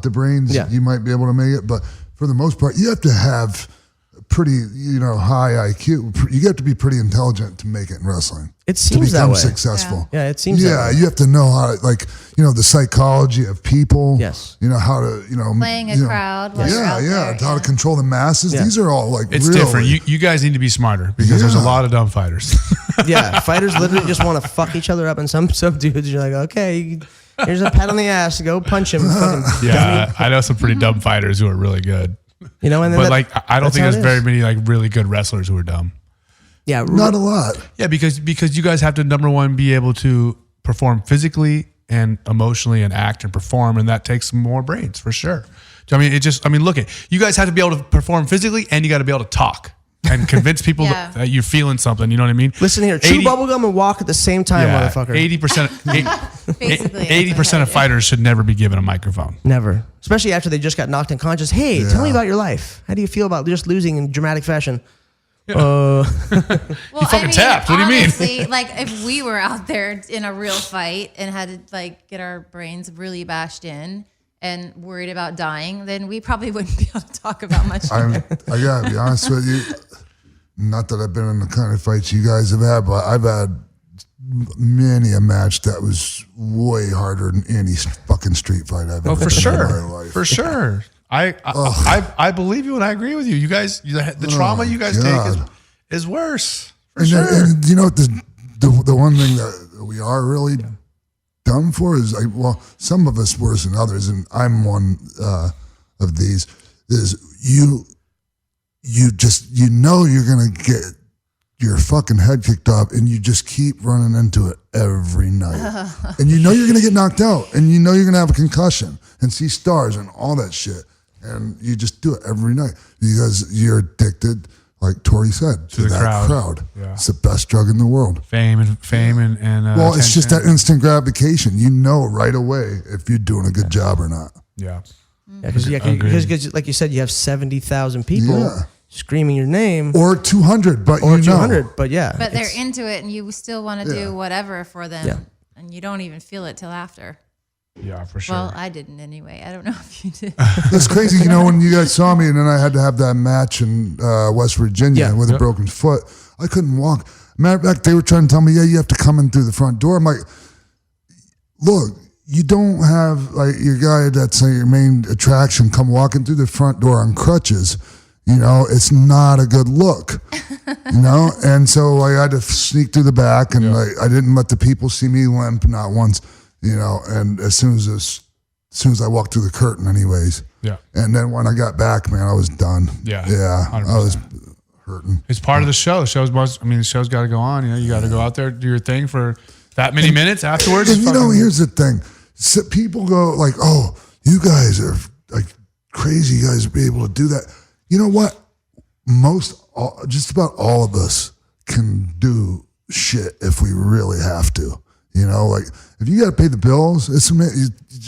Speaker 6: the brains, you might be able to make it. But for the most part, you have to have pretty, high IQ. You have to be pretty intelligent to make it in wrestling.
Speaker 4: It seems
Speaker 6: to become
Speaker 4: that way.
Speaker 6: successful.
Speaker 4: Yeah, it seems that
Speaker 6: Yeah,
Speaker 4: way.
Speaker 6: you have to know how to, the psychology of people.
Speaker 4: Yes.
Speaker 6: How to,
Speaker 5: Playing a crowd while you're out there,
Speaker 6: how to control the masses.
Speaker 4: Yeah.
Speaker 6: These are all
Speaker 7: It's
Speaker 6: really,
Speaker 7: different. You guys need to be smarter because there's a
Speaker 6: Yeah.
Speaker 7: lot of dumb fighters.
Speaker 4: Yeah, fighters literally just want to fuck each other up, and some dudes, you're like, okay, here's a pat on the ass, go punch him. Fucking
Speaker 7: Yeah, I know some pretty dumb fighters who are really good.
Speaker 4: and then
Speaker 7: But I don't
Speaker 4: that's
Speaker 7: think
Speaker 4: how
Speaker 7: there's
Speaker 4: it
Speaker 7: very
Speaker 4: is.
Speaker 7: many like really good wrestlers who are dumb.
Speaker 4: Yeah,
Speaker 6: not a lot.
Speaker 7: Yeah, because you guys have to, number one, be able to perform physically and emotionally and act and perform, and that takes more brains for sure. Look you guys have to be able to perform physically, and you got to be able to talk and convince people that you're feeling something. You know what I mean?
Speaker 4: Listen here, chew bubblegum and walk at the same time, motherfucker.
Speaker 7: 80% of fighters should never be given a microphone.
Speaker 4: Never. Especially after they just got knocked unconscious. Hey, tell me about your life. How do you feel about just losing in dramatic fashion?
Speaker 5: Well,
Speaker 7: fucking tapped. What do you mean?
Speaker 5: Honestly, like if we were out there in a real fight and had to like get our brains really bashed in and worried about dying, then we probably wouldn't be able to talk about much.
Speaker 6: I gotta be honest with you. Not that I've been in the kind of fights you guys have had, but I've had many a match that was way harder than any fucking street fight I've ever
Speaker 7: For
Speaker 6: been in my
Speaker 7: sure.
Speaker 6: life.
Speaker 7: For sure. I believe you and I agree with you. You guys, the trauma you guys take is worse. For sure.
Speaker 6: And you know what the one thing that we are really dumb for is some of us worse than others, and I'm one of these. Is you you're gonna get your fucking head kicked off, and you just keep running into it every night, and you're gonna get knocked out, and you're gonna have a concussion and see stars and all that shit, and you just do it every night because you're addicted. Like Torrie said, to that crowd. Yeah. It's the best drug in the world.
Speaker 7: Fame and
Speaker 6: well, it's just that instant gratification. You know right away if you're doing a good job or not.
Speaker 7: Yeah.
Speaker 4: Because like you said, you have 70,000 people screaming your name,
Speaker 6: or 200, but
Speaker 4: or 200, but
Speaker 5: but they're into it, and you still want to do whatever for them, and you don't even feel it till after.
Speaker 7: Yeah, for sure.
Speaker 5: Well, I didn't anyway. I don't know if you did.
Speaker 6: That's crazy. When you guys saw me and then I had to have that match in West Virginia with a broken foot, I couldn't walk. Matter of fact, they were trying to tell me, you have to come in through the front door. I'm like, look, you don't have like your guy that's your main attraction come walking through the front door on crutches. It's not a good look, And so I had to sneak through the back, and I didn't let the people see me limp, not once. And as soon as I walked through the curtain anyways. Yeah. And then when I got back, man, I was done. Yeah. Yeah. 100%. I was hurting.
Speaker 7: It's part of the show. The show's got to go on. You got to go out there, do your thing for that many minutes afterwards.
Speaker 6: And here's the thing. So people go like, oh, you guys are like crazy. You guys be able to do that. You know what? Just about all of us can do shit if we really have to. Like if you got to pay the bills,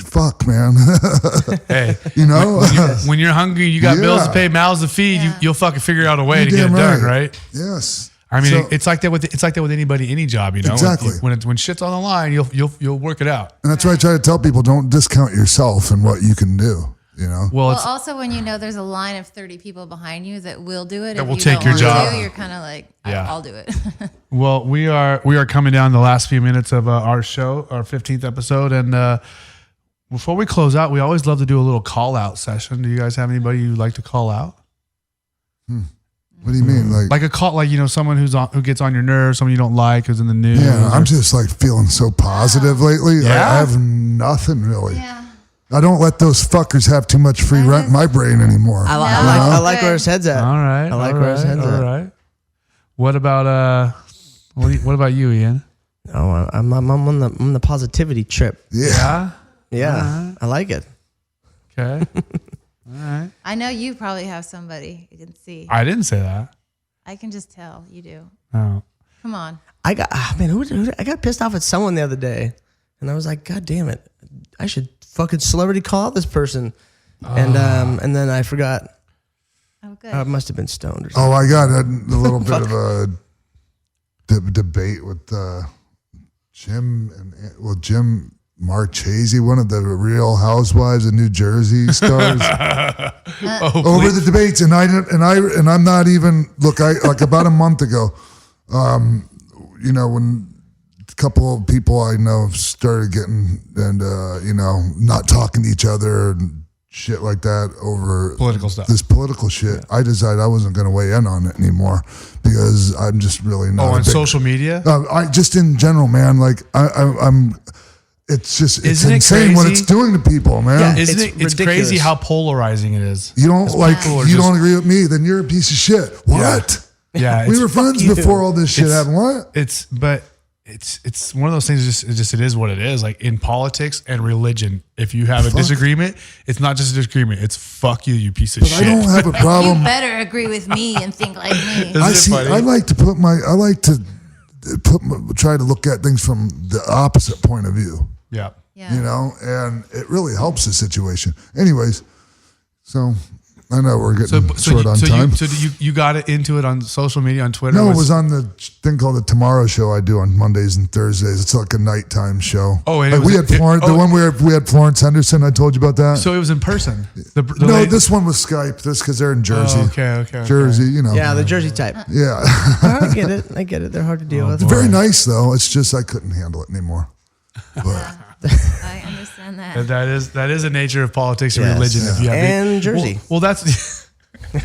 Speaker 6: fuck, man.
Speaker 7: Hey, when you're hungry, you got bills to pay, mouths to feed. You'll fucking figure out a way to get it done, right?
Speaker 6: Yes.
Speaker 7: I mean, it's like that with anybody, any job.
Speaker 6: Exactly.
Speaker 7: When shit's on the line, you'll work it out.
Speaker 6: And that's why I try to tell people: don't discount yourself and what you can do. You know.
Speaker 5: Well, also when you know there's a line of 30 people behind you that will do it,
Speaker 7: That
Speaker 5: if
Speaker 7: will
Speaker 5: you
Speaker 7: take
Speaker 5: don't
Speaker 7: your
Speaker 5: want
Speaker 7: job.
Speaker 5: to, you're kind of like,
Speaker 7: Yeah.
Speaker 5: I'll do it.
Speaker 7: Well, we are coming down the last few minutes of our show, our 15th episode, and before we close out, we always love to do a little call out session. Do you guys have anybody you'd like to call out?
Speaker 6: What do you mean?
Speaker 7: Like a call, like, you know, someone who gets on your nerves, someone you don't like, who's in the news.
Speaker 6: Yeah, I'm just like feeling so positive lately.
Speaker 7: Yeah?
Speaker 6: I have nothing really.
Speaker 5: Yeah.
Speaker 6: I don't let those fuckers have too much free rent in my brain anymore.
Speaker 4: I like where his head's at.
Speaker 7: All right.
Speaker 4: I like where his head's
Speaker 7: all
Speaker 4: at.
Speaker 7: right. What about what about you, Ian?
Speaker 4: Oh, I'm on the positivity trip.
Speaker 6: Yeah.
Speaker 4: Yeah, I like it.
Speaker 7: Okay. All right.
Speaker 5: I know you probably have somebody you can see.
Speaker 7: I didn't say that.
Speaker 5: I can just tell you do.
Speaker 7: Oh.
Speaker 5: Come on.
Speaker 4: I got I got pissed off at someone the other day, and I was like, God damn it, I should fucking celebrity call out this person, and then I forgot.
Speaker 5: Oh, good.
Speaker 4: I must have been stoned or something.
Speaker 6: Oh, I got a little bit of a debate with Jim Jim Marchese, one of the Real Housewives of New Jersey stars, over the debates, and I'm not even like about a month ago, you know, when a couple of people I know started getting and you know, not talking to each other and shit like that over
Speaker 7: Political stuff.
Speaker 6: this political shit. I decided I wasn't going to weigh in on it anymore because I'm just really not.
Speaker 7: On social media?
Speaker 6: I just in general, man. Like I'm. It's just it's
Speaker 7: Isn't it
Speaker 6: insane what
Speaker 7: crazy?
Speaker 6: it's doing to people, man.
Speaker 4: Yeah.
Speaker 7: Isn't it? It's
Speaker 4: ridiculous.
Speaker 7: crazy how polarizing it is.
Speaker 6: You don't like
Speaker 7: people are
Speaker 6: you
Speaker 7: just-
Speaker 6: don't agree with me, then you're a piece of shit. What?
Speaker 7: Yeah.
Speaker 6: We were friends
Speaker 4: you.
Speaker 6: before all this shit
Speaker 7: It's-
Speaker 6: happened. What?
Speaker 7: It's one of those things. It is what it is. Like in politics and religion, if you have a disagreement, it's not just a disagreement. It's fuck you, you piece of
Speaker 6: But
Speaker 7: shit.
Speaker 6: I don't have a
Speaker 5: You
Speaker 6: problem.
Speaker 5: better agree with me and think like me.
Speaker 7: Isn't it funny?
Speaker 6: I like to try to look at things from the opposite point of view.
Speaker 7: Yeah.
Speaker 5: Yeah.
Speaker 6: You know, and it really helps the situation. Anyways, so I know we're getting short on time.
Speaker 7: You got it into it on social media, on Twitter?
Speaker 6: No, it was on the thing called the Tomorrow Show I do on Mondays and Thursdays. It's like a nighttime show.
Speaker 7: Oh, and
Speaker 6: like we had Florence, the one where we had Florence Henderson. I told you about that.
Speaker 7: So it was in person.
Speaker 6: This one was Skype. This because they're in Jersey.
Speaker 7: Oh, okay.
Speaker 6: Jersey, you know.
Speaker 4: Yeah, the Jersey type.
Speaker 6: Yeah.
Speaker 4: I get it. They're hard to deal with.
Speaker 6: Very nice though. It's just I couldn't handle it anymore. But
Speaker 5: I understand that.
Speaker 7: That is the nature of politics and
Speaker 4: Yes.
Speaker 7: religion. If you have
Speaker 4: And Jersey.
Speaker 7: Well, that's. You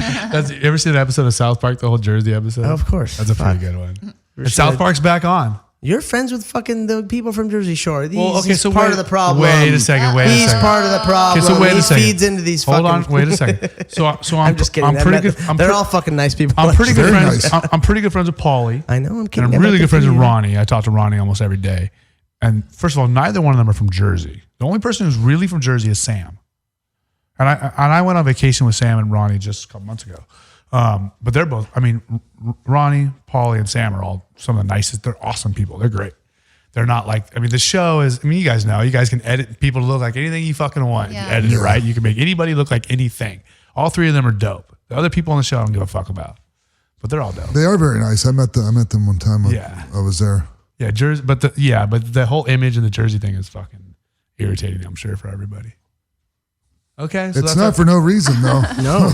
Speaker 7: ever seen an episode of South Park, the whole Jersey episode?
Speaker 4: Of course.
Speaker 7: That's a pretty good one. And South Park's back on.
Speaker 4: You're friends with fucking the people from Jersey Shore. He's
Speaker 7: so
Speaker 4: part
Speaker 7: wait-
Speaker 4: of the problem.
Speaker 7: Wait a second.
Speaker 4: He's part of the problem.
Speaker 7: Okay, so wait a
Speaker 4: he
Speaker 7: second.
Speaker 4: feeds into these
Speaker 7: Hold
Speaker 4: fucking.
Speaker 7: on, wait a second. So
Speaker 4: I'm just kidding.
Speaker 7: I'm pretty good.
Speaker 4: They're all fucking nice people.
Speaker 7: I'm pretty good
Speaker 6: Very
Speaker 7: friends.
Speaker 6: nice.
Speaker 7: I'm pretty good friends with Paulie.
Speaker 4: I know. I'm kidding.
Speaker 7: And I'm really good friends with Ronnie. I talk to Ronnie almost every day. And first of all, neither one of them are from Jersey. The only person who's really from Jersey is Sam. And I went on vacation with Sam and Ronnie just a couple months ago. But they're both, I mean, Ronnie, Paulie, and Sam are all some of the nicest. They're awesome people. They're great. They're not like, I mean, the show is, I mean, you guys know, you guys can edit people to look like anything you fucking want.
Speaker 5: Yeah.
Speaker 7: You edit it right. You can make anybody look like anything. All three of them are dope. The other people on the show I don't give a fuck about. But they're all dope.
Speaker 6: they are very nice. I met them one time.
Speaker 7: Yeah.
Speaker 6: I was there.
Speaker 7: Yeah, Jersey, but the whole image and the Jersey thing is fucking irritating, I'm sure, for everybody. Okay, so
Speaker 6: It's
Speaker 7: that's
Speaker 6: not for no reason though.
Speaker 4: No.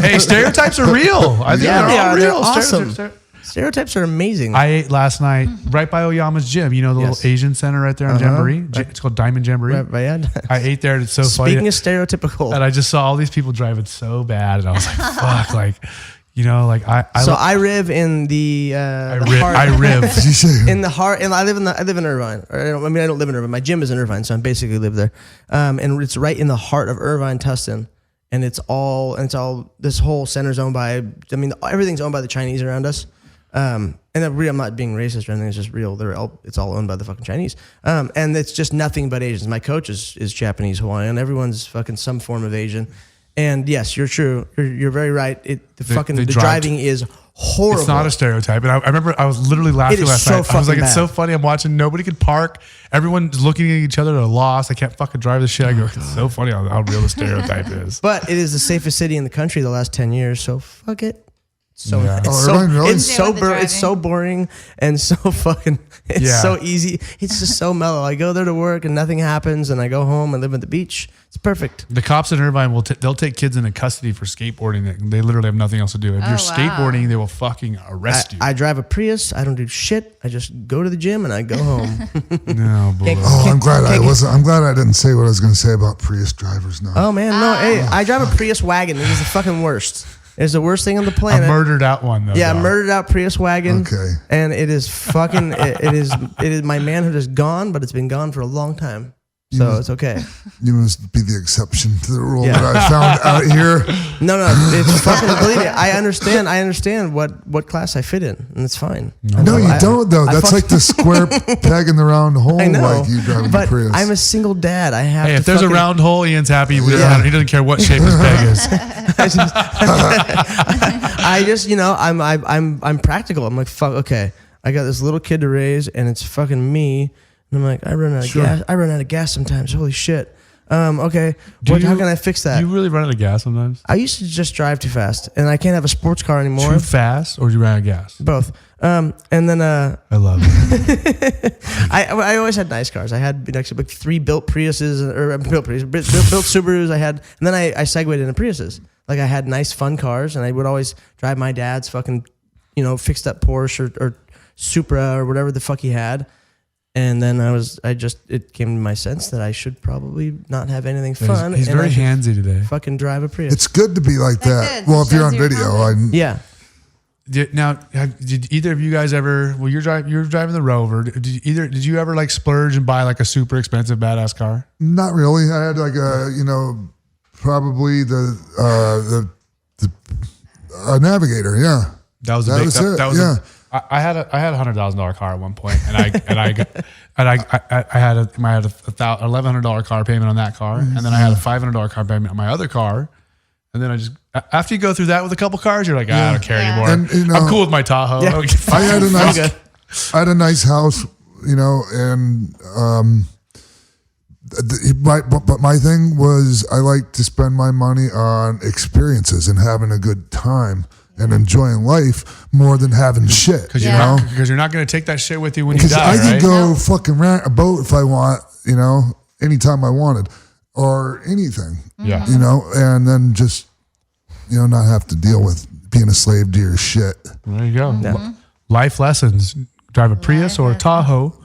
Speaker 7: hey, stereotypes are real. I think
Speaker 4: Yeah,
Speaker 7: they're
Speaker 4: they
Speaker 7: all
Speaker 4: are.
Speaker 7: real.
Speaker 4: They're
Speaker 7: Stereotypes
Speaker 4: awesome. Stereotypes are amazing.
Speaker 7: I ate last night right by Oyama's gym. You know the
Speaker 4: Yes.
Speaker 7: little Asian center right there on Jamboree? It's called Diamond Jamboree.
Speaker 4: I
Speaker 7: I ate there and it's so
Speaker 4: Speaking
Speaker 7: funny.
Speaker 4: of stereotypical,
Speaker 7: And I just saw all these people driving so bad. And I was like, fuck, like, you know, like
Speaker 4: I live in the
Speaker 7: I riv.
Speaker 6: Did you say?
Speaker 4: in the heart, and I live in Irvine. I don't live in Irvine. My gym is in Irvine, so I basically live there. And it's right in the heart of Irvine, Tustin, and it's all this whole center's owned by. I mean, everything's owned by the Chinese around us. And I'm not being racist or anything. It's just real. It's all owned by the fucking Chinese. And it's just nothing but Asians. My coach is Japanese, Hawaiian. Everyone's fucking some form of Asian. And yes, you're true. You're very right. The driving is horrible.
Speaker 7: It's not a stereotype. And I remember I was literally laughing
Speaker 4: It is
Speaker 7: last
Speaker 4: so
Speaker 7: night. I was like,
Speaker 4: fucking
Speaker 7: it's so
Speaker 4: bad.
Speaker 7: funny. I'm watching. Nobody could park. Everyone's looking at each other. They're lost. I can't fucking drive this shit. I go, it's so funny how real the stereotype is.
Speaker 4: But it is the safest city in the country the last 10 years. So fuck it. So
Speaker 7: Yeah.
Speaker 4: it's
Speaker 6: Oh, really?
Speaker 4: it's
Speaker 5: Stay
Speaker 4: so
Speaker 5: with the
Speaker 4: it's so boring and so fucking so easy. It's just so mellow. I go there to work and nothing happens, and I go home and live at the beach. It's perfect.
Speaker 7: The cops in Irvine they'll take kids into custody for skateboarding. They literally have nothing else to do. If you're skateboarding, they will fucking arrest you.
Speaker 4: I drive a Prius. I don't do shit. I just go to the gym and I go home.
Speaker 7: No, boy.
Speaker 6: Oh, I'm glad I didn't say what I was going to say about Prius drivers now.
Speaker 4: Oh man, no. Hey, I drive a Prius wagon. It is the fucking worst. It's the worst thing on the planet.
Speaker 7: A murdered out one though.
Speaker 4: Yeah,
Speaker 7: dog.
Speaker 4: murdered out Prius wagon.
Speaker 6: Okay.
Speaker 4: And it is fucking. it is my manhood is gone, but it's been gone for a long time. So it's okay.
Speaker 6: You must be the exception to the rule
Speaker 4: Yeah.
Speaker 6: that I found out here.
Speaker 4: No, it's fucking. Believe me, I understand what class I fit in, and it's fine.
Speaker 6: No, you don't though. That's like the square peg in the round hole.
Speaker 4: I know.
Speaker 6: Like you driving the
Speaker 4: But
Speaker 6: Prius.
Speaker 4: I'm a single dad. I have.
Speaker 7: Hey,
Speaker 4: to
Speaker 7: if there's a
Speaker 4: fucking-
Speaker 7: round hole, Ian's happy. He doesn't care what shape his peg is.
Speaker 4: I just I'm practical. I'm like, fuck. Okay, I got this little kid to raise, and it's fucking me. And I'm like, I run out of gas. I run out of gas sometimes. Holy shit. Okay. How can I fix that?
Speaker 7: Do you really run out of gas sometimes?
Speaker 4: I used to just drive too fast, and I can't have a sports car anymore.
Speaker 7: Too fast, or do you run out of gas?
Speaker 4: Both. And then
Speaker 7: I love it.
Speaker 4: I always had nice cars. I had like 3 built Priuses or built Subarus. I had, and then I segued into Priuses. Like I had nice fun cars, and I would always drive my dad's fucking, fixed up Porsche or Supra or whatever the fuck he had. And then it came to my sense that I should probably not have anything fun.
Speaker 7: He's
Speaker 4: and
Speaker 7: very
Speaker 4: I should
Speaker 7: handsy today.
Speaker 4: fucking drive a Prius.
Speaker 6: It's good to be like that.
Speaker 5: good.
Speaker 6: Well, if you're on
Speaker 5: Shows your
Speaker 6: video,
Speaker 4: Yeah.
Speaker 7: Now, did either of you guys ever? Well, you're driving the Rover. Did you ever like splurge and buy like a super expensive badass car?
Speaker 6: not really. I had like probably the Navigator. Yeah.
Speaker 7: That was a
Speaker 6: That
Speaker 7: big.
Speaker 6: was
Speaker 7: That,
Speaker 6: it,
Speaker 7: that was.
Speaker 6: yeah.
Speaker 7: I had a $100,000 car at one point, and I had a $1,100 car payment on that car, and then I had a $500 car payment on my other car, and then I just after you go through that with a couple cars, you're like, I don't care anymore.
Speaker 6: And,
Speaker 7: I'm cool with my Tahoe.
Speaker 4: Yeah.
Speaker 6: I had a nice house, and but my thing was I like to spend my money on experiences and having a good time and enjoying life more than having shit.
Speaker 7: Because
Speaker 6: Because
Speaker 7: you're not going to take that shit with you when you die,
Speaker 6: I
Speaker 7: right?
Speaker 6: could go fucking rent a boat if I want, anytime I wanted, or anything.
Speaker 7: Yeah.
Speaker 6: And then just not have to deal with being a slave to your shit.
Speaker 7: There you go. Life lessons: drive a Prius or a Tahoe,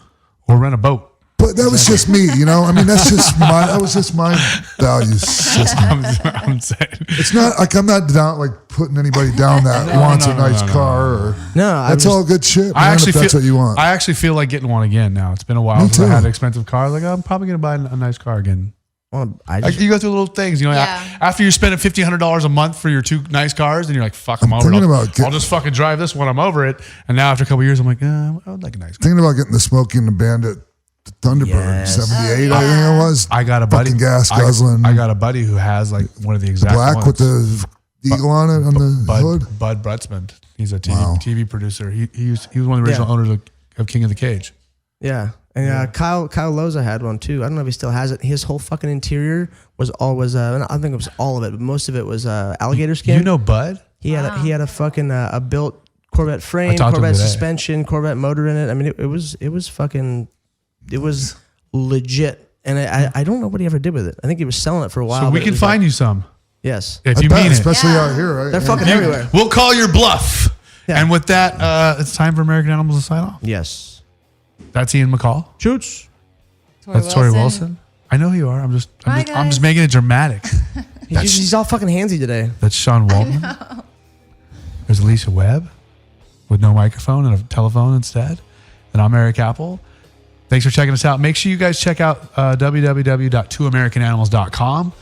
Speaker 7: or rent a boat.
Speaker 6: But that was just me, that was just my value system.
Speaker 7: I'm saying.
Speaker 6: It's not like I'm not down like putting anybody down that wants a nice car or that's all good shit.
Speaker 7: I actually
Speaker 6: if that's
Speaker 7: feel,
Speaker 6: what you want.
Speaker 7: I actually feel like getting one again now. It's been a while
Speaker 6: Me
Speaker 7: since I
Speaker 6: too.
Speaker 7: had an expensive car. Like I'm probably gonna buy a nice car again. Like, you go through little things,
Speaker 5: Yeah.
Speaker 7: After you spend $1,500 a month for your 2 nice cars, then you're like, "Fuck, I'm over
Speaker 6: thinking
Speaker 7: it.
Speaker 6: about
Speaker 7: I'll just fucking drive this one. I'm over it." And now after a couple of years, I'm like, I would like a nice car.
Speaker 6: Thinking about getting the Smokey and the Bandit Thunderbird
Speaker 4: Yes.
Speaker 6: 78, I think it was.
Speaker 7: I got a buddy.
Speaker 6: Fucking gas guzzling.
Speaker 7: I got a buddy who has like one of the exact
Speaker 6: black
Speaker 7: ones.
Speaker 6: with the eagle on it on the hood.
Speaker 7: Bud Brutzman. He's a
Speaker 6: Wow.
Speaker 7: TV producer. He was one of the original owners of King of the Cage.
Speaker 4: Yeah. And Kyle Loza had one too. I don't know if he still has it. His whole fucking interior was always I don't think it was all of it, but most of it was alligator skin.
Speaker 7: You know Bud?
Speaker 4: He had a fucking a built Corvette frame,
Speaker 7: talked to him
Speaker 4: Corvette
Speaker 7: today.
Speaker 4: suspension, Corvette motor in it. I mean, it was legit. And I don't know what he ever did with it. I think he was selling it for a while.
Speaker 7: So we
Speaker 4: but it
Speaker 7: can
Speaker 4: was
Speaker 7: find
Speaker 4: like,
Speaker 7: you some
Speaker 4: yes.
Speaker 7: if
Speaker 6: I
Speaker 7: you
Speaker 6: bet,
Speaker 7: mean it.
Speaker 6: especially out here, right?
Speaker 4: They're fucking everywhere.
Speaker 7: We'll call your bluff.
Speaker 4: Yeah.
Speaker 7: And with that, it's time for American Animals to sign off.
Speaker 4: Yes.
Speaker 7: That's Ian McCall.
Speaker 4: Shoots.
Speaker 7: That's Torrie Wilson. I know who you are. I'm just
Speaker 5: guys.
Speaker 7: making it dramatic.
Speaker 4: He's all fucking handsy today.
Speaker 7: That's Sean Waltman. There's Alicia Webb with no microphone and a telephone instead. And I'm Erik Apple. Thanks for checking us out. Make sure you guys check out www.twoamericananimals.com.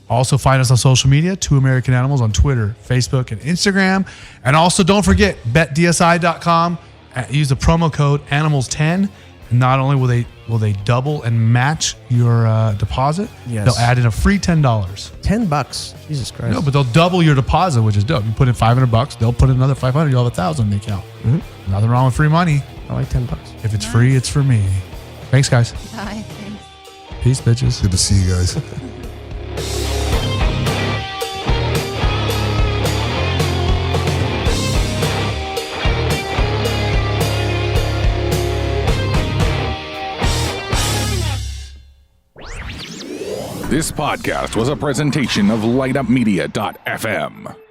Speaker 7: Also find us on social media, 2 American Animals on Twitter, Facebook, and Instagram. And also don't forget, betdsi.com. Use the promo code animals10. And not only will they double and match your deposit,
Speaker 4: Yes.
Speaker 7: they'll add in a free $10.
Speaker 4: $10. Jesus Christ.
Speaker 7: No, but they'll double your deposit, which is dope. You put in $500, they'll put in another $500. You'll have $1,000 in the account.
Speaker 4: Mm-hmm.
Speaker 7: Nothing wrong with free money.
Speaker 4: I like $10.
Speaker 7: If it's free, it's for me. Thanks, guys.
Speaker 5: Bye. Thanks.
Speaker 7: Peace, bitches.
Speaker 6: Good to see you guys.
Speaker 1: This podcast was a presentation of lineupmedia.fm.